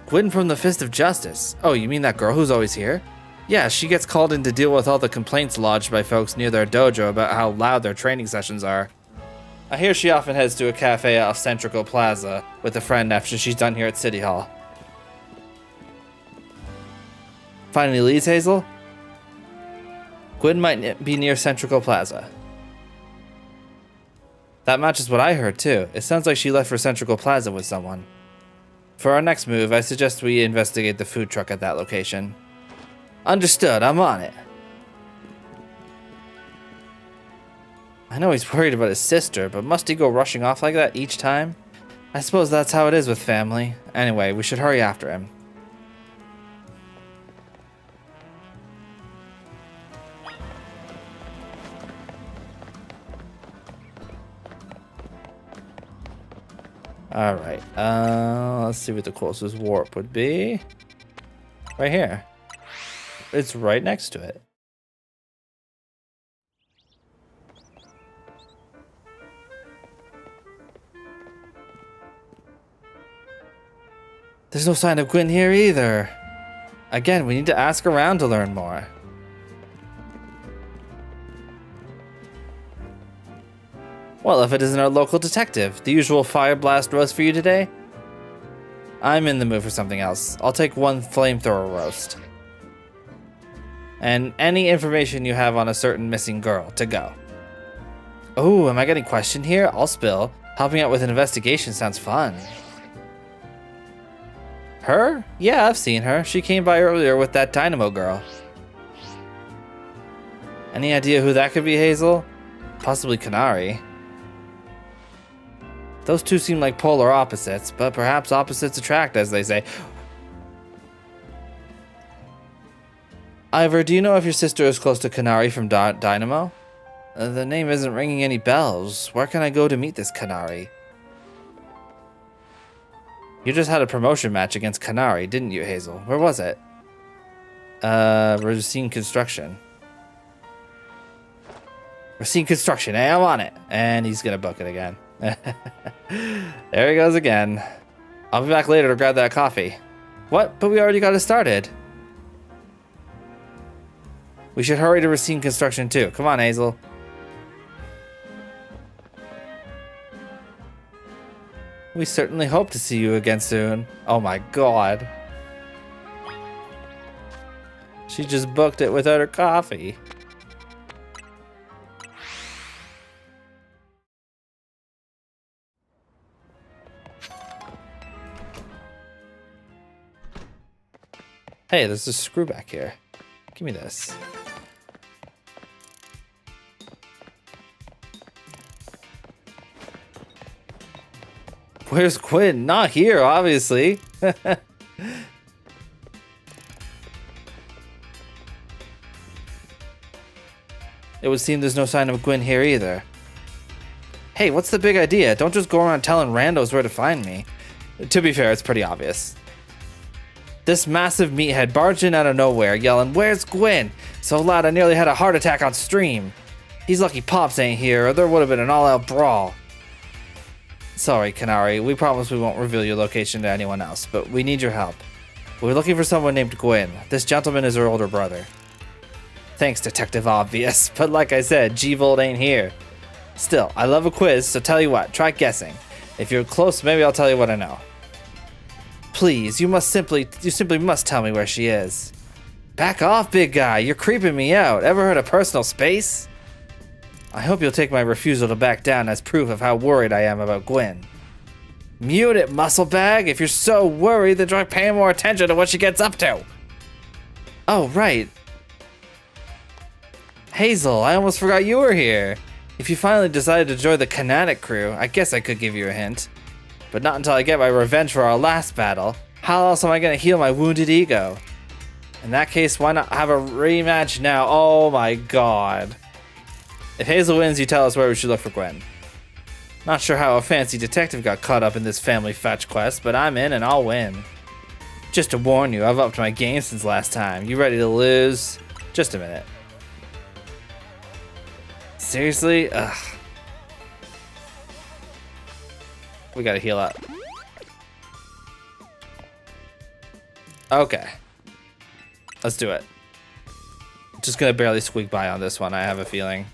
Gwyn from the Fist of Justice. Oh, you mean that girl who's always here? Yeah, she gets called in to deal with all the complaints lodged by folks near their dojo about how loud their training sessions are. I hear she often heads to a cafe off Centrical Plaza with a friend after she's done here at City Hall. Finally leads, Hazel? Gwyn might be near Centrical Plaza. That matches what I heard, too. It sounds like she left for Centrical Plaza with someone. For our next move, I suggest we investigate the food truck at that location. Understood, I'm on it. I know he's worried about his sister, but must he go rushing off like that each time? I suppose that's how it is with family. Anyway, we should hurry after him. Alright, let's see what the closest warp would be. Right here. It's right next to it. There's no sign of Gwyn here either. Again, we need to ask around to learn more. Well, if it isn't our local detective, the usual fire blast roast for you today? I'm in the mood for something else. I'll take one flamethrower roast. And any information you have on a certain missing girl, to go. Oh, am I getting questioned here? I'll spill. Helping out with an investigation sounds fun. Her? Yeah, I've seen her. She came by earlier with that Dynamo girl. Any idea who that could be, Hazel? Possibly Canary. Those two seem like polar opposites, but perhaps opposites attract, as they say. Ivor, do you know if your sister is close to Canary from Dynamo? The name isn't ringing any bells. Where can I go to meet this Canary? You just had a promotion match against Canary, didn't you, Hazel? Where was it? Racine Construction. Racine Construction, hey, I'm on it. And he's gonna book it again. There he goes again. I'll be back later to grab that coffee. What? But we already got it started. We should hurry to Racine Construction too. Come on, Hazel. We certainly hope to see you again soon. Oh my god. She just booked it without her coffee. Hey, there's a screw back here. Give me this. Where's Quinn? Not here, obviously. It would seem there's no sign of Gwyn here either. Hey, what's the big idea? Don't just go around telling randos where to find me. To be fair, it's pretty obvious. This massive meathead barged in out of nowhere, yelling, "Where's Gwyn?" So loud I nearly had a heart attack on stream. He's lucky Pops ain't here, or there would have been an all-out brawl. Sorry, Canary, we promise we won't reveal your location to anyone else, but we need your help. We're looking for someone named Gwyn. This gentleman is her older brother. Thanks, Detective Obvious, but like I said, G-Volt ain't here. Still, I love a quiz, so tell you what, try guessing. If you're close, maybe I'll tell you what I know. Please, you simply must tell me where she is. Back off, big guy, you're creeping me out. Ever heard of personal space? I hope you'll take my refusal to back down as proof of how worried I am about Gwyn. Mute it, muscle bag. If you're so worried, then try paying more attention to what she gets up to. Oh, right. Hazel, I almost forgot you were here. If you finally decided to join the Kinetic crew, I guess I could give you a hint. But not until I get my revenge for our last battle. How else am I going to heal my wounded ego? In that case, why not have a rematch now? Oh my god. If Hazel wins, you tell us where we should look for Gwyn. Not sure how a fancy detective got caught up in this family fetch quest, but I'm in and I'll win. Just to warn you, I've upped my game since last time. You ready to lose? Just a minute. Seriously? Ugh. We gotta heal up. Okay. Let's do it. Just gonna barely squeak by on this one, I have a feeling.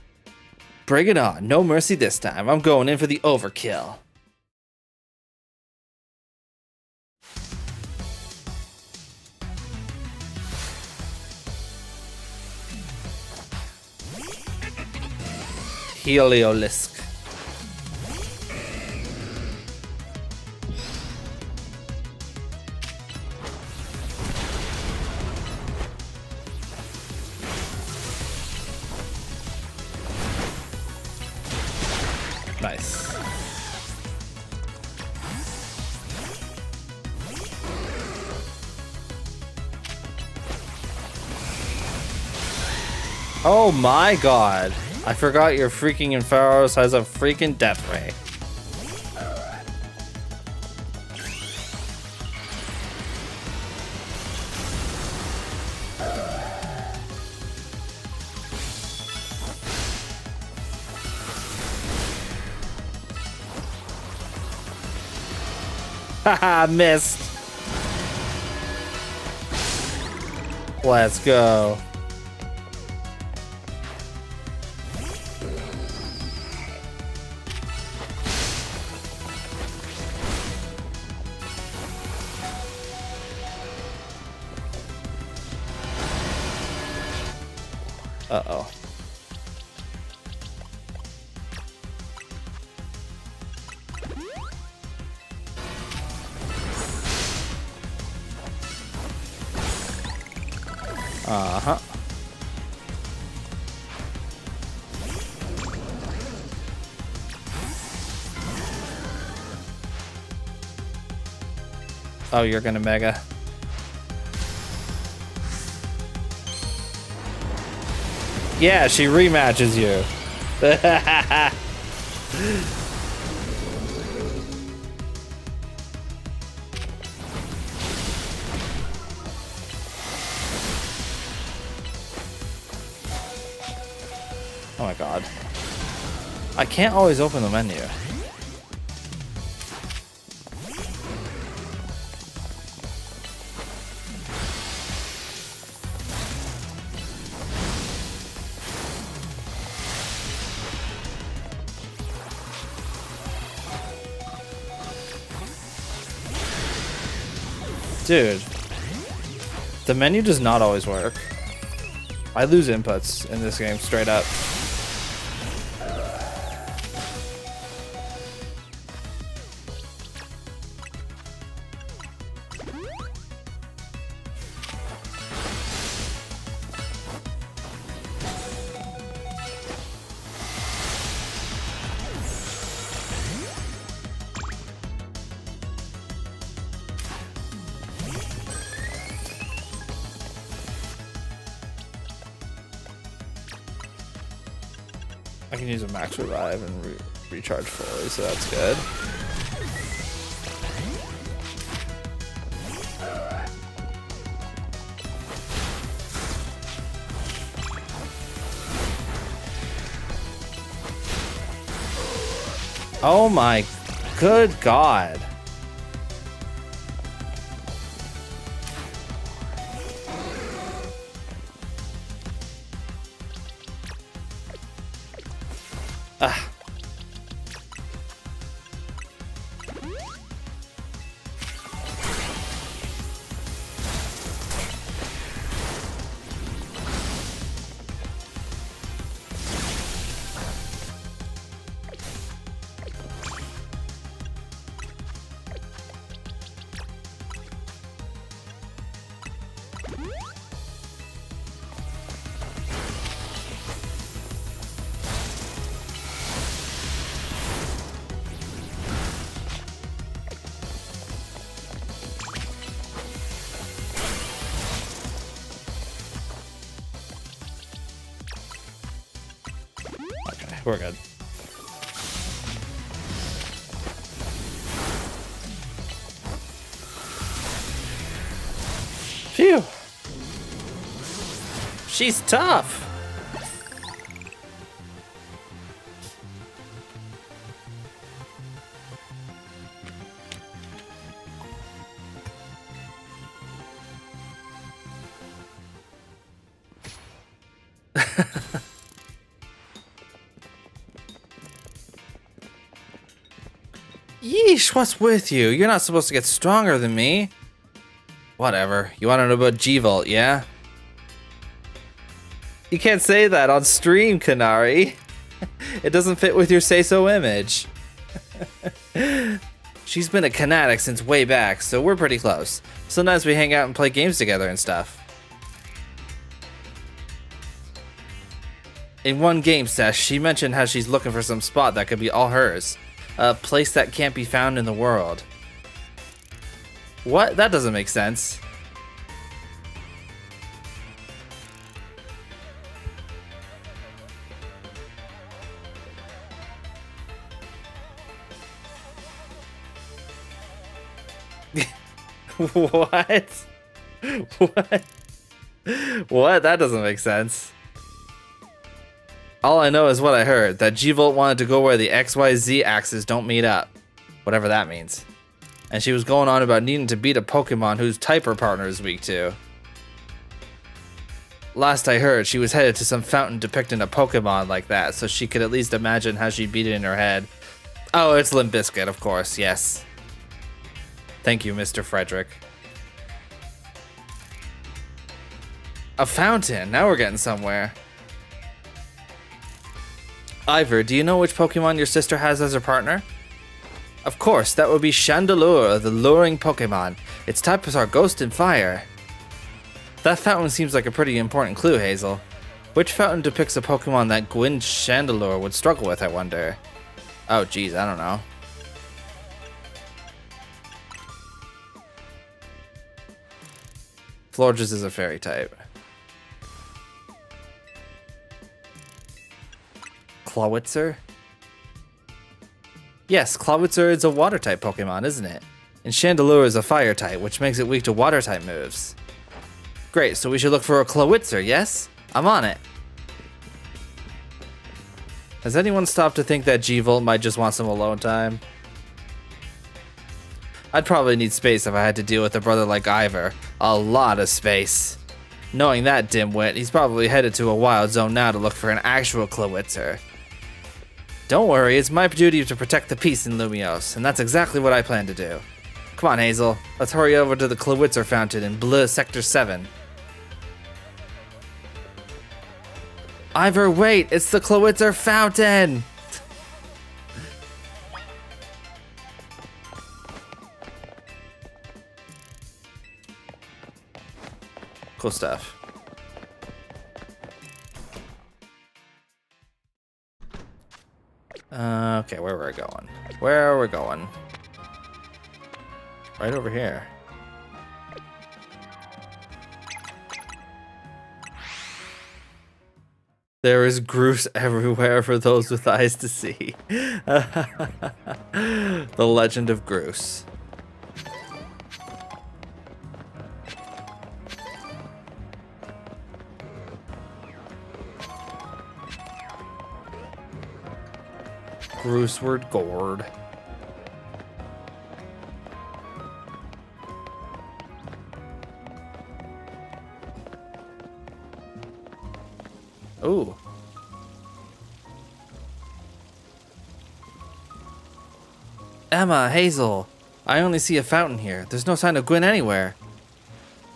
Bring it on. No mercy this time. I'm going in for the overkill. Heliolisk. Nice. Oh my god. I forgot your freaking Inferos has a freaking death ray. Haha, missed. Let's go. Uh-oh. Uh-huh. Oh, you're gonna mega. Yeah, she rematches you. Oh my god. I can't always open the menu. Dude, the menu does not always work. I lose inputs in this game straight up. I can use a max revive and recharge fully, so that's good. Oh my good god. Ah. Okay, we're good. Phew. She's tough. Yeesh, what's with you? You're not supposed to get stronger than me. Whatever. You want to know about G-Volt, yeah? You can't say that on stream, Kanari. It doesn't fit with your say-so image. She's been a Kanatic since way back, so we're pretty close. Sometimes we hang out and play games together and stuff. In one game sesh, she mentioned how she's looking for some spot that could be all hers. A place that can't be found in the world. What? That doesn't make sense. What? What? What? That doesn't make sense. All I know is what I heard, that G-Volt wanted to go where the XYZ axes don't meet up. Whatever that means. And she was going on about needing to beat a Pokemon whose type her partner is weak to. Last I heard, she was headed to some fountain depicting a Pokemon like that, so she could at least imagine how she'd beat it in her head. Oh, it's Limp Bizkit, of course, yes. Thank you, Mr. Frederick. A fountain, now we're getting somewhere. Ivor, do you know which Pokemon your sister has as her partner? Of course, that would be Chandelure, the luring Pokemon. Its types are Ghost and Fire. That fountain seems like a pretty important clue, Hazel. Which fountain depicts a Pokemon that Gwyn Chandelure would struggle with, I wonder? Oh, geez, I don't know. Florges is a fairy type. Clawitzer? Yes, Clawitzer is a water type Pokemon, isn't it? And Chandelure is a fire type, which makes it weak to water type moves. Great, so we should look for a Clawitzer, yes? I'm on it. Has anyone stopped to think that G-Volt might just want some alone time? I'd probably need space if I had to deal with a brother like Ivor. A lot of space. Knowing that dimwit, he's probably headed to a wild zone now to look for an actual Clawitzer. Don't worry, it's my duty to protect the peace in Lumiose, and that's exactly what I plan to do. Come on, Hazel. Let's hurry over to the Clawitzer fountain in Bleu Sector 7. Ivor, wait! It's the Clawitzer fountain! Cool stuff. Okay, where were we going? Where are we going? Right over here. There is Groose everywhere for those with eyes to see. The Legend of Groose. Grooseward Gourd. Ooh. Emma, Hazel. I only see a fountain here. There's no sign of Gwyn anywhere.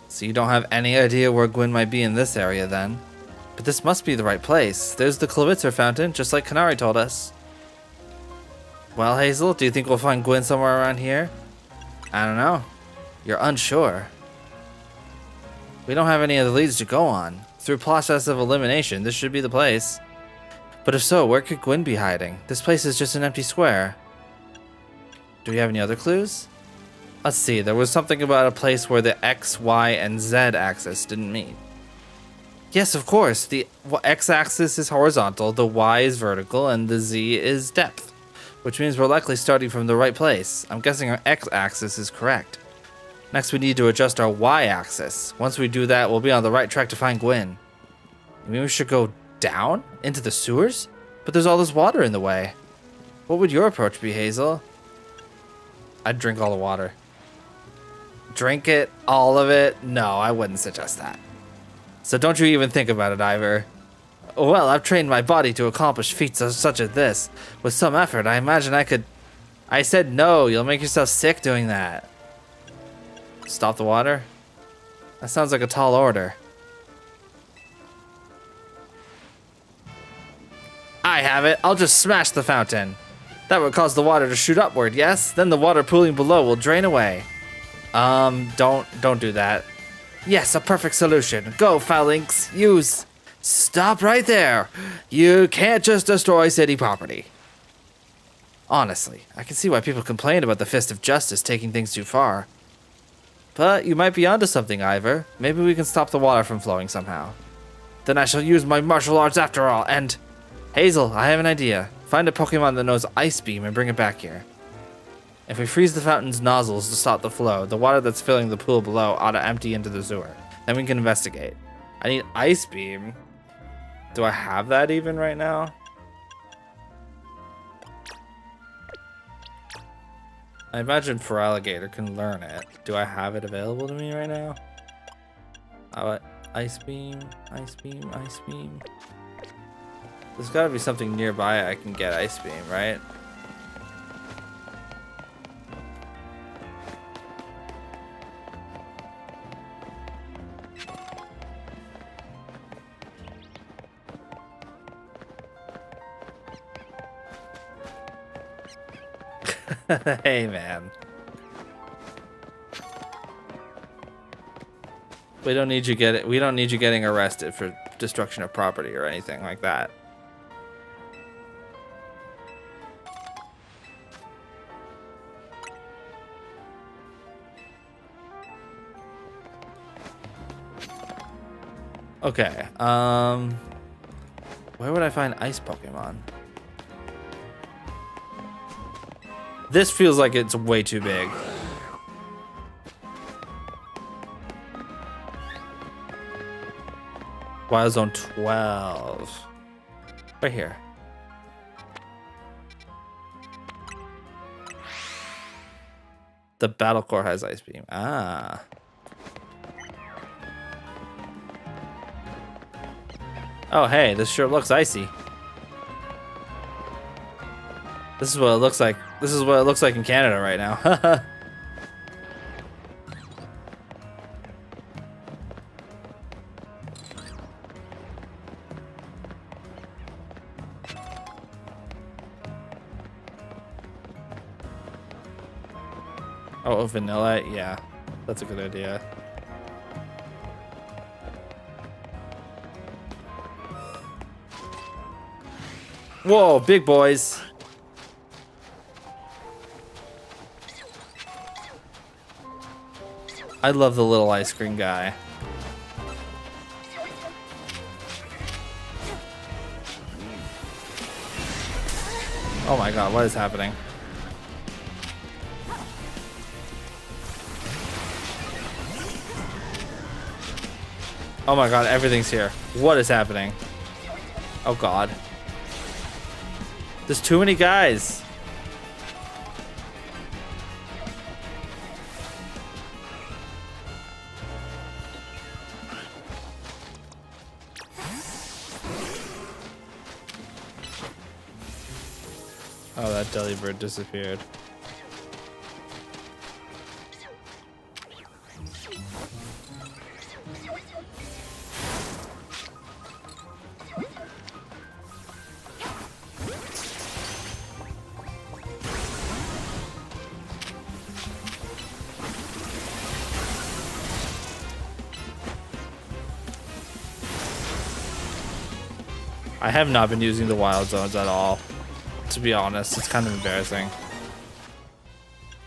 So you don't have any idea where Gwyn might be in this area then? But this must be the right place. There's the Clawitzer fountain, just like Kanari told us. Well, Hazel, do you think we'll find Gwyn somewhere around here? I don't know. You're unsure. We don't have any other leads to go on. Through process of elimination, this should be the place. But if so, where could Gwyn be hiding? This place is just an empty square. Do we have any other clues? Let's see, there was something about a place where the X, Y, and Z axis didn't meet. Yes, of course. The X-axis is horizontal, the Y is vertical, and the Z is depth. Which means we're likely starting from the right place. I'm guessing our X-axis is correct. Next, we need to adjust our Y-axis. Once we do that, we'll be on the right track to find Gwyn. You mean we should go down? Into the sewers? But there's all this water in the way. What would your approach be, Hazel? I'd drink all the water. Drink it? All of it? No, I wouldn't suggest that. So don't you even think about it, Ivor. Well, I've trained my body to accomplish feats such as this. With some effort, I imagine I could... I said no, you'll make yourself sick doing that. Stop the water? That sounds like a tall order. I have it. I'll just smash the fountain. That would cause the water to shoot upward, yes? Then the water pooling below will drain away. Don't do that. Yes, a perfect solution. Go, Phalanx. Use... Stop right there. You can't just destroy city property. Honestly, I can see why people complain about the Fist of Justice taking things too far. But you might be onto something, Ivor. Maybe we can stop the water from flowing somehow. Then I shall use my martial arts after all, and... Hazel, I have an idea. Find a Pokemon that knows Ice Beam and bring it back here. If we freeze the fountain's nozzles to stop the flow, the water that's filling the pool below ought to empty into the sewer. Then we can investigate. I need Ice Beam. Do I have that even right now? I imagine Feraligatr can learn it. Do I have it available to me right now? Ice beam, ice beam, ice beam. There's gotta be something nearby I can get ice beam, right? Hey, man. We don't need you getting arrested for destruction of property or anything like that. Okay. Where would I find ice Pokemon? This feels like it's way too big. Wild Zone 12. Right here. The Battle Core has Ice Beam. Ah. Oh, hey, this sure looks icy. This is what it looks like. This is what it looks like in Canada right now. Oh, vanilla? Yeah, that's a good idea. Whoa, big boys. I love the little ice cream guy. Oh my god, what is happening? Oh my god, everything's here. What is happening? Oh god. There's too many guys. Oh, that Delibird disappeared. I have not been using the wild zones at all. To be honest, it's kind of embarrassing.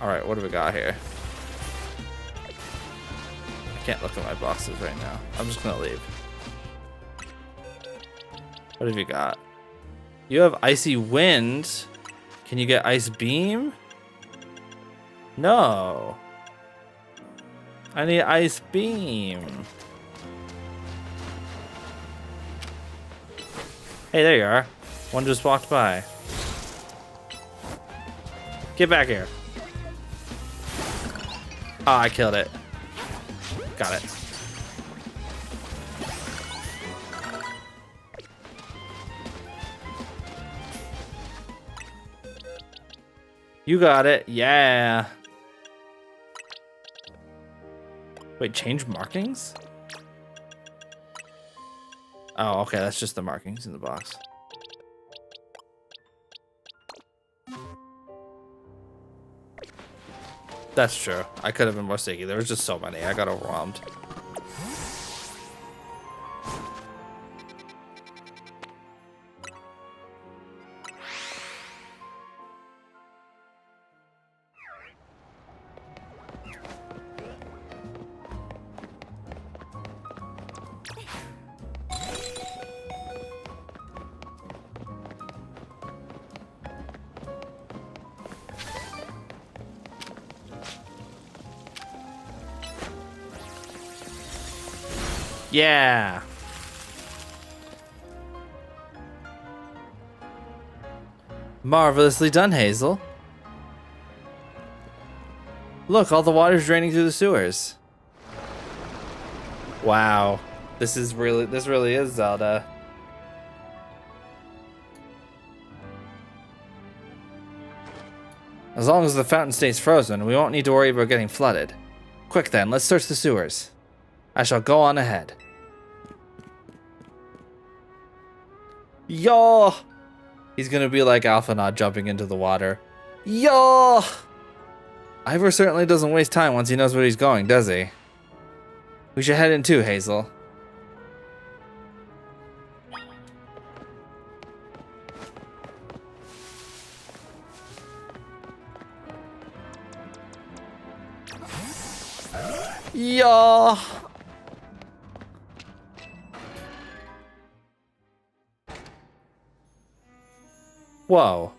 Alright, what do we got here? I can't look at my boxes right now. I'm just gonna leave. What have you got? You have Icy Wind. Can you get Ice Beam? No. I need Ice Beam. Hey, there you are. One just walked by. Get back here. Oh, I killed it. Got it. You got it. Yeah. Wait, change markings? Oh, okay. That's just the markings in the box. That's true. I could have been more sticky. There was just so many. I got overwhelmed. Yeah. Marvelously done, Hazel. Look, all the water's draining through the sewers. Wow. This really is Zelda. As long as the fountain stays frozen, we won't need to worry about getting flooded. Quick then, let's search the sewers. I shall go on ahead. Yo! He's gonna be like Alphanod jumping into the water. Yo! Ivor certainly doesn't waste time once he knows where he's going, does he? We should head in too, Hazel. Yeah. Whoa.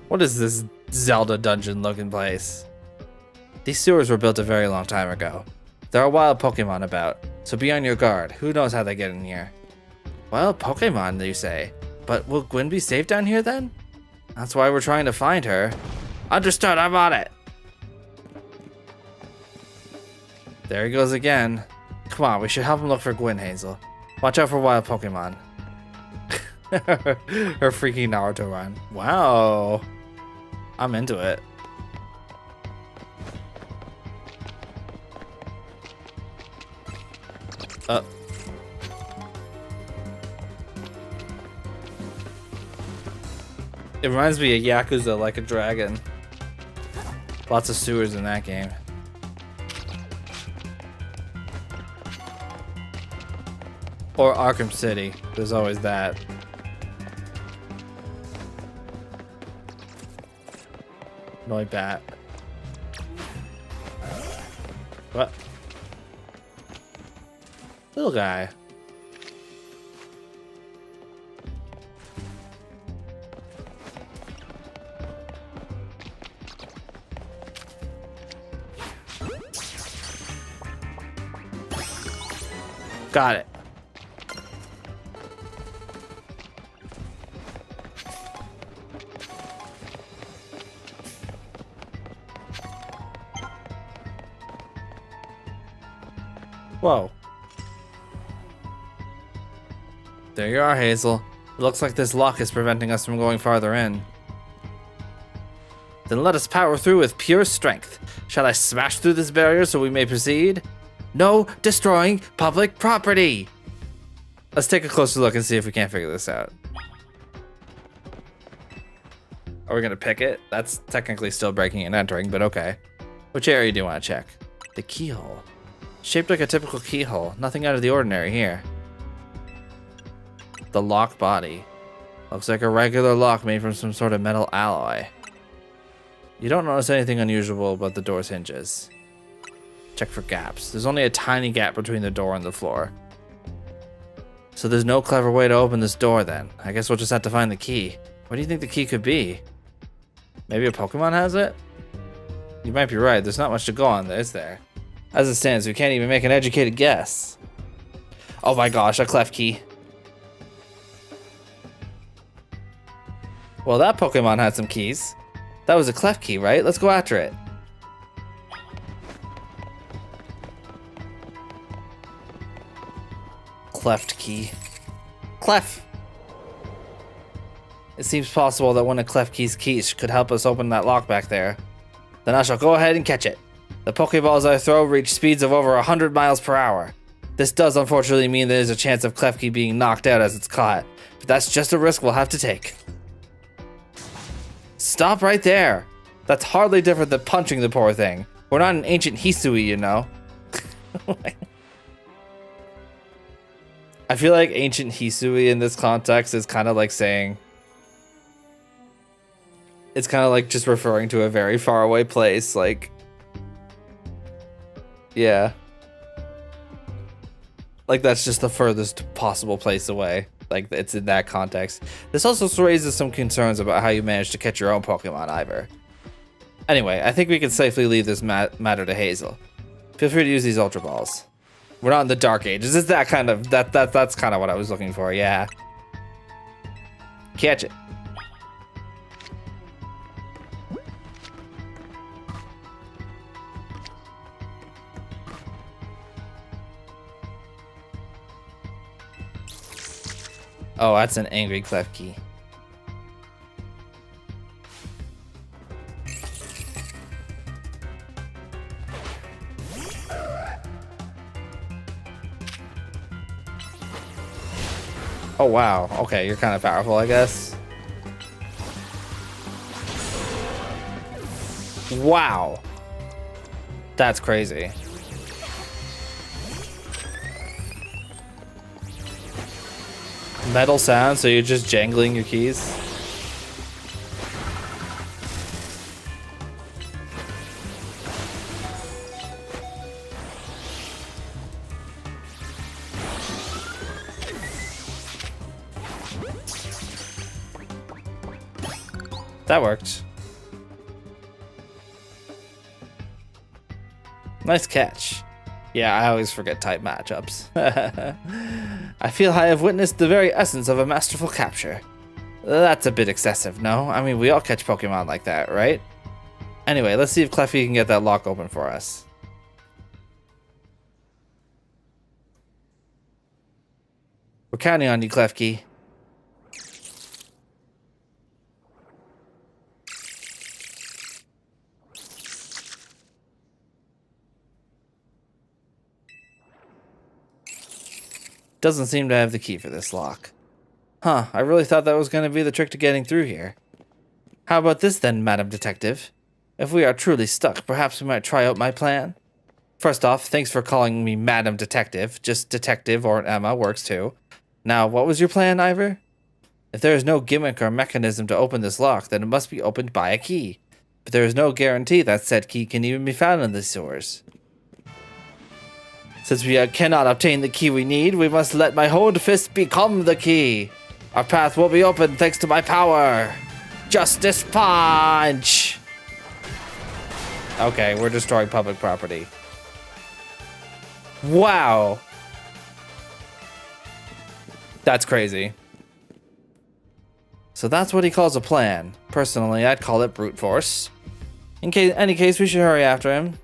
What is this Zelda dungeon looking place? These sewers were built a very long time ago. There are wild Pokémon about, so be on your guard. Who knows how they get in here? Wild Pokémon, you say? But will Gwen be safe down here then? That's why we're trying to find her. Understood, I'm on it. There he goes again. Come on, we should help him look for Gwen, Hazel. Watch out for wild Pokemon. Her freaking Naruto run. Wow. I'm into it. It reminds me of Yakuza Like a Dragon. Lots of sewers in that game. Or Arkham City. There's always that. Annoy bat. What? Little guy. Got it. Whoa. There you are, Hazel. It looks like this lock is preventing us from going farther in. Then let us power through with pure strength. Shall I smash through this barrier so we may proceed? No destroying public property! Let's take a closer look and see if we can't figure this out. Are we gonna pick it? That's technically still breaking and entering, but okay. Which area do you want to check? The keyhole. Shaped like a typical keyhole. Nothing out of the ordinary here. The lock body. Looks like a regular lock made from some sort of metal alloy. You don't notice anything unusual about the door's hinges. Check for gaps. There's only a tiny gap between the door and the floor. So there's no clever way to open this door then. I guess we'll just have to find the key. What do you think the key could be? Maybe a Pokemon has it? You might be right. There's not much to go on there, is there? As it stands, we can't even make an educated guess. Oh my gosh, a clef key. Well, that Pokemon had some keys. That was a clef key, right? Let's go after it. Cleft key. Clef! It seems possible that one of Clef Key's keys could help us open that lock back there. Then I shall go ahead and catch it. The Pokeballs I throw reach speeds of over 100 miles per hour. This does unfortunately mean there's a chance of Klefki being knocked out as it's caught, but that's just a risk we'll have to take. Stop right there! That's hardly different than punching the poor thing. We're not an ancient Hisui, you know. I feel like ancient Hisui in this context is kind of like saying... It's kind of like just referring to a very far away place, like... Yeah. Like that's just the furthest possible place away. Like it's in that context. This also raises some concerns about how you managed to catch your own Pokemon, Ivor. Anyway, I think we can safely leave this matter to Hazel. Feel free to use these Ultra Balls. We're not in the Dark Ages. It's that kind of that's kind of what I was looking for. Yeah. Catch it. Oh, that's an angry Klefki. Oh, wow. Okay, you're kind of powerful, I guess. Wow. That's crazy. Metal sound, so you're just jangling your keys? That worked. Nice catch. Yeah, I always forget type matchups. I feel I have witnessed the very essence of a masterful capture. That's a bit excessive, no? I mean, we all catch Pokemon like that, right? Anyway, let's see if Klefki can get that lock open for us. We're counting on you, Klefki. Doesn't seem to have the key for this lock. Huh, I really thought that was going to be the trick to getting through here. How about this then, Madam Detective? If we are truly stuck, perhaps we might try out my plan. First off, thanks for calling me Madam Detective. Just Detective or Emma works too. Now, what was your plan, Ivor? If there is no gimmick or mechanism to open this lock, then it must be opened by a key. But there is no guarantee that said key can even be found in these sewers. Since we cannot obtain the key we need, we must let my honed fist become the key. Our path will be open thanks to my power. Justice Punch! Okay, we're destroying public property. Wow! That's crazy. So that's what he calls a plan. Personally, I'd call it brute force. In any case, we should hurry after him.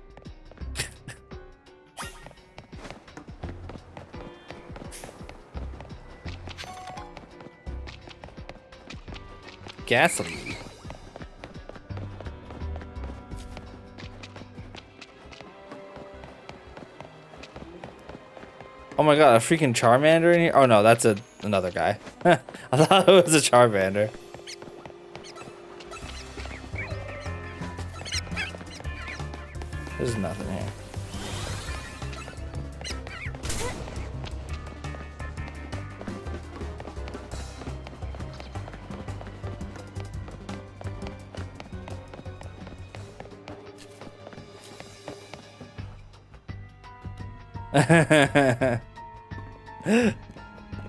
Gasoline. Oh my god, a freaking Charmander in here? Oh no, that's another guy. I thought it was a Charmander. There's nothing here.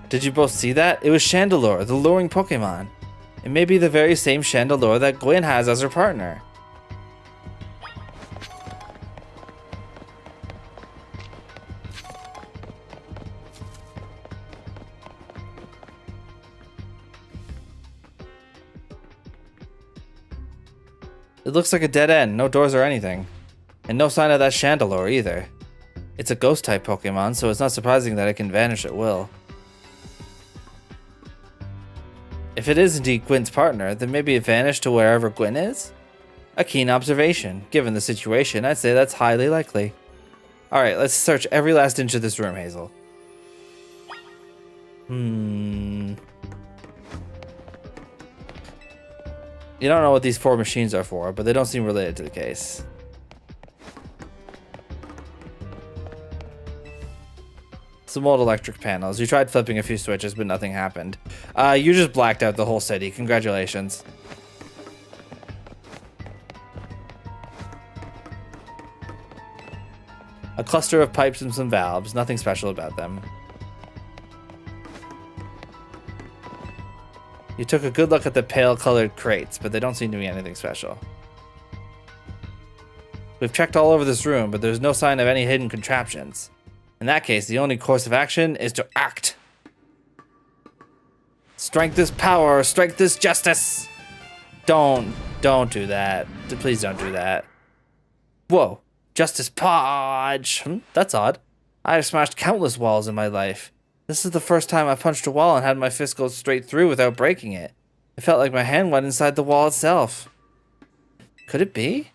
Did you both see that? It was Chandelure, the luring Pokemon. It may be the very same Chandelure that Gwen has as her partner. It looks like a dead end, no doors or anything. And no sign of that Chandelure either. It's a ghost-type Pokemon, so it's not surprising that it can vanish at will. If it is indeed Gwen's partner, then maybe it vanished to wherever Gwen is? A keen observation. Given the situation, I'd say that's highly likely. Alright, let's search every last inch of this room, Hazel. You don't know what these 4 machines are for, but they don't seem related to the case. Some old electric panels. You tried flipping a few switches, but nothing happened. You just blacked out the whole city. Congratulations. A cluster of pipes and some valves. Nothing special about them. You took a good look at the pale-colored crates, but they don't seem to be anything special. We've checked all over this room, but there's no sign of any hidden contraptions. In that case, the only course of action is to act. Strength is power. Strength is justice. Don't do that. Please don't do that. Whoa. Justice Punch. That's odd. I have smashed countless walls in my life. This is the first time I've punched a wall and had my fist go straight through without breaking it. It felt like my hand went inside the wall itself. Could it be?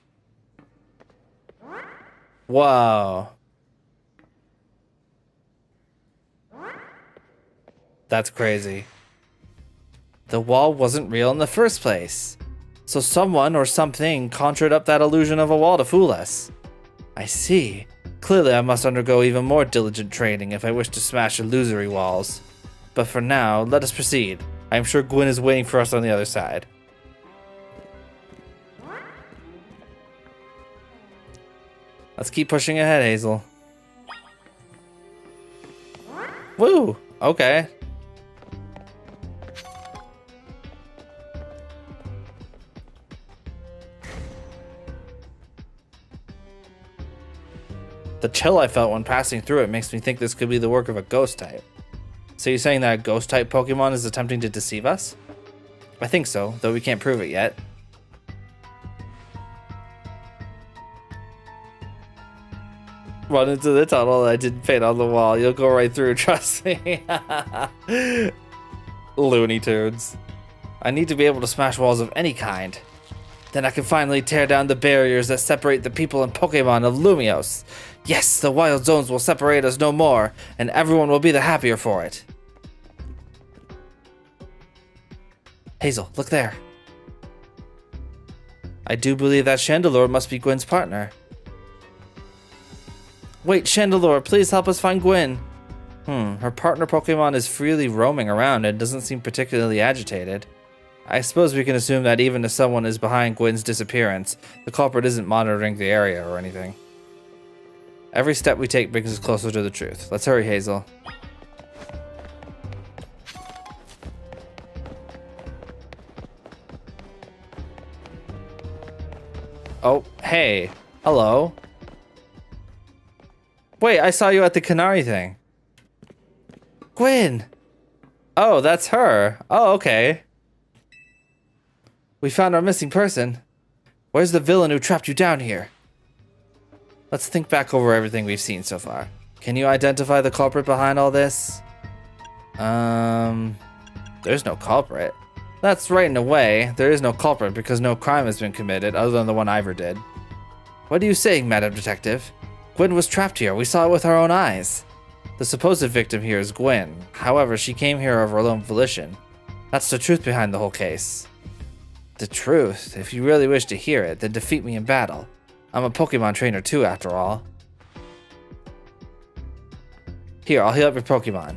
Whoa. That's crazy. The wall wasn't real in the first place. So someone or something conjured up that illusion of a wall to fool us. I see. Clearly I must undergo even more diligent training if I wish to smash illusory walls. But for now, let us proceed. I am sure Gwyn is waiting for us on the other side. Let's keep pushing ahead, Hazel. Woo! Okay. The chill I felt when passing through it makes me think this could be the work of a ghost type. So you're saying that a ghost type Pokemon is attempting to deceive us? I think so, though we can't prove it yet. Run into the tunnel I didn't paint on the wall. You'll go right through, trust me. Looney Tunes. I need to be able to smash walls of any kind. Then I can finally tear down the barriers that separate the people and Pokemon of Lumios. Yes, the wild zones will separate us no more, and everyone will be the happier for it. Hazel, look there. I do believe that Chandelure must be Gwyn's partner. Wait, Chandelure, please help us find Gwyn. Her partner Pokemon is freely roaming around and doesn't seem particularly agitated. I suppose we can assume that even if someone is behind Gwyn's disappearance, the culprit isn't monitoring the area or anything. Every step we take brings us closer to the truth. Let's hurry, Hazel. Oh, hey. Hello. Wait, I saw you at the Canary thing. Gwyn! Oh, that's her. Oh, okay. We found our missing person. Where's the villain who trapped you down here? Let's think back over everything we've seen so far. Can you identify the culprit behind all this? There's no culprit. That's right in a way. There is no culprit because no crime has been committed other than the one Ivor did. What are you saying, Madam Detective? Gwyn was trapped here. We saw it with our own eyes. The supposed victim here is Gwyn. However, she came here of her own volition. That's the truth behind the whole case. The truth? If you really wish to hear it, then defeat me in battle. I'm a Pokemon trainer too, after all. Here, I'll heal up your Pokemon.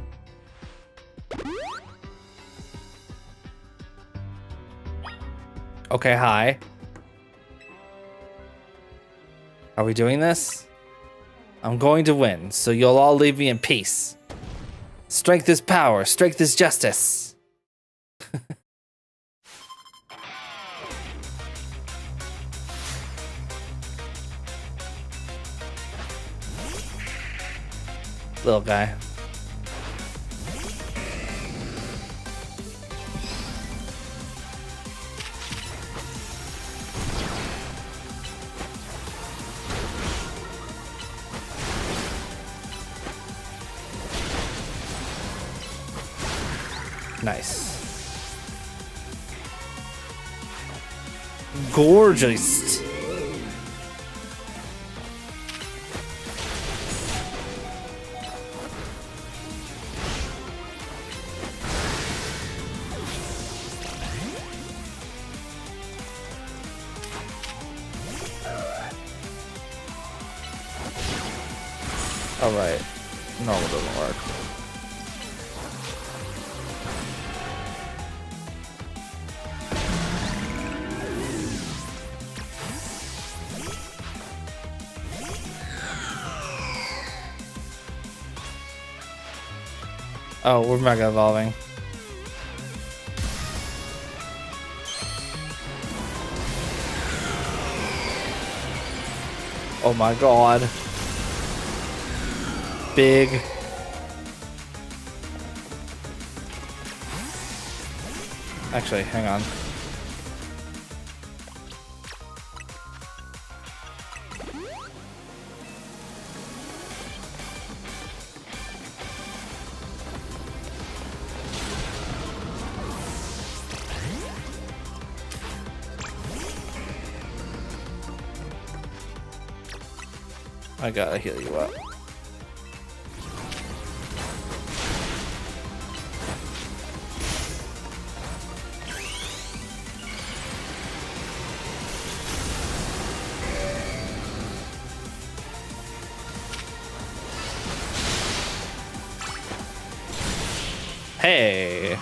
Okay, hi. Are we doing this? I'm going to win, so you'll all leave me in peace. Strength is power, strength is justice. Little guy. Nice. Gorgeous. All right. No, it doesn't work. Oh, we're mega evolving. Oh my god. Big. Actually, hang on. I gotta heal you up. Hey.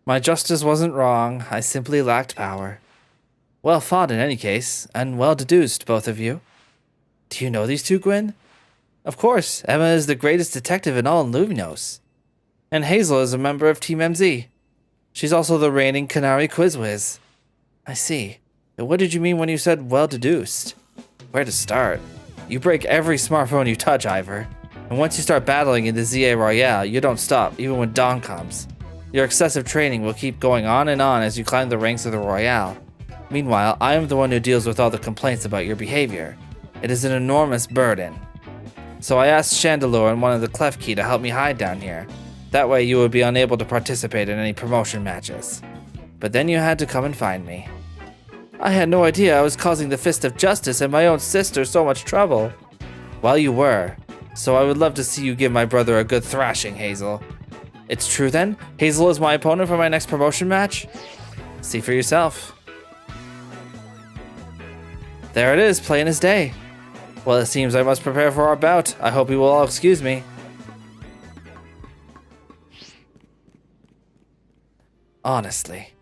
My justice wasn't wrong. I simply lacked power. Well fought in any case, and well deduced, both of you. Do you know these two, Gwyn? Of course, Emma is the greatest detective in all Luminos. And Hazel is a member of Team MZ. She's also the reigning Canary Quiz Whiz. I see. But what did you mean when you said well deduced? Where to start? You break every smartphone you touch, Ivor. And once you start battling in the ZA Royale, you don't stop, even when dawn comes. Your excessive training will keep going on and on as you climb the ranks of the Royale. Meanwhile, I am the one who deals with all the complaints about your behavior. It is an enormous burden. So I asked Chandelure and one of the Clef Key to help me hide down here. That way you would be unable to participate in any promotion matches. But then you had to come and find me. I had no idea I was causing the Fist of Justice and my own sister so much trouble. Well, you were. So I would love to see you give my brother a good thrashing, Hazel. It's true then? Hazel is my opponent for my next promotion match? See for yourself. There it is, plain as day. Well, it seems I must prepare for our bout. I hope you will all excuse me. Honestly.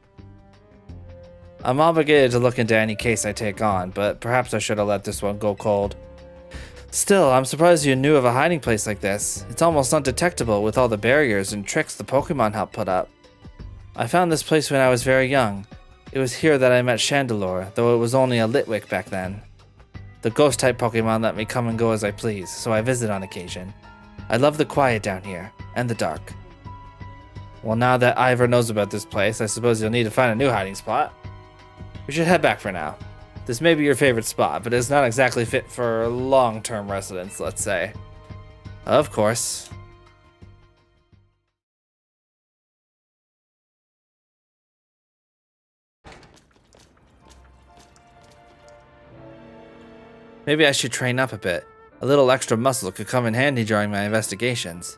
I'm obligated to look into any case I take on, but perhaps I should have let this one go cold. Still, I'm surprised you knew of a hiding place like this. It's almost undetectable with all the barriers and tricks the Pokemon help put up. I found this place when I was very young. It was here that I met Chandelure, though it was only a Litwick back then. The ghost-type Pokemon let me come and go as I please, so I visit on occasion. I love the quiet down here, and the dark. Well, now that Ivor knows about this place, I suppose you'll need to find a new hiding spot. We should head back for now. This may be your favorite spot, but it's not exactly fit for long-term residence, let's say. Of course. Maybe I should train up a bit. A little extra muscle could come in handy during my investigations.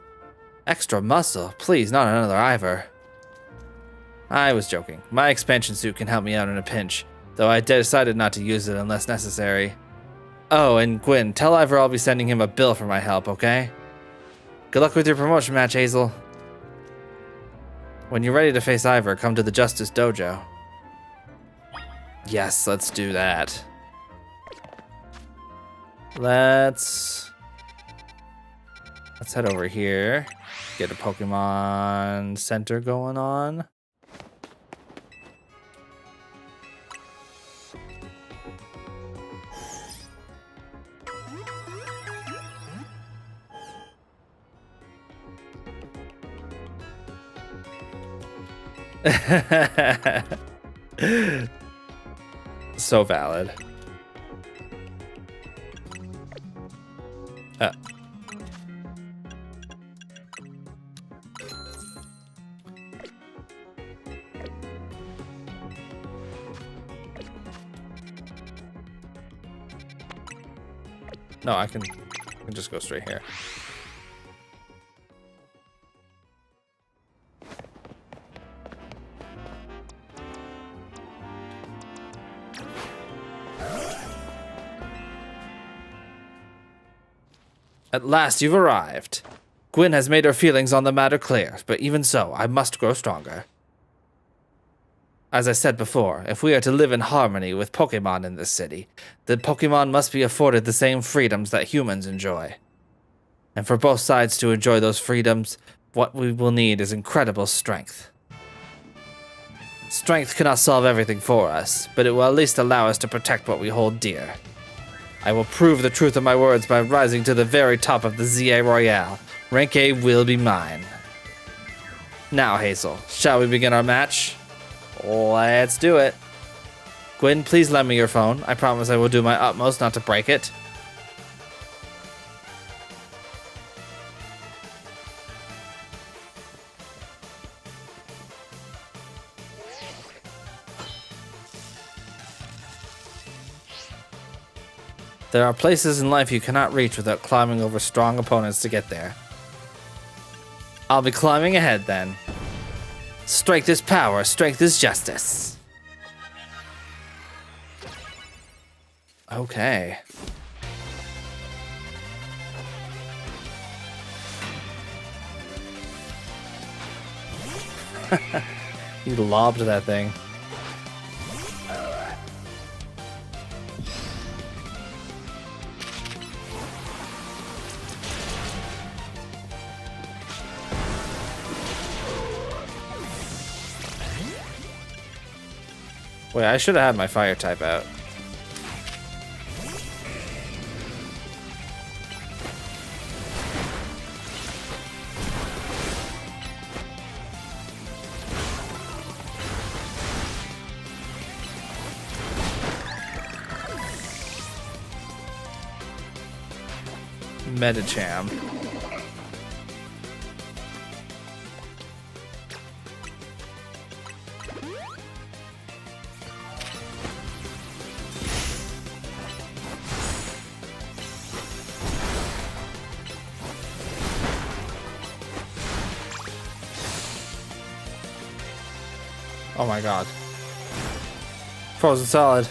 Extra muscle? Please, not another Ivor. I was joking. My expansion suit can help me out in a pinch, though I decided not to use it unless necessary. Oh, and Gwyn, tell Ivor I'll be sending him a bill for my help, okay? Good luck with your promotion match, Hazel. When you're ready to face Ivor, come to the Justice Dojo. Yes, let's do that. Let's head over here. Get a Pokemon Center going on. So valid. No, I can just go straight here. At last you've arrived. Gwyn has made her feelings on the matter clear, but even so, I must grow stronger. As I said before, if we are to live in harmony with Pokémon in this city, then Pokémon must be afforded the same freedoms that humans enjoy. And for both sides to enjoy those freedoms, what we will need is incredible strength. Strength cannot solve everything for us, but it will at least allow us to protect what we hold dear. I will prove the truth of my words by rising to the very top of the ZA Royale. Rank A will be mine. Now, Hazel, shall we begin our match? Let's do it. Gwyn, please lend me your phone. I promise I will do my utmost not to break it. There are places in life you cannot reach without climbing over strong opponents to get there. I'll be climbing ahead then. Strength is power, strength is justice. Okay. He lobbed that thing. Wait, I should have had my fire type out. Metacham. Oh my god. Frozen solid.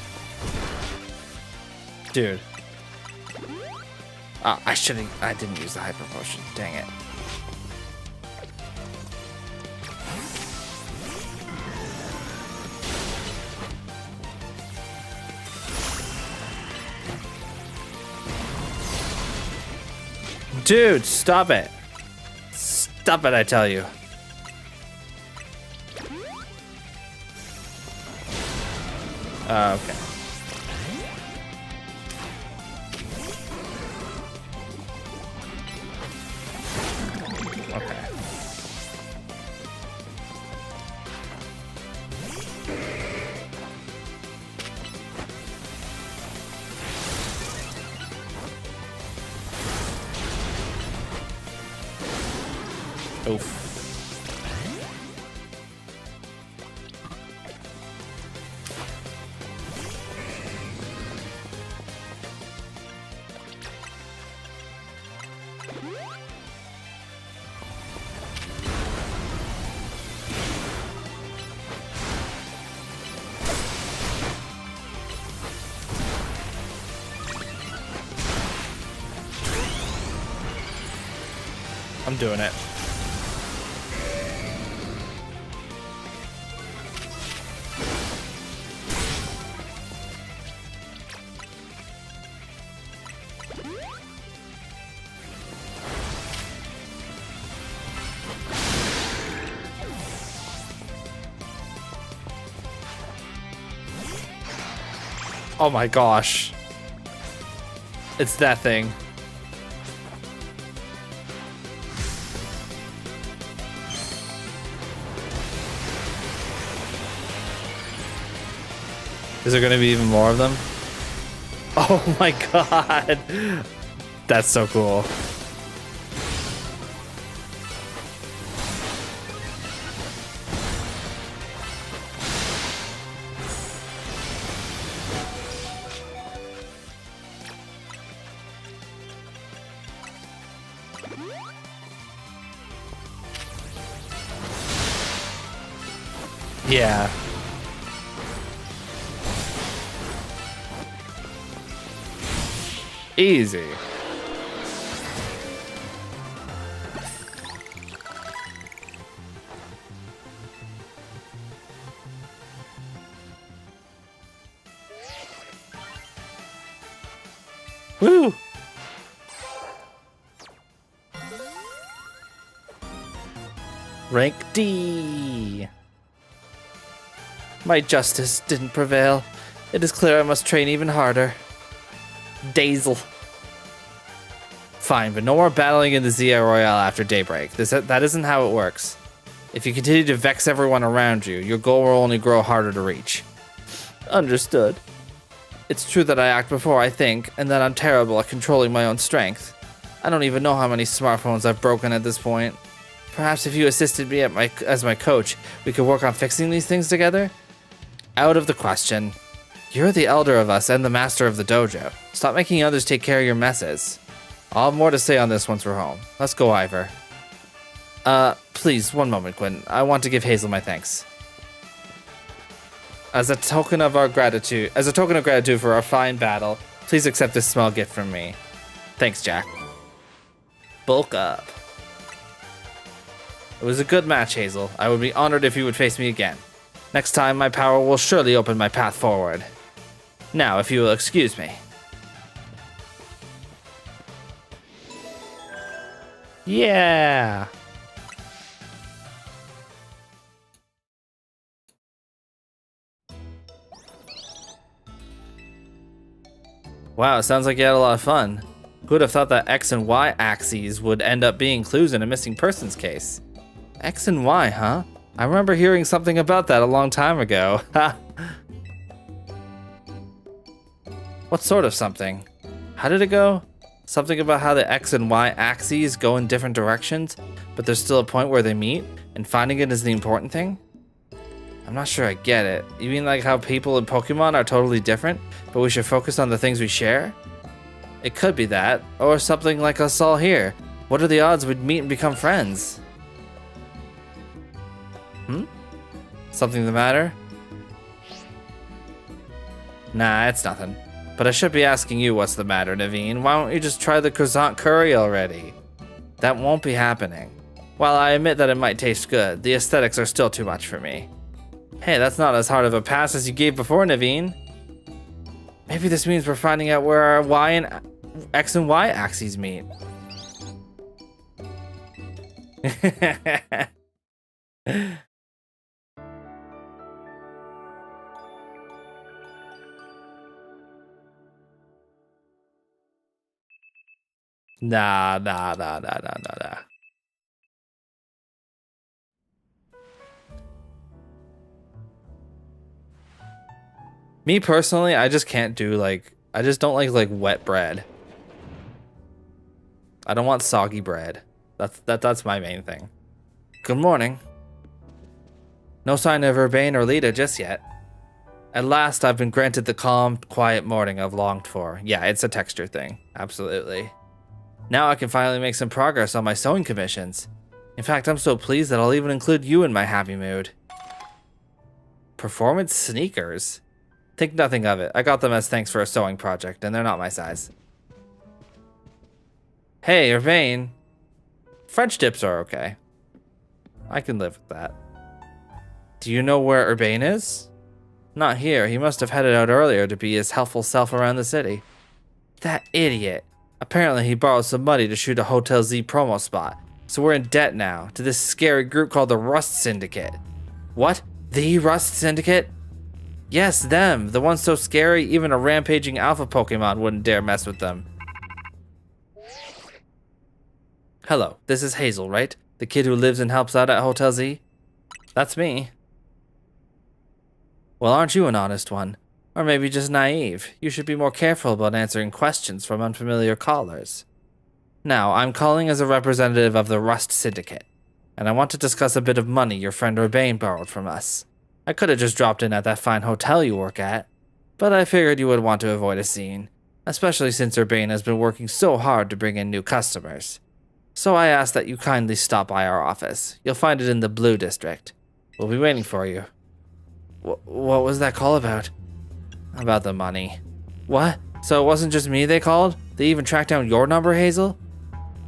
Dude. I didn't use the hyper potion. Dang it. Dude, stop it. Stop it, I tell you. Okay. Okay. Oof. I'm doing it. Oh my gosh. It's that thing. Is there gonna be even more of them? Oh my god. That's so cool. Yeah. Easy. Woo! Rank D. My justice didn't prevail. It is clear I must train even harder. Dazel. Fine, but no more battling in the Zia Royale after daybreak. That isn't how it works. If you continue to vex everyone around you, your goal will only grow harder to reach. Understood. It's true that I act before I think, and that I'm terrible at controlling my own strength. I don't even know how many smartphones I've broken at this point. Perhaps if you assisted me as my coach, we could work on fixing these things together? Out of the question. You're the elder of us and the master of the dojo. Stop making others take care of your messes. I'll have more to say on this once we're home. Let's go, Ivor. Please, one moment, Quinn. I want to give Hazel my thanks. As a token of gratitude for our fine battle, please accept this small gift from me. Thanks, Jack. Bulk up. It was a good match, Hazel. I would be honored if you would face me again. Next time, my power will surely open my path forward. Now, if you will excuse me. Yeah! Wow, sounds like you had a lot of fun. Who would have thought that X and Y axes would end up being clues in a missing persons case? X and Y, huh? I remember hearing something about that a long time ago. What sort of something? How did it go? Something about how the X and Y axes go in different directions, but there's still a point where they meet, and finding it is the important thing? I'm not sure I get it. You mean like how people in Pokemon are totally different, but we should focus on the things we share? It could be that, or something like us all here. What are the odds we'd meet and become friends? Something the matter? Nah, it's nothing. But I should be asking you what's the matter, Naveen. Why don't you just try the croissant curry already? That won't be happening. While I admit that it might taste good, the aesthetics are still too much for me. Hey, that's not as hard of a pass as you gave before, Naveen. Maybe this means we're finding out where our Y and X and Y axes meet. Nah. Me personally, I just can't do I just don't like wet bread. I don't want soggy bread. That's my main thing. Good morning. No sign of Urbane or Lita just yet. At last, I've been granted the calm, quiet morning I've longed for. Yeah, it's a texture thing. Absolutely. Now I can finally make some progress on my sewing commissions. In fact, I'm so pleased that I'll even include you in my happy mood. Performance sneakers? Think nothing of it. I got them as thanks for a sewing project, and they're not my size. Hey, Urbane. French dips are okay. I can live with that. Do you know where Urbane is? Not here. He must have headed out earlier to be his helpful self around the city. That idiot. Apparently he borrowed some money to shoot a Hotel Z promo spot, so we're in debt now to this scary group called the Rust Syndicate. What? The Rust Syndicate? Yes, them. The ones so scary, even a rampaging alpha Pokemon wouldn't dare mess with them. Hello, this is Hazel, right? The kid who lives and helps out at Hotel Z? That's me. Well, aren't you an honest one? Or maybe just naive. You should be more careful about answering questions from unfamiliar callers. Now, I'm calling as a representative of the Rust Syndicate, and I want to discuss a bit of money your friend Urbane borrowed from us. I could have just dropped in at that fine hotel you work at, but I figured you would want to avoid a scene, especially since Urbane has been working so hard to bring in new customers. So I ask that you kindly stop by our office. You'll find it in the Blue District. We'll be waiting for you. What was that call about? About the money. What? So it wasn't just me they called? They even tracked down your number, Hazel?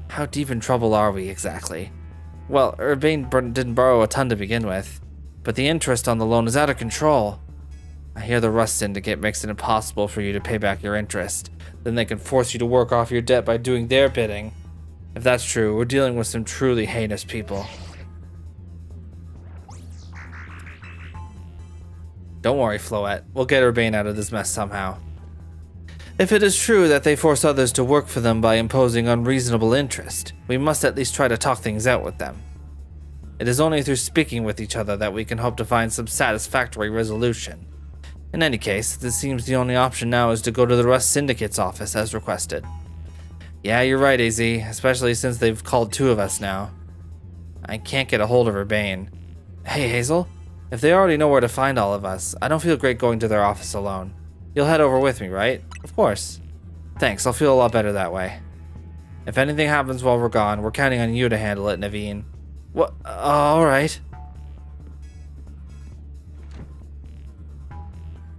How deep in trouble are we exactly? Well, Urbane didn't borrow a ton to begin with, but the interest on the loan is out of control. I hear the Rust Syndicate makes it impossible for you to pay back your interest. Then they can force you to work off your debt by doing their bidding. If that's true, we're dealing with some truly heinous people. Don't worry, Floette. We'll get Urbane out of this mess somehow. If it is true that they force others to work for them by imposing unreasonable interest, we must at least try to talk things out with them. It is only through speaking with each other that we can hope to find some satisfactory resolution. In any case, this seems the only option now is to go to the Rust Syndicate's office as requested. Yeah, you're right, AZ, especially since they've called two of us now. I can't get a hold of Urbane. Hey, Hazel? If they already know where to find all of us, I don't feel great going to their office alone. You'll head over with me, right? Of course. Thanks, I'll feel a lot better that way. If anything happens while we're gone, we're counting on you to handle it, Naveen. What? Alright.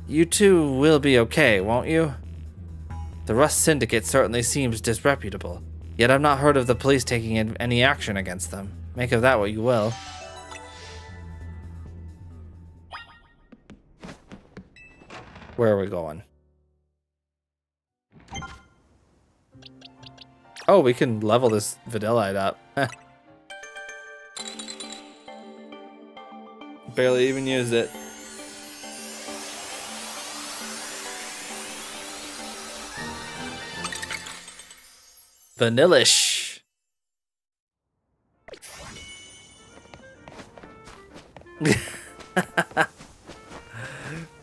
You two will be okay, won't you? The Rust Syndicate certainly seems disreputable, yet I've not heard of the police taking any action against them. Make of that what you will. Where are we going? Oh, we can level this Videllite up. Barely even used it. Vanillish.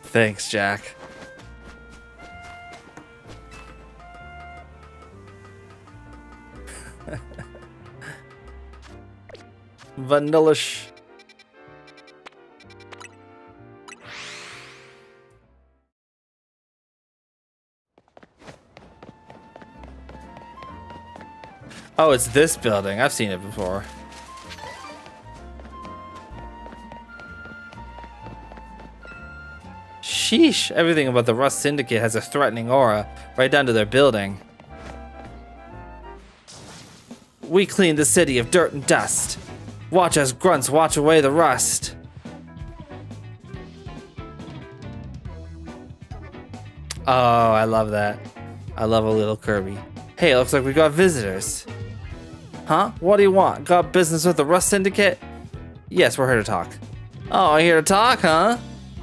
Thanks, Jack. Vanillish. Oh, it's this building. I've seen it before. Sheesh. Everything about the Rust Syndicate has a threatening aura, right down to their building. We clean the city of dirt and dust. Watch us grunts watch away the rust. Oh, I love that. I love a little Kirby. Hey, looks like we got visitors. Huh? What do you want? Got business with the Rust Syndicate? Yes, we're here to talk. Oh, here to talk, huh?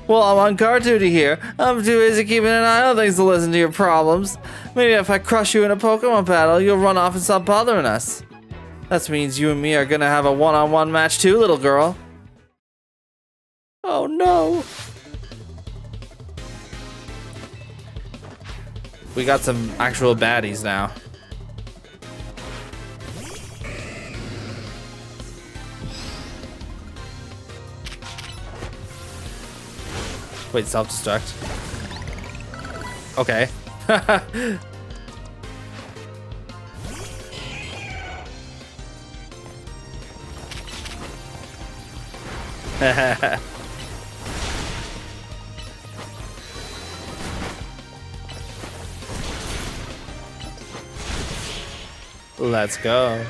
Well, I'm on guard duty here. I'm too busy keeping an eye on things to listen to your problems. Maybe if I crush you in a Pokemon battle, you'll run off and stop bothering us. That means you and me are gonna have a one-on-one match too, little girl. Oh no. We got some actual baddies now. Wait, self-destruct. Okay. Let's go.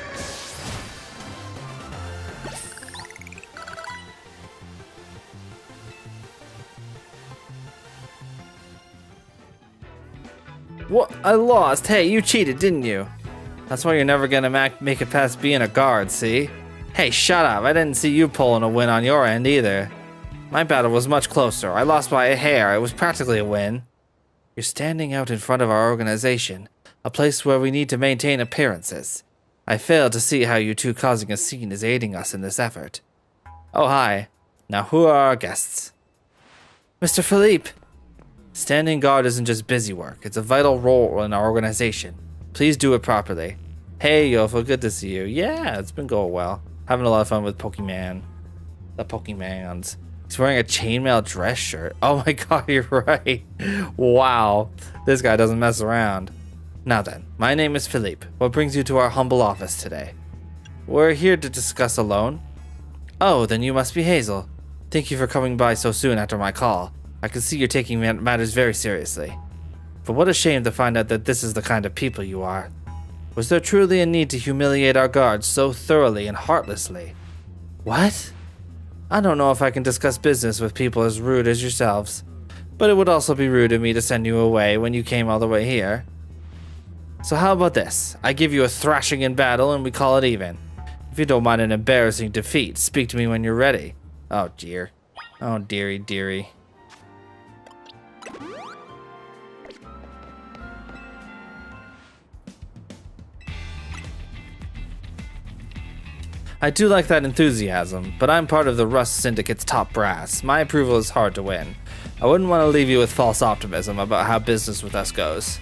What? I lost. Hey, you cheated, didn't you? That's why you're never gonna make it past being a guard, see? Hey, shut up. I didn't see you pulling a win on your end either. My battle was much closer. I lost by a hair. It was practically a win. You're standing out in front of our organization, a place where we need to maintain appearances. I fail to see how you two causing a scene is aiding us in this effort. Oh, hi. Now, who are our guests? Mr. Philippe. Standing guard isn't just busy work. It's a vital role in our organization. Please do it properly. Hey, Yofa, good to see you. Yeah, it's been going well. Having a lot of fun with Pokemon. The Pokemons. He's wearing a chainmail dress shirt. Oh my god, you're right. Wow. This guy doesn't mess around. Now then, my name is Philippe. What brings you to our humble office today? We're here to discuss a loan. Oh, then you must be Hazel. Thank you for coming by so soon after my call. I can see you're taking matters very seriously. But what a shame to find out that this is the kind of people you are. Was there truly a need to humiliate our guards so thoroughly and heartlessly? What? I don't know if I can discuss business with people as rude as yourselves, but it would also be rude of me to send you away when you came all the way here. So how about this? I give you a thrashing in battle and we call it even. If you don't mind an embarrassing defeat, speak to me when you're ready. Oh dear. Oh dearie dearie. I do like that enthusiasm, but I'm part of the Rust Syndicate's top brass. My approval is hard to win. I wouldn't want to leave you with false optimism about how business with us goes.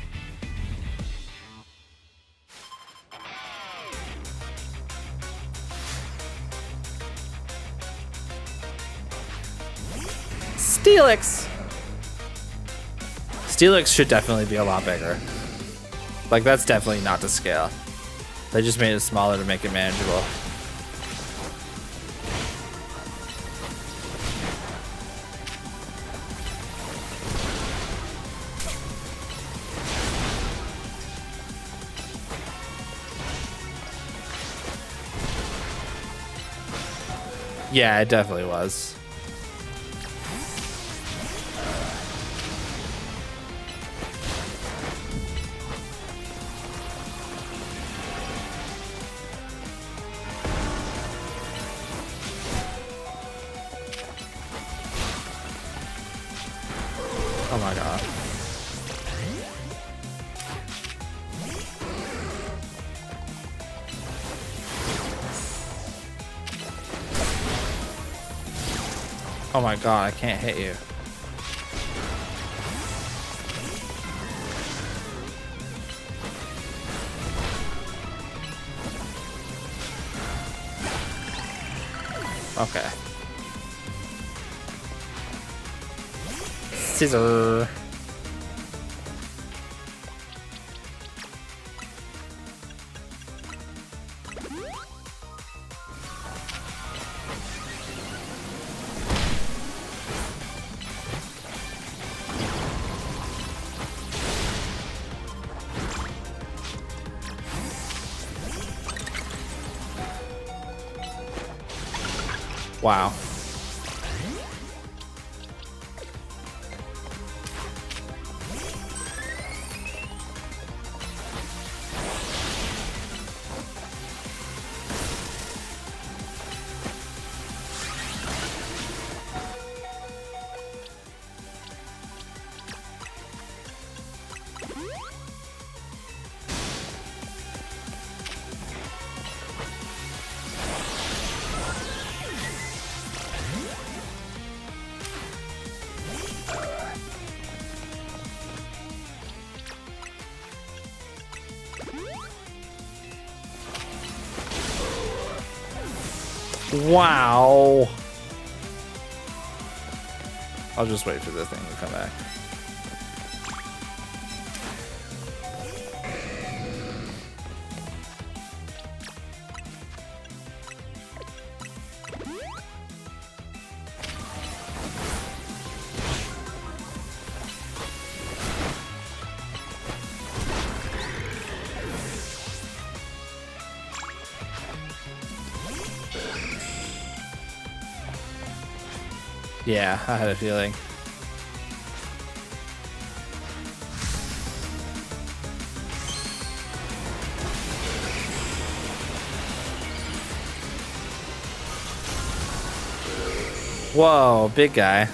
Steelix Steelix should definitely be a lot bigger. Like, that's definitely not to scale. They just made it smaller to make it manageable. Yeah, it definitely was. Oh my god. Oh my god, I can't hit you. Okay. Scissor. Wow. Wow. I'll just wait for this thing to come back. Yeah, I had a feeling. Whoa, big guy.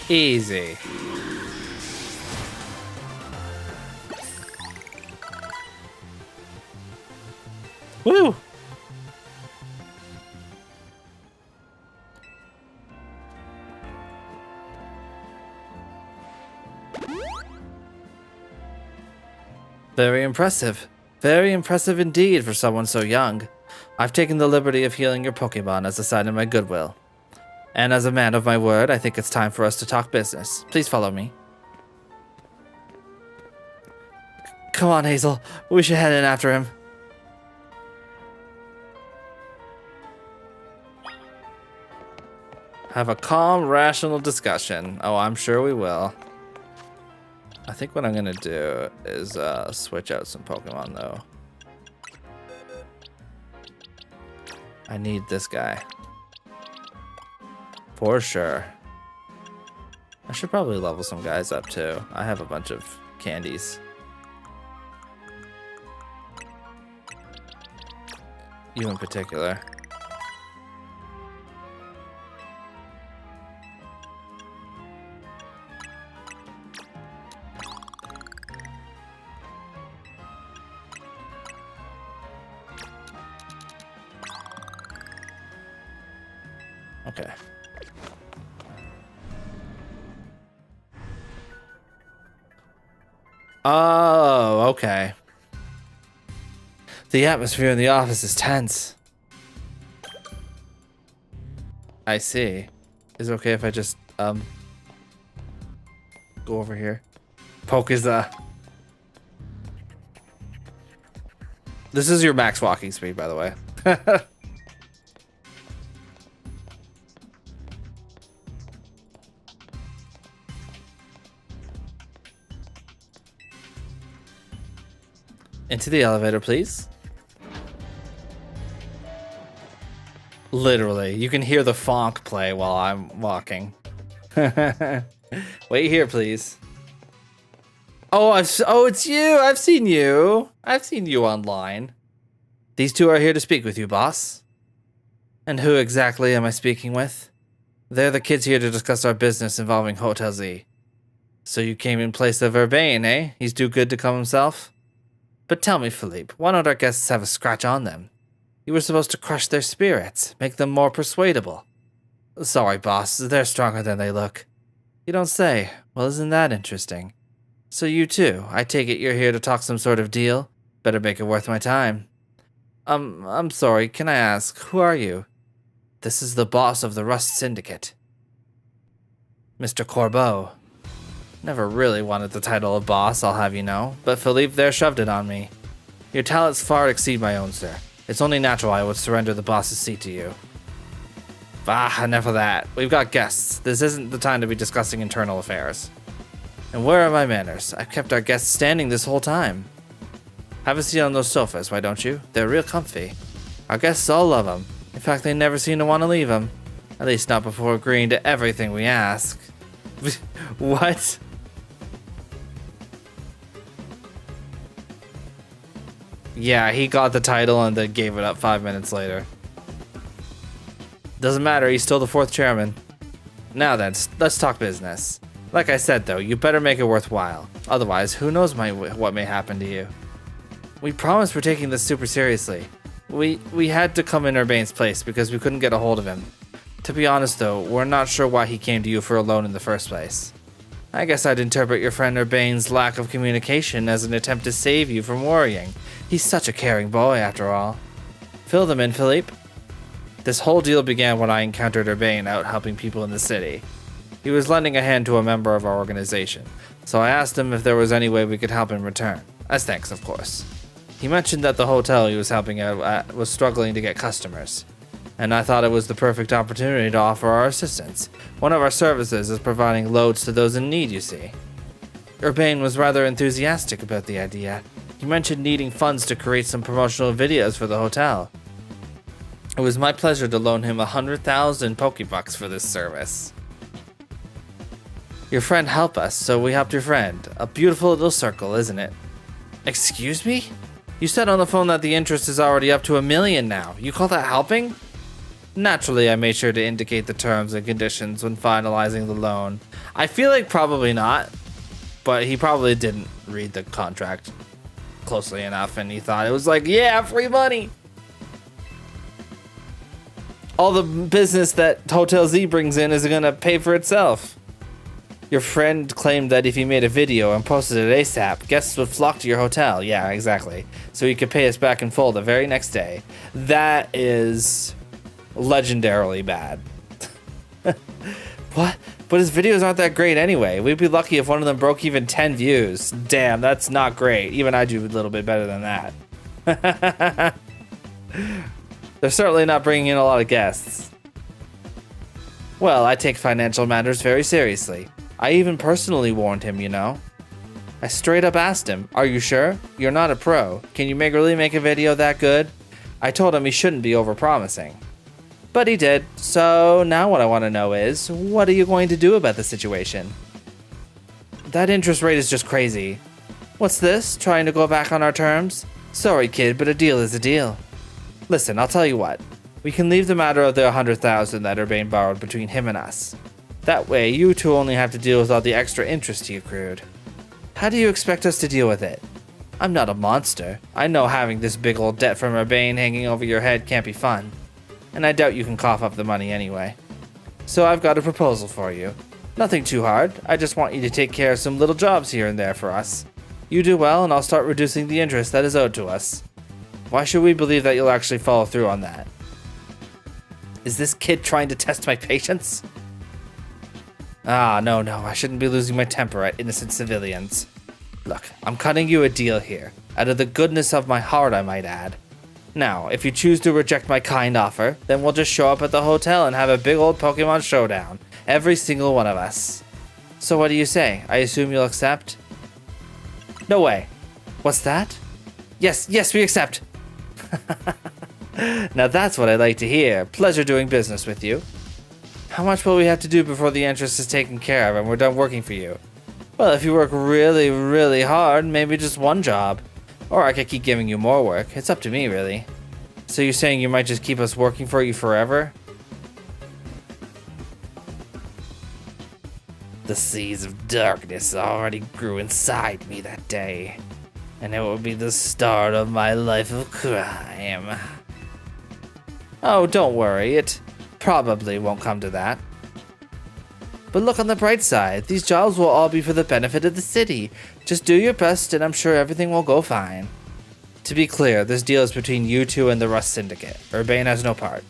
Easy. Woo! Very impressive. Very impressive indeed for someone so young. I've taken the liberty of healing your Pokémon as a sign of my goodwill. And as a man of my word, I think it's time for us to talk business. Please follow me. Come on, Hazel. We should head in after him. Have a calm, rational discussion. Oh, I'm sure we will. I think what I'm gonna do is switch out some Pokemon, though. I need this guy. For sure. I should probably level some guys up too. I have a bunch of candies. You in particular. Okay. Oh, okay. The atmosphere in the office is tense. I see. Is it okay if I just, go over here? Poke is, This is your max walking speed, by the way. Into the elevator, please. Literally, you can hear the fonk play while I'm walking. Wait here, please. Oh, it's you. I've seen you. I've seen you online. These two are here to speak with you, boss. And who exactly am I speaking with? They're the kids here to discuss our business involving Hotel Z. So you came in place of Urbane, eh? He's too good to come himself? But tell me, Philippe, why don't our guests have a scratch on them? You were supposed to crush their spirits, make them more persuadable. Sorry, boss, they're stronger than they look. You don't say. Well, isn't that interesting? So you too, I take it you're here to talk some sort of deal? Better make it worth my time. I'm sorry, can I ask, who are you? This is the boss of the Rust Syndicate. Mr. Corbeau. Never really wanted the title of boss, I'll have you know, but Philippe there shoved it on me. Your talents far exceed my own, sir. It's only natural I would surrender the boss's seat to you. Bah, enough of that. We've got guests. This isn't the time to be discussing internal affairs. And where are my manners? I've kept our guests standing this whole time. Have a seat on those sofas, why don't you? They're real comfy. Our guests all love them. In fact, they never seem to want to leave them. At least not before agreeing to everything we ask. What? Yeah, he got the title and then gave it up 5 minutes later. Doesn't matter, he's still the fourth chairman. Now then, let's talk business. Like I said though, you better make it worthwhile. Otherwise, who knows what may happen to you. We promise we're taking this super seriously. We had to come in Urbane's place because we couldn't get a hold of him. To be honest though, we're not sure why he came to you for a loan in the first place. I guess I'd interpret your friend Urbane's lack of communication as an attempt to save you from worrying. He's such a caring boy, after all. Fill them in, Philippe. This whole deal began when I encountered Urbane out helping people in the city. He was lending a hand to a member of our organization, so I asked him if there was any way we could help in return. As thanks, of course. He mentioned that the hotel he was helping out at was struggling to get customers, and I thought it was the perfect opportunity to offer our assistance. One of our services is providing loads to those in need, you see. Urbane was rather enthusiastic about the idea. He mentioned needing funds to create some promotional videos for the hotel. It was my pleasure to loan him 100,000 Pokebucks for this service. Your friend helped us, so we helped your friend. A beautiful little circle, isn't it? Excuse me? You said on the phone that the interest is already up to $1 million now. You call that helping? Naturally, I made sure to indicate the terms and conditions when finalizing the loan. I feel like probably not, but he probably didn't read the contract closely enough and he thought it was like, yeah, free money. All the business that Hotel Z brings in is gonna pay for itself. Your friend claimed that if he made a video and posted it ASAP, guests would flock to your hotel. Yeah, exactly. So he could pay us back in full the very next day. That is legendarily bad. What? But his videos aren't that great anyway. We'd be lucky if one of them broke even 10 views. Damn, that's not great. Even I do a little bit better than that. They're certainly not bringing in a lot of guests. Well, I take financial matters very seriously. I even personally warned him, you know. I straight up asked him, are you sure? You're not a pro. Can you really make a video that good? I told him he shouldn't be overpromising. But he did, so now what I want to know is, what are you going to do about the situation? That interest rate is just crazy. What's this? Trying to go back on our terms? Sorry, kid, but a deal is a deal. Listen, I'll tell you what. We can leave the matter of the 100,000 that Urbane borrowed between him and us. That way, you two only have to deal with all the extra interest he accrued. How do you expect us to deal with it? I'm not a monster. I know having this big old debt from Urbane hanging over your head can't be fun. And I doubt you can cough up the money anyway. So I've got a proposal for you. Nothing too hard. I just want you to take care of some little jobs here and there for us. You do well, and I'll start reducing the interest that is owed to us. Why should we believe that you'll actually follow through on that? Is this kid trying to test my patience? Ah, no, I shouldn't be losing my temper at innocent civilians. Look, I'm cutting you a deal here, out of the goodness of my heart, I might add. Now, if you choose to reject my kind offer, then we'll just show up at the hotel and have a big old Pokemon showdown. Every single one of us. So what do you say? I assume you'll accept? No way. What's that? Yes, we accept. Now that's what I'd like to hear. Pleasure doing business with you. How much will we have to do before the interest is taken care of and we're done working for you? Well, if you work really, really hard, maybe just one job. Or I could keep giving you more work. It's up to me, really. So you're saying you might just keep us working for you forever? The seeds of darkness already grew inside me that day. And it will be the start of my life of crime. Oh, don't worry. It probably won't come to that. But look on the bright side. These jobs will all be for the benefit of the city. Just do your best and I'm sure everything will go fine. To be clear, this deal is between you two and the Rust Syndicate. Urbane has no part.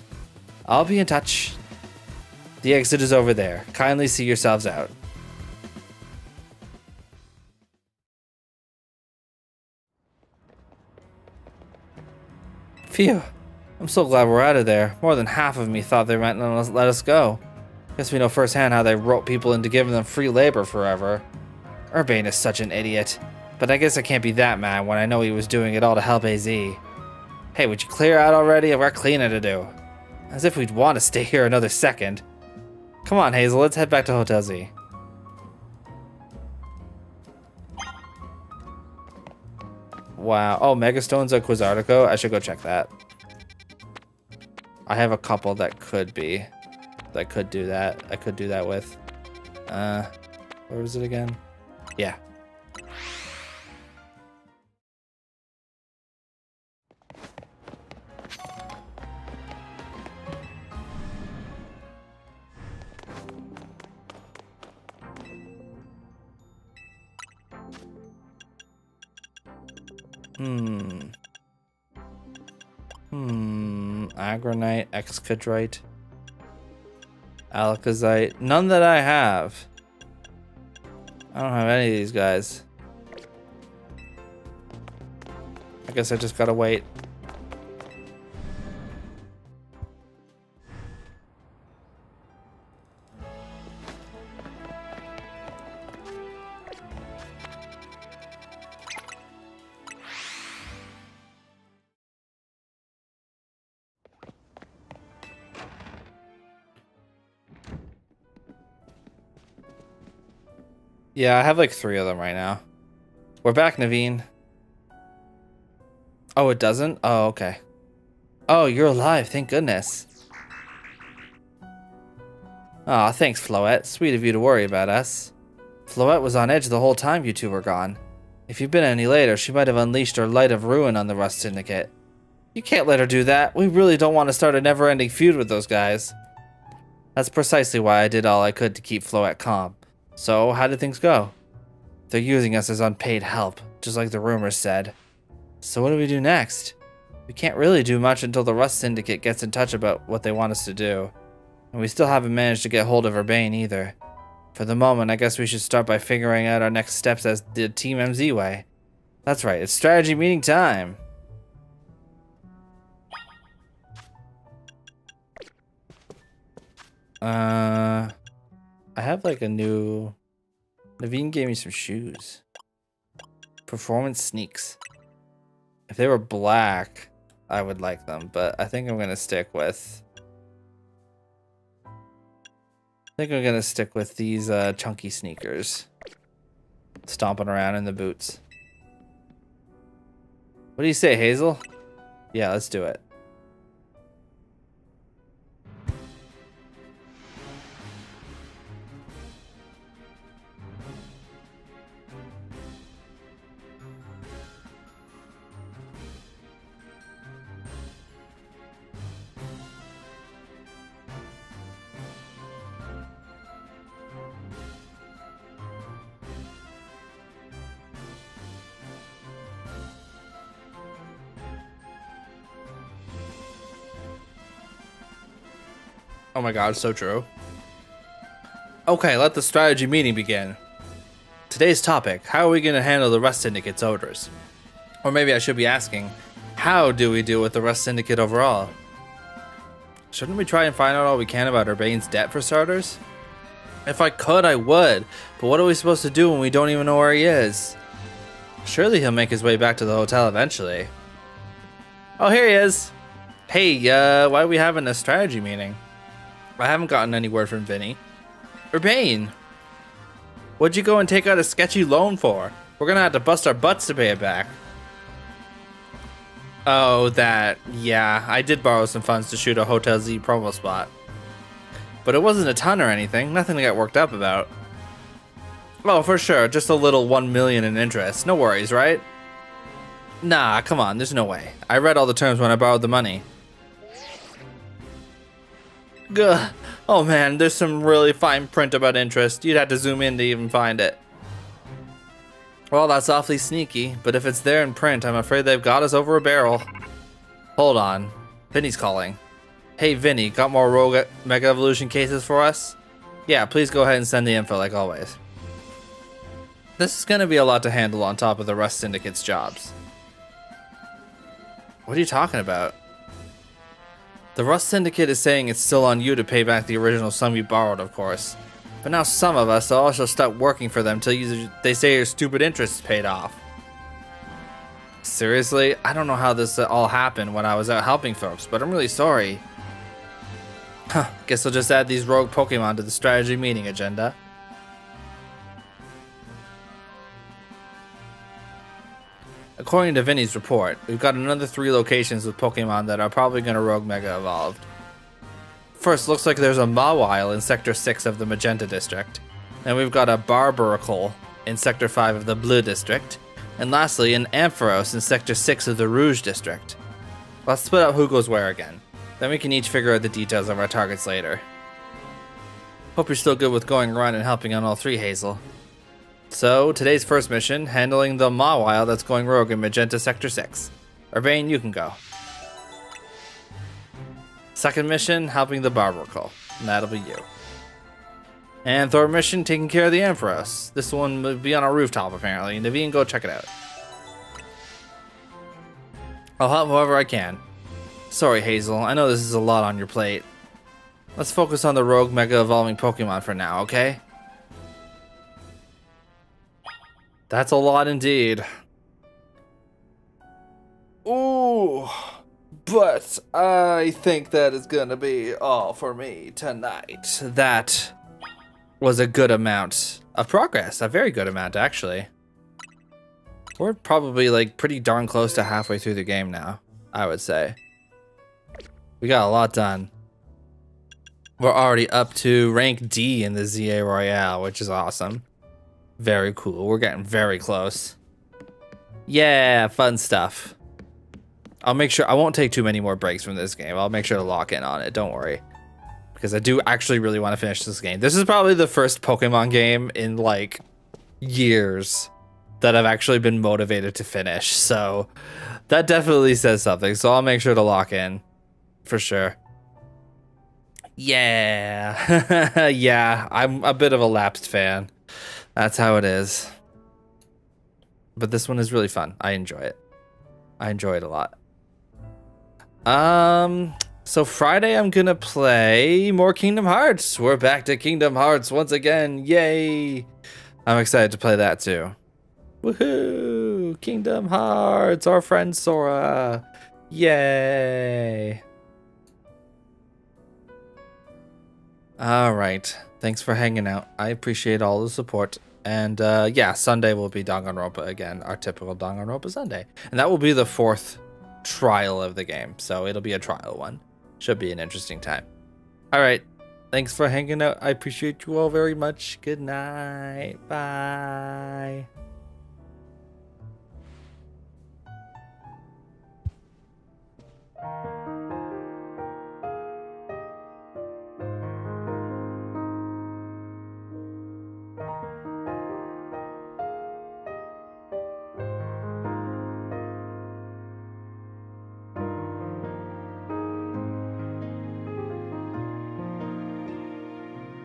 I'll be in touch. The exit is over there. Kindly see yourselves out. Phew. I'm so glad we're out of there. More than half of me thought they might not let us go. Guess we know firsthand how they rope people into giving them free labor forever. Urbane is such an idiot. But I guess I can't be that mad when I know he was doing it all to help AZ. Hey, would you clear out already? I've got cleaning to do. As if we'd want to stay here another second. Come on, Hazel, let's head back to Hotel Z. Wow. Oh, Megastone's a Quizartico? I should go check that. I have a couple that could be. That could do that. I could do that with. Where was it again? Yeah. Agronite, Excadrite, Alakazite. None that I have. I don't have any of these guys. I guess I just gotta wait. Yeah, I have like 3 of them right now. We're back, Naveen. Oh, it doesn't? Oh, okay. Oh, you're alive, thank goodness. Aw, thanks, Floette. Sweet of you to worry about us. Floette was on edge the whole time you two were gone. If you'd been any later, she might have unleashed her light of ruin on the Rust Syndicate. You can't let her do that. We really don't want to start a never-ending feud with those guys. That's precisely why I did all I could to keep Floette calm. So, how did things go? They're using us as unpaid help, just like the rumors said. So what do we do next? We can't really do much until the Rust Syndicate gets in touch about what they want us to do. And we still haven't managed to get hold of Urbane either. For the moment, I guess we should start by figuring out our next steps as the Team MZ way. That's right, it's strategy meeting time! I have like a new... Naveen gave me some shoes. Performance sneaks. If they were black, I would like them, but I think I'm gonna stick with... these chunky sneakers. Stomping around in the boots. What do you say, Hazel? Yeah, let's do it. Oh my god, so true. Okay, let the strategy meeting begin. Today's topic, how are we going to handle the Rust Syndicate's orders? Or maybe I should be asking, how do we deal with the Rust Syndicate overall? Shouldn't we try and find out all we can about Urbane's debt for starters? If I could, I would, but what are we supposed to do when we don't even know where he is? Surely he'll make his way back to the hotel eventually. Oh, here he is. Hey, why are we having a strategy meeting? I haven't gotten any word from Vinny. Urbane! What'd you go and take out a sketchy loan for? We're gonna have to bust our butts to pay it back. Oh, that. Yeah, I did borrow some funds to shoot a Hotel Z promo spot. But it wasn't a ton or anything, nothing to get worked up about. Oh, for sure, just a little 1 million in interest. No worries, right? Nah, come on, there's no way. I read all the terms when I borrowed the money. Gah. Oh man, there's some really fine print about interest. You'd have to zoom in to even find it. Well, that's awfully sneaky, but if it's there in print, I'm afraid they've got us over a barrel. Hold on. Vinny's calling. Hey Vinny, got more Rogue Mega Evolution cases for us? Yeah, please go ahead and send the info like always. This is gonna be a lot to handle on top of the Rust Syndicate's jobs. What are you talking about? The Rust Syndicate is saying it's still on you to pay back the original sum you borrowed, of course. But now some of us will also stop working for them till they say your stupid interest is paid off. Seriously? I don't know how this all happened when I was out helping folks, but I'm really sorry. Huh, guess I'll just add these rogue Pokemon to the strategy meeting agenda. According to Vinny's report, we've got another 3 locations with Pokemon that are probably going to rogue Mega Evolved. First, looks like there's a Mawile in Sector 6 of the Magenta District. Then we've got a Barbaracle in Sector 5 of the Blue District. And lastly, an Ampharos in Sector 6 of the Rouge District. Let's split up who goes where again. Then we can each figure out the details of our targets later. Hope you're still good with going around and helping on all 3, Hazel. So, today's first mission, handling the Mawile that's going rogue in Magenta Sector 6. Urbane, you can go. Second mission, helping the Barbaracle. And that'll be you. And third mission, taking care of the Ampharos. This one will be on a rooftop, apparently. And if you can go check it out. I'll help however I can. Sorry, Hazel. I know this is a lot on your plate. Let's focus on the rogue Mega Evolving Pokemon for now, okay? That's a lot indeed. Ooh. But I think that is gonna be all for me tonight. That was a good amount of progress. A very good amount, actually. We're probably like pretty darn close to halfway through the game now, I would say. We got a lot done. We're already up to rank D in the ZA Royale, which is awesome. Very cool. We're getting very close. Yeah, fun stuff. I'll make sure I won't take too many more breaks from this game. I'll make sure to lock in on it. Don't worry. Because I do actually really want to finish this game. This is probably the first Pokemon game in like years that I've actually been motivated to finish. So that definitely says something. So I'll make sure to lock in for sure. Yeah. Yeah, I'm a bit of a lapsed fan. That's how it is. But this one is really fun. I enjoy it. I enjoy it a lot. So Friday I'm gonna play more Kingdom Hearts. We're back to Kingdom Hearts once again. Yay! I'm excited to play that too. Woohoo! Kingdom Hearts, our friend Sora. Yay! All right. Thanks for hanging out. I appreciate all the support. And yeah, Sunday will be Danganronpa again, our typical Danganronpa Sunday. And that will be the 4th trial of the game. So it'll be a trial one. Should be an interesting time. All right. Thanks for hanging out. I appreciate you all very much. Good night. Bye.